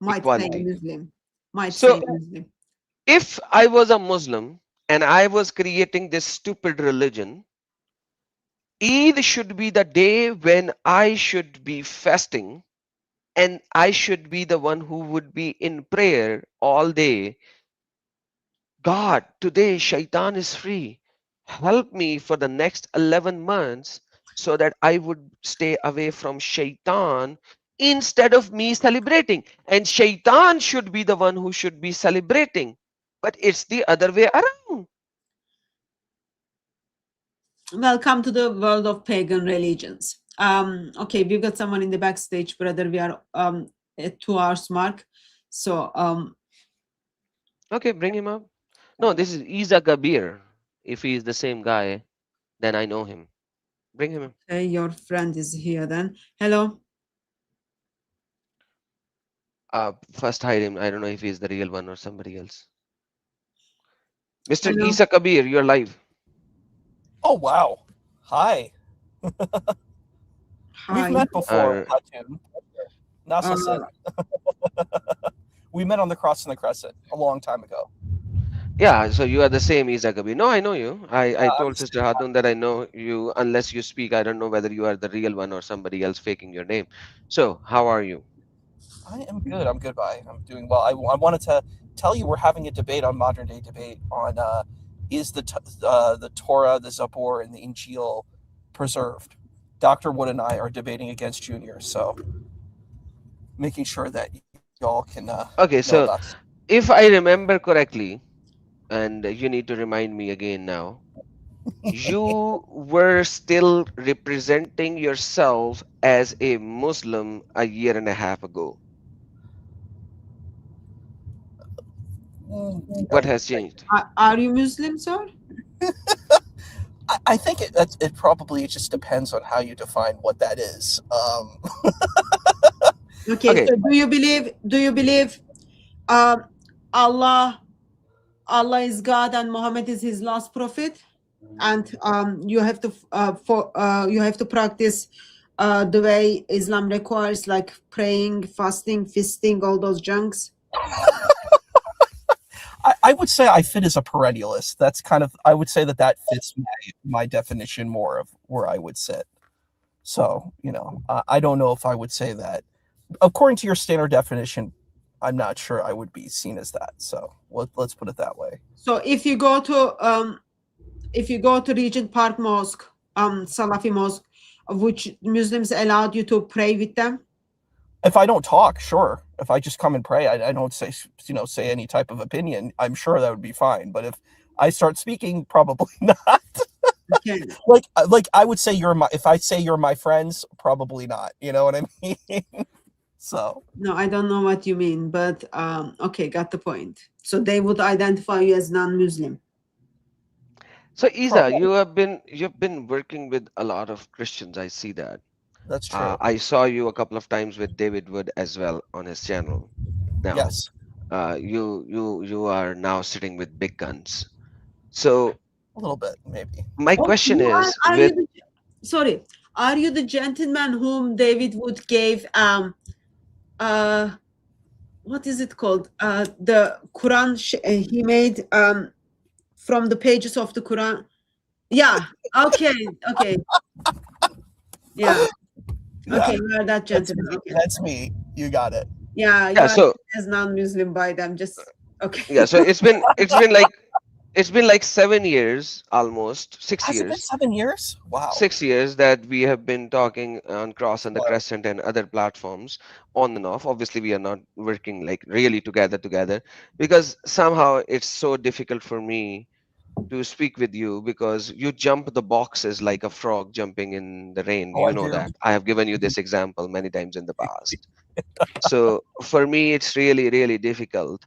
might say a Equality. Muslim. Might say So a Muslim. if I was a Muslim and I was creating this stupid religion, Eid should be the day when I should be fasting and I should be the one who would be in prayer all day. God, today Shaitan is free. Help me for the next 11 months so that I would stay away from Shaitan instead of me celebrating. And Shaitan should be the one who should be celebrating. But it's the other way around. Welcome to the world of pagan religions. Okay, we've got someone in the backstage, brother. We are at 2 hours mark. So Okay, bring him up. No, this is Isa Kabir. If he is the same guy, then I know him. Bring him in. okay, your friend is here then. Hello. First hide him. I don't know if he's the real one or somebody else. Mr. Hello. Isa Kabir, you're live. Oh wow! Hi. Hi. We've met before, Uh, Hakim. Nasa said. We met on the Cross and the Crescent a long time ago. Yeah, so you are the same Isa Kabir. No, I know you. I I'm told the Sister same Hatun that I know you. Unless you speak, I don't know whether you are the real one or somebody else faking your name. So, how are you? I am good. I'm good. Bye. I'm doing well. I wanted to tell you we're having a debate on modern day debate on is the Torah, the Zabur, and the Injil preserved. Dr. Wood and I are debating against Junior, so making sure that y'all can Okay, know so about this. if I remember correctly, and you need to remind me again now, you were still representing yourself as a Muslim a year and a half ago. What has changed? Are you Muslim, sir? I think it probably just depends on how you define what that is. Okay, Okay. so do you believe Allah is God and Muhammad is his last prophet? And you have to practice the way Islam requires, like praying, fasting, feasting, all those junks. I would say I fit as a perennialist. That's kind of, I would say that fits my definition more of where I would sit. So, I don't know if I would say that. According to your standard definition, I'm not sure I would be seen as that. So let's put it that way. So if you go to Regent Park Mosque, Salafi Mosque, which Muslims allowed you to pray with them? If I don't talk, sure. If I just come and pray, I don't say any type of opinion, I'm sure that would be fine. But if I start speaking, probably not. Okay. like I would say if I say you're my friends, probably not. You know what I mean? So no, I don't know what you mean, but okay, got the point. So they would identify you as non-Muslim. So Isa, you've been working with a lot of Christians. I see that. That's true. I saw you a couple of times with David Wood as well on his channel. Now, yes. You are now sitting with big guns. So a little bit, maybe. My question is, are you the gentleman whom David Wood gave what is it called? The Quran he made from the pages of the Quran. Yeah. Okay. Yeah. Okay, you are that gentleman. That's me. You got it. Yeah. You are as non-Muslim by them. Just okay. Yeah. So it's been like 7 years, almost 6 Has years. It been 7 years? Wow. 6 years that we have been talking on Cross and the Crescent and other platforms on and off. Obviously, we are not working like really together because somehow it's so difficult for me to speak with you because you jump the boxes like a frog jumping in the rain. You know that. I have given you this example many times in the past. So for me, it's really, really difficult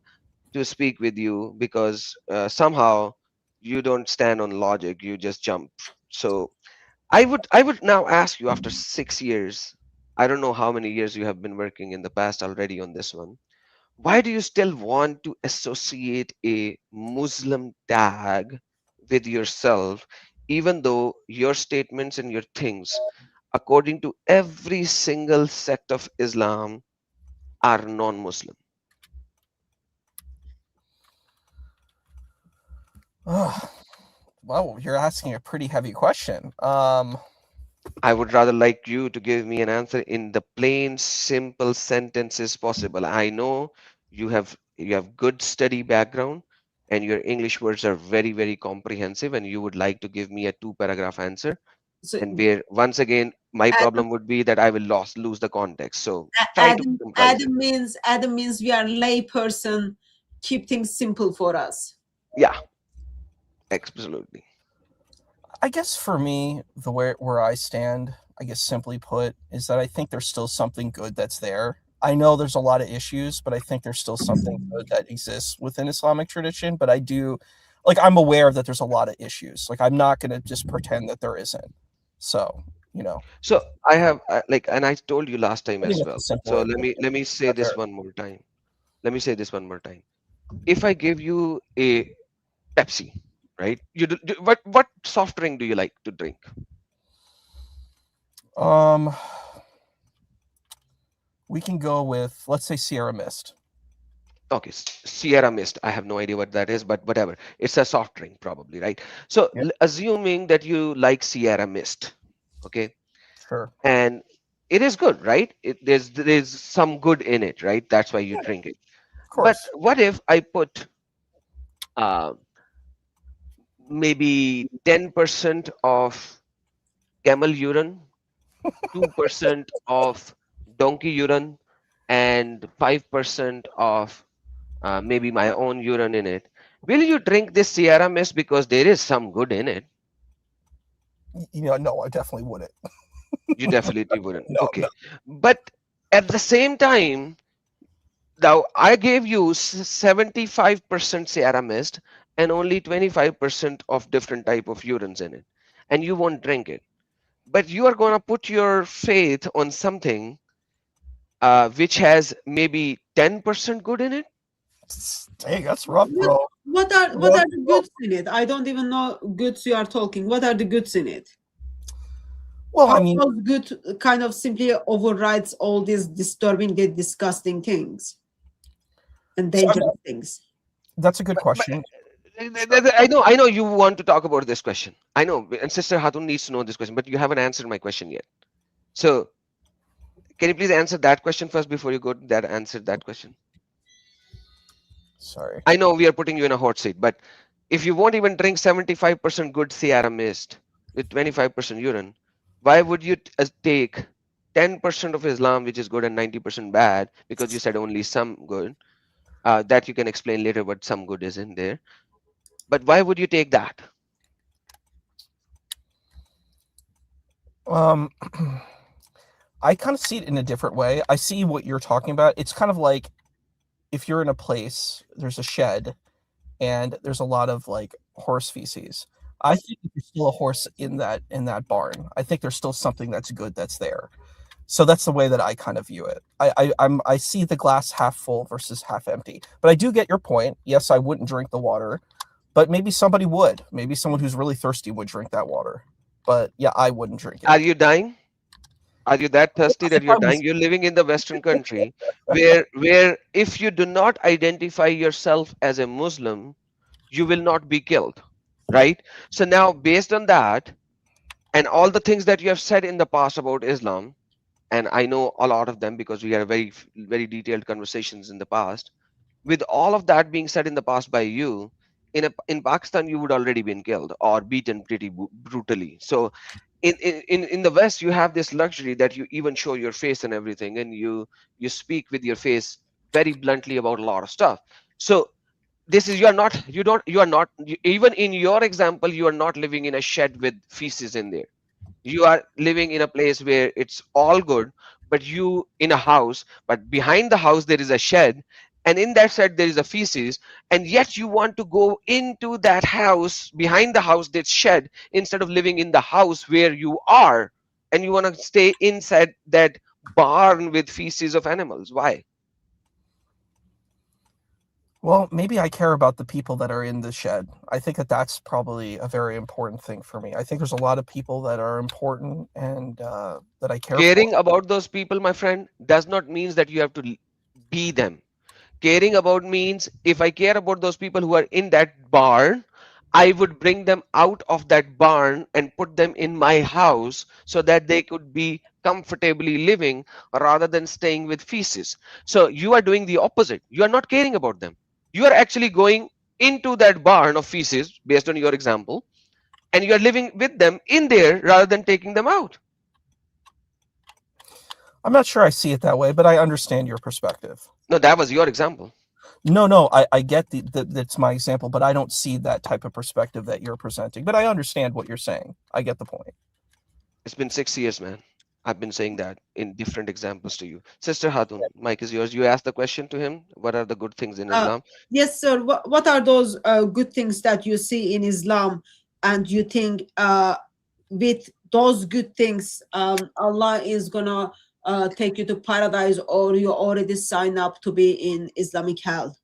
to speak with you because somehow you don't stand on logic. You just jump. So I would now ask you, after 6 years, I don't know how many years you have been working in the past already on this one. Why do you still want to associate a Muslim tag with yourself, even though your statements and your things, according to every single sect of Islam, are non-Muslim? Well, you're asking a pretty heavy question. I would rather like you to give me an answer in the plain, simple sentences possible. I know you have good study background and your English words are very, very comprehensive, and you would like to give me a two-paragraph answer. So And where once again my Adam, problem would be that I will lose the context. So try to summarize it. Adam means we are lay person. Keep things simple for us. Yeah, absolutely. I guess for me, the where I stand, I guess simply put, is that I think there's still something good that's there. I know there's a lot of issues, but I think there's still something good that exists within Islamic tradition. But I do, like, I'm aware that there's a lot of issues. Like, I'm not going to just pretend that there isn't. So, So I have and I told you last time I think as that's well. a simple So way. let me say Not this there. one more time. Let me say this one more time. If I give you a Pepsi, right? What soft drink do you like to drink? We can go with, let's say, Sierra Mist. Okay, Sierra Mist. I have no idea what that is, but whatever. It's a soft drink, probably, right? So Yeah, assuming that you like Sierra Mist, okay, sure. and it is good, right? There's some good in it, right? That's why you Yeah, drink it. of But course. what if I put uh, maybe 10% of camel urine, 2% of donkey urine, and 5% of maybe my own urine in it? Will you drink this Sierra Mist because there is some good in it? No, I definitely wouldn't. You definitely wouldn't. No, no. Okay. But at the same time, now I gave you 75% Sierra Mist and only 25% of different type of urines in it, and you won't drink it. But you are gonna put your faith on something which has maybe 10% good in it. Dang, that's rough, bro. What are Rough, the bro. goods in it? I don't even know goods you are talking. What are the goods in it? Well, How I mean, those good kind of simply overrides all these disturbing, disgusting things and so dangerous things. that's a good But question. Sure. I know you want to talk about this question. I know, and Sister Hatun needs to know this question, but you haven't answered my question yet. So can you please answer that question first before you go to that answer that question? Sorry. I know we are putting you in a hot seat, but if you won't even drink 75% good Sierra Mist with 25% urine, why would you take 10% of Islam, which is good, and 90% bad, because you said only some good, that you can explain later what some good is in there. But why would you take that? Um, I kind of see it in a different way. I see what you're talking about. It's kind of like if you're in a place, there's a shed, and there's a lot of like horse feces. I think there's still a horse in that barn. I think there's still something that's good that's there. So that's the way that I kind of view it. I see the glass half full versus half empty. But I do get your point. Yes, I wouldn't drink the water, but maybe somebody would. Maybe someone who's really thirsty would drink that water. But yeah, I wouldn't drink it. Are you dying? Are you that thirsty that If you're I dying? was, You're living in the Western country where if you do not identify yourself as a Muslim, you will not be killed, right? So now, based on that, and all the things that you have said in the past about Islam, and I know a lot of them because we had very detailed conversations in the past. With all of that being said in the past by you, in Pakistan you would already been killed or beaten pretty brutally. So in the West you have this luxury that you even show your face and everything, and you speak with your face very bluntly about a lot of stuff. So this is you are not even in your example you are not living in a shed with feces in there. You are living in a place where it's all good, but you in a house, but behind the house there is a shed, and in that shed there is a feces, and yet you want to go into that house behind the house, that shed, instead of living in the house where you are, and you want to stay inside that barn with feces of animals. Why? Well, maybe I care about the people that are in the shed. I think that that's probably a very important thing for me. I think there's a lot of people that are important and that I care for. Caring about those people, my friend, does not mean that you have to be them. Caring about means if I care about those people who are in that barn, I would bring them out of that barn and put them in my house so that they could be comfortably living rather than staying with feces. So you are doing the opposite. You are not caring about them. You are actually going into that barn of feces, based on your example, and you are living with them in there rather than taking them out. I'm not sure I see it that way, but I understand your perspective. No, that was your example. No, I get that's my example, but I don't see that type of perspective that you're presenting. But I understand what you're saying. I get the point. It's been 6 years, man. I've been saying that in different examples to you. Sister Hatun, Mike is yours. You asked the question to him. What are the good things in Islam? Yes, sir. What are those good things that you see in Islam, and you think with those good things, Allah is gonna take you to paradise, or you already sign up to be in Islamic hell?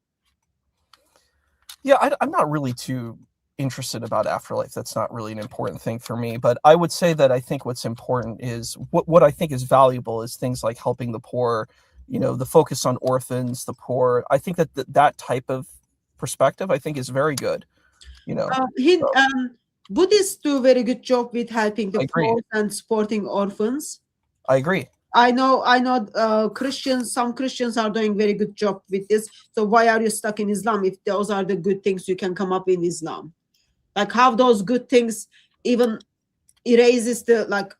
Yeah, I'm not really too interested about afterlife. That's not really an important thing for me. But I would say that I think what's important is what I think is valuable is things like helping the poor, the focus on orphans, the poor. I think that type of perspective, I think, is very good. Buddhists do a very good job with helping the I agree. poor and supporting orphans. I agree. I know Christians, some Christians are doing very good job with this. So why are you stuck in Islam if those are the good things you can come up in Islam? Like how those good things even erases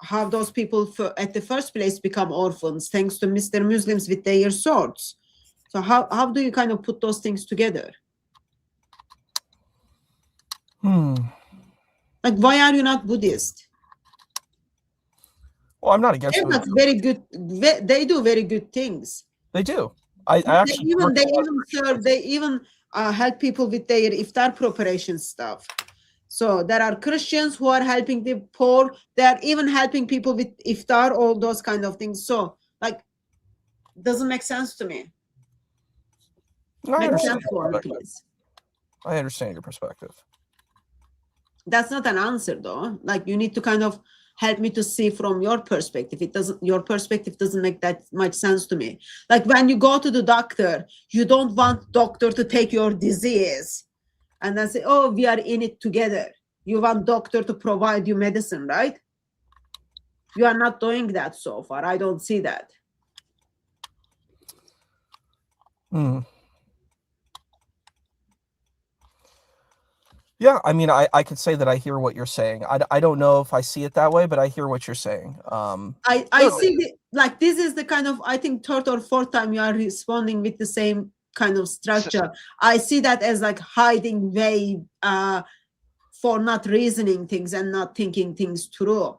how those people at the first place become orphans thanks to Mr. Muslims with their swords. So how do you kind of put those things together? Like why are you not Buddhist? Well, I'm not against it. That's very good. They do very good things. They do. I actually they even help people with their iftar preparation stuff. So there are Christians who are helping the poor. They are even helping people with iftar, all those kind of things. So doesn't make sense to me. I understand your perspective. That's not an answer though. Like you need to kind of help me to see from your perspective. Your perspective doesn't make that much sense to me. Like when you go to the doctor, you don't want doctor to take your disease and then say, oh, we are in it together. You want doctor to provide you medicine, right? You are not doing that so far. I don't see that. Yeah, I mean, I could say that I hear what you're saying. I don't know if I see it that way, but I hear what you're saying. I see this is the kind of, I think, third or fourth time you are responding with the same kind of structure. I see that as like hiding way for not reasoning things and not thinking things through.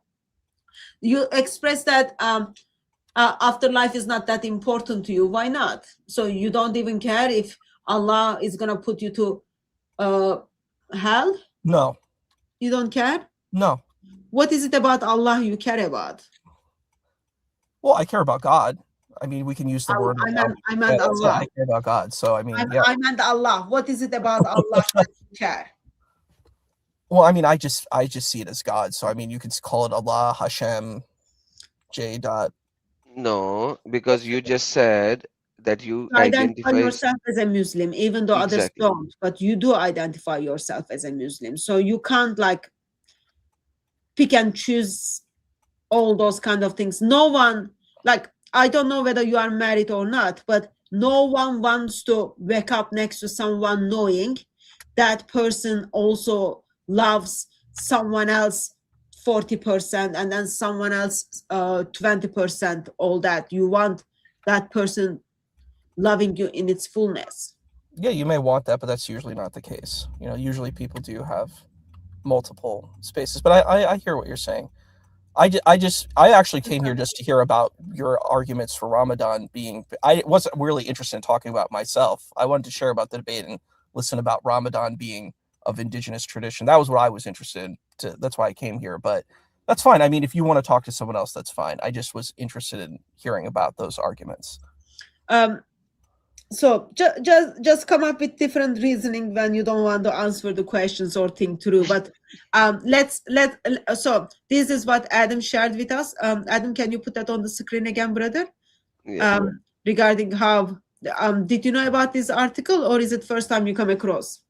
You express that afterlife is not that important to you. Why not? So you don't even care if Allah is gonna put you to hell? No. You don't care? No. What is it about Allah you care about? Well, I care about God. I mean, we can use the word. I meant Allah. I care about God. So I mean, I meant Allah. What is it about Allah that you care? Well, I mean, I just see it as God. So I mean, you could call it Allah, Hashem, J. Dot. No, because you just said that you identify yourself as a Muslim, even though others don't, but you do identify yourself as a Muslim. So you can't pick and choose all those kind of things. No one, I don't know whether you are married or not, but no one wants to wake up next to someone knowing that person also loves someone else 40% and then someone else 20%, all that. You want that person loving you in its fullness. Yeah, you may want that, but that's usually not the case. Usually people do have multiple spaces. But I hear what you're saying. I actually came here just to hear about your arguments for Ramadan being. I wasn't really interested in talking about myself. I wanted to share about the debate and listen about Ramadan being of indigenous tradition. That was what I was interested in. That's why I came here. But that's fine. I mean, if you want to talk to someone else, that's fine. I just was interested in hearing about those arguments. So just come up with different reasoning when you don't want to answer the questions or think through. But so this is what Adam shared with us. Adam, can you put that on the screen again, brother? Yeah. Regarding how did you know about this article, or is it first time you come across?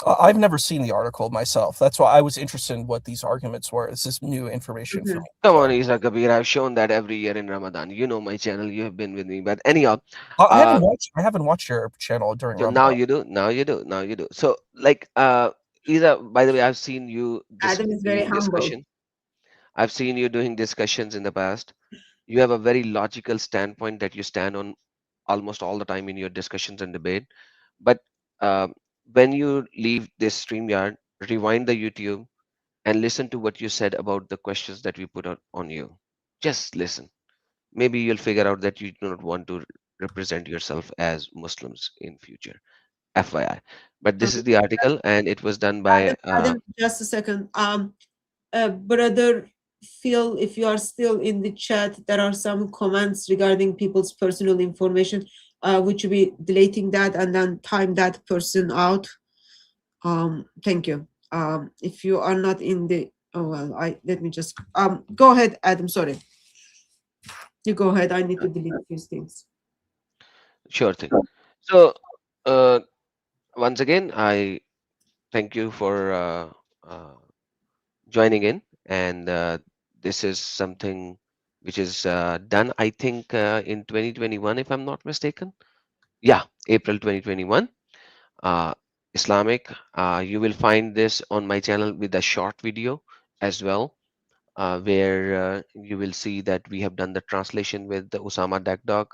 I've never seen the article myself. That's why I was interested in what these arguments were. This is new information for me. Come So- on, Isa Kabir. I've shown that every year in Ramadan. You know my channel. You have been with me. But anyhow, I haven't watched your channel during so Ramadan. now you do. Now you do. Now you do. So, like, Isa, by the way, I've seen you Adam is very doing humble. discussion. I've seen you doing discussions in the past. You have a very logical standpoint that you stand on almost all the time in your discussions and debate. But when you leave this StreamYard, rewind the YouTube and listen to what you said about the questions that we put on you. Just listen. Maybe you'll figure out that you do not want to represent yourself as Muslims in future. FYI. But this is the article, and it was done by. Adam, just a second. Brother Phil, if you are still in the chat, there are some comments regarding people's personal information. Would you be deleting that and then time that person out? Thank you. If you are not in the, let me just go ahead, Adam. Sorry, you go ahead. I need to delete these things. Sure thing. So, once again, I thank you for joining in, and this is something which is done, I think, in 2021, if I'm not mistaken. Yeah, April 2021. Islamic. You will find this on my channel with a short video as well, where you will see that we have done the translation with the Osama Dagdog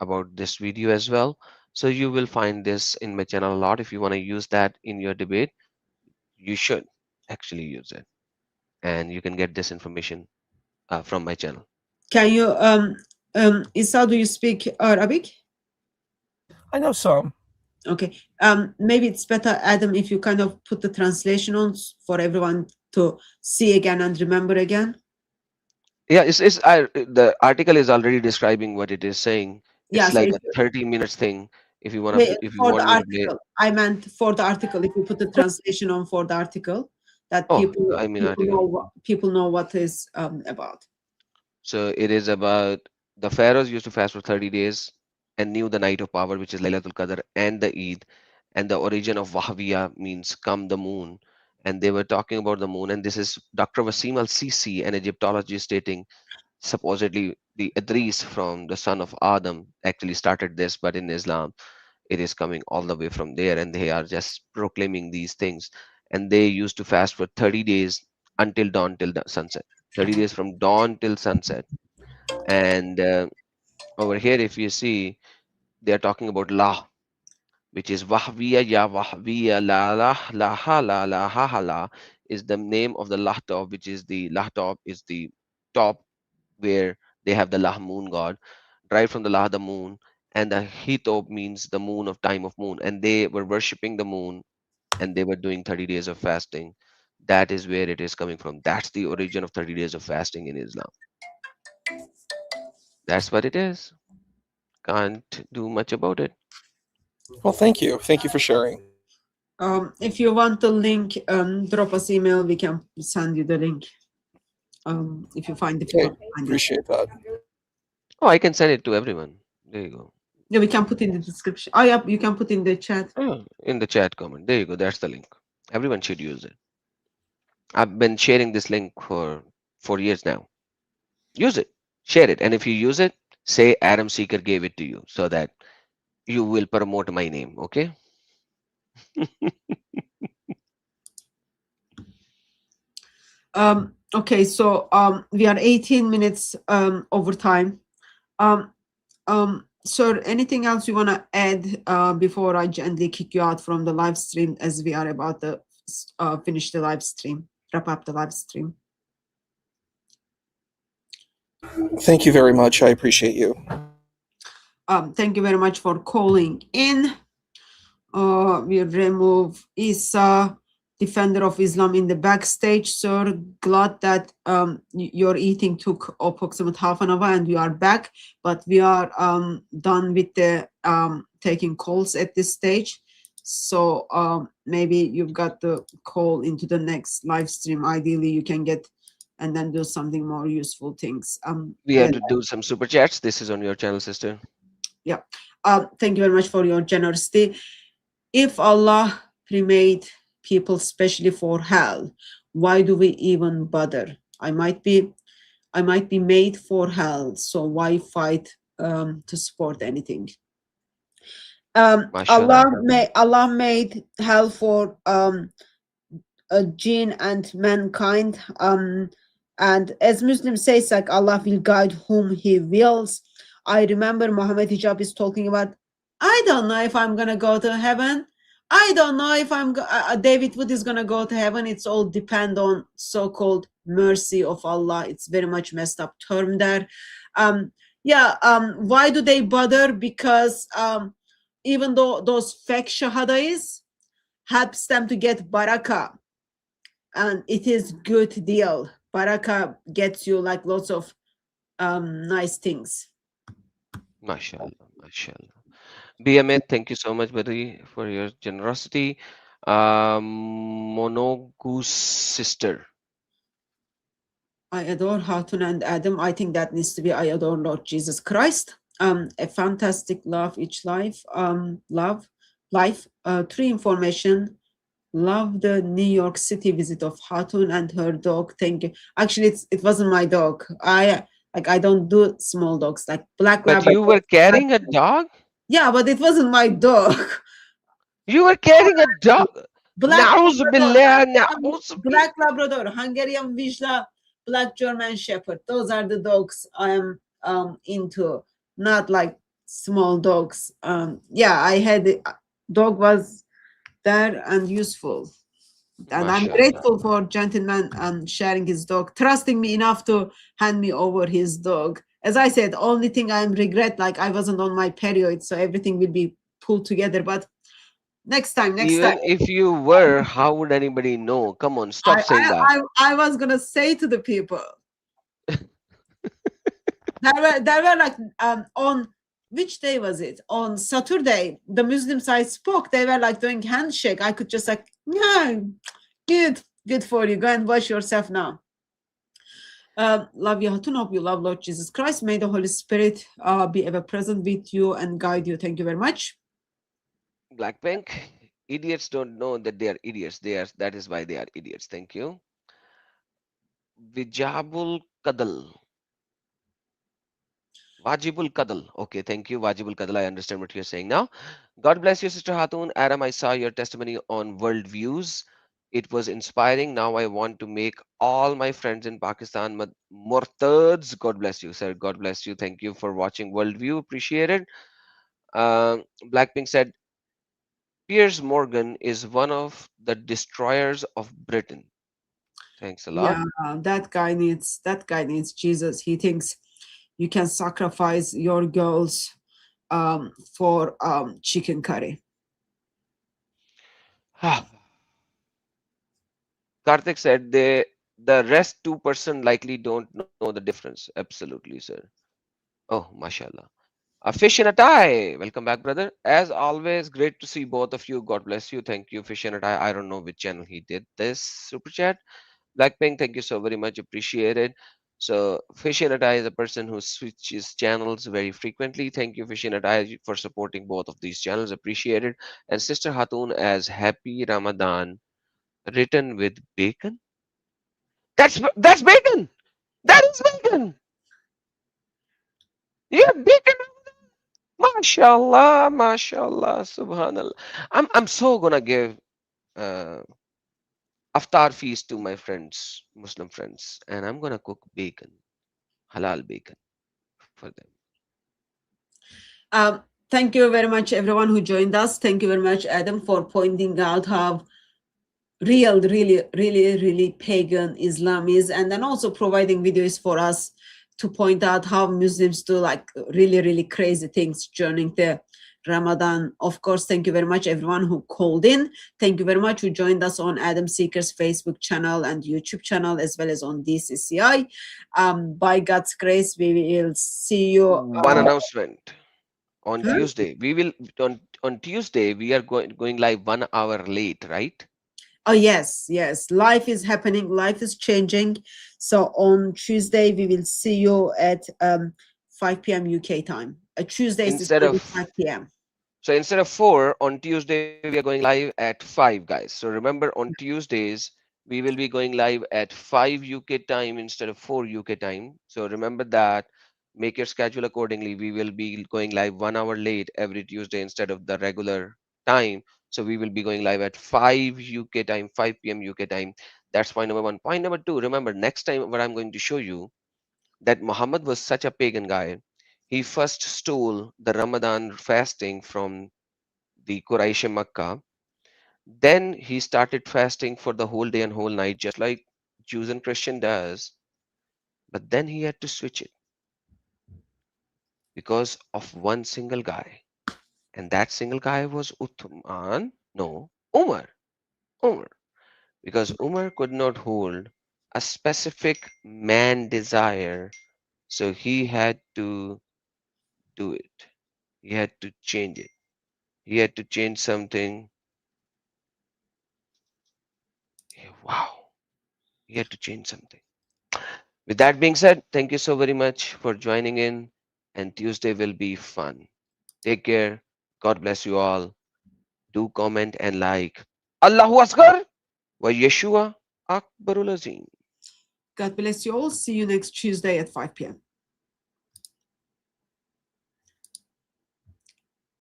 about this video as well. So you will find this in my channel a lot. If you want to use that in your debate, you should actually use it, and you can get this information from my channel. Can you, Isa, do you speak Arabic? I know some. Okay. Maybe it's better, Adam, if you kind of put the translation on for everyone to see again and remember again. Yeah, the article is already describing what it is saying. It's Yeah, like so a 30 minutes thing. If you want to, if you for the want me to play. article, I meant for the article. If you put the translation on for the article, that Oh, people I mean people know what is about. So it is about the pharaohs used to fast for 30 days and knew the night of power, which is Laylatul Qadr, and the Eid, and the origin of Wahhabiya means come the moon. And they were talking about the moon, and this is Dr. Wasim al-Sisi, an Egyptologist, stating supposedly the Idris from the son of Adam actually started this, but in Islam it is coming all the way from there, and they are just proclaiming these things. And they used to fast for 30 days until dawn, till the sunset. 30 days from dawn till sunset. And over here, if you see, they are talking about La, which is Wahviya ya Wahviya la la la ha la la ha ha la, is the name of the Lahtop, which is the Lahtop is the top where they have the Lah moon god, right from the Lah the moon, and the Hitop means the moon of time of moon, and they were worshipping the moon, and they were doing 30 days of fasting. That is where it is coming from. That's the origin of 30 days of fasting in Islam. That's what it is. Can't do much about it. Well, thank you. Thank you for sharing. If you want the link, drop us email. We can send you the link. If you find the Okay, appreciate that. Oh, I can send it to everyone. There you go. Yeah, we can put in the description. Oh, yeah, you can put in the chat. Oh, in the chat comment. There you go. That's the link. Everyone should use it. I've been sharing this link for 4 years now. Use it. Share it. And if you use it, say Adam Seeker gave it to you so that you will promote my name. Okay? Okay, so we are 18 minutes over time. Sir, anything else you want to add before I gently kick you out from the live stream, as we are about to finish the live stream, wrap up the live stream? Thank you very much. I appreciate you. Thank you very much for calling in. We remove Isa, defender of Islam, in the backstage. Sir, glad that your eating took approximately half an hour and you are back, but we are done with the taking calls at this stage. So maybe you've got the call into the next live stream. Ideally, you can get and then do something more useful things. We have to do some super chats. This is on your channel, sister. Yeah. Thank you very much for your generosity. If Allah pre-made people specially for hell, why do we even bother? I might be made for hell, so why fight to support anything? Allah made hell for jinn and mankind, and as Muslims says, like Allah will guide whom He wills. I remember Mohammed Hijab is talking about, I don't know if I'm gonna go to heaven. I don't know if David Wood is gonna go to heaven. It's all depend on so-called mercy of Allah. It's very much messed up term there. Why do they bother? Because even though those fake shahadais helps them to get barakah, and it is good deal. Barakah gets you like lots of nice things. MashaAllah, MashaAllah. Ahmed, thank you so much, buddy, for your generosity. Monogoose sister. I adore Hatun and Adam. I think that needs to be I adore Lord Jesus Christ. A fantastic love each life. Life. True information. Love the New York City visit of Hatun and her dog. Thank you. Actually, it wasn't my dog. I don't do small dogs like black. But you were carrying a dog? Yeah, but it wasn't my dog. You were carrying a dog? Black Labrador, Labrador, Hungarian Vizsla, Black German Shepherd. Those are the dogs I am into, not like small dogs. I had the dog was there and useful. And I'm grateful for gentleman sharing his dog, trusting me enough to hand me over his dog. As I said, only thing I regret, like I wasn't on my period, so everything will be pulled together. But next time. Even if you were, how would anybody know? Come on, stop saying that. I was gonna say to the people. there were like on which day was it? On Saturday, the Muslims I spoke, they were like doing handshake. I could just like, yeah, good for you. Go and wash yourself now. Love you, Hatun. Hope you love Lord Jesus Christ. May the Holy Spirit be ever present with you and guide you. Thank you very much. Blackpink, idiots don't know that they are idiots. That is why they are idiots. Thank you. Wajibul Qadal. Okay, thank you. Wajibul Qadal. I understand what you're saying now. God bless you, Sister Hatun. Adam, I saw your testimony on worldviews. It was inspiring. Now I want to make all my friends in Pakistan murtads. God bless you, sir. God bless you. Thank you for watching Worldview. Appreciate it. Blackpink said, Piers Morgan is one of the destroyers of Britain. Thanks a lot. Yeah, that guy needs Jesus. He thinks you can sacrifice your girls for chicken curry. Karthik said the rest 2% likely don't know the difference. Absolutely, sir. Oh, mashallah. A fish in a tie. Welcome back, brother. As always, great to see both of you. God bless you. Thank you, fish in a tie. I don't know which channel he did this super chat. Blackpink, thank you so very much. Appreciate it. So fish in a tie is a person who switches channels very frequently. Thank you, fish in a tie, for supporting both of these channels. Appreciate it. And Sister Hatun as Happy Ramadan, written with bacon. That's bacon. That is bacon. Yeah, bacon. Mashallah, mashallah, subhanallah. I'm so gonna give iftar feast to my friends, Muslim friends, and I'm gonna cook bacon, halal bacon, for them. Thank you very much, everyone who joined us. Thank you very much, Adam, for pointing out how really pagan Islam is, and then also providing videos for us to point out how Muslims do like really crazy things during the Ramadan. Of course, thank you very much, everyone who called in. Thank you very much who joined us on Adam Seeker's Facebook channel and YouTube channel, as well as on DCCI. By God's grace, we will see you. One announcement. On Huh? Tuesday. We will on Tuesday we are going live 1 hour late, right? Oh, yes, yes. Life is happening, life is changing. So on Tuesday, we will see you at 5 p.m. UK time. Tuesdays is Instead going to of be 5 p.m. So instead of 4 on Tuesday, we are going live at 5, guys. So remember, on Tuesdays, we will be going live at 5 UK time instead of 4 UK time. So remember that. Make your schedule accordingly. We will be going live 1 hour late every Tuesday instead of the regular time. So we will be going live at 5 UK time, 5 p.m. UK time. That's point number one. Point number two, remember, next time what I'm going to show you that Muhammad was such a pagan guy. He first stole the Ramadan fasting from the Quraysh Makkah. Then he started fasting for the whole day and whole night, just like Jews and Christian does. But then he had to switch it because of one single guy. And that single guy was Uthman. No, Umar. Umar. Because Umar could not hold a specific man desire. So he had to do it. He had to change it. He had to change something. Wow. He had to change something. With that being said, thank you so very much for joining in, and Tuesday will be fun. Take care. God bless you all. Do comment and like. Allahu Akbar wa Yeshua Akbarul Azim. God bless you all. See you next Tuesday at 5 p.m.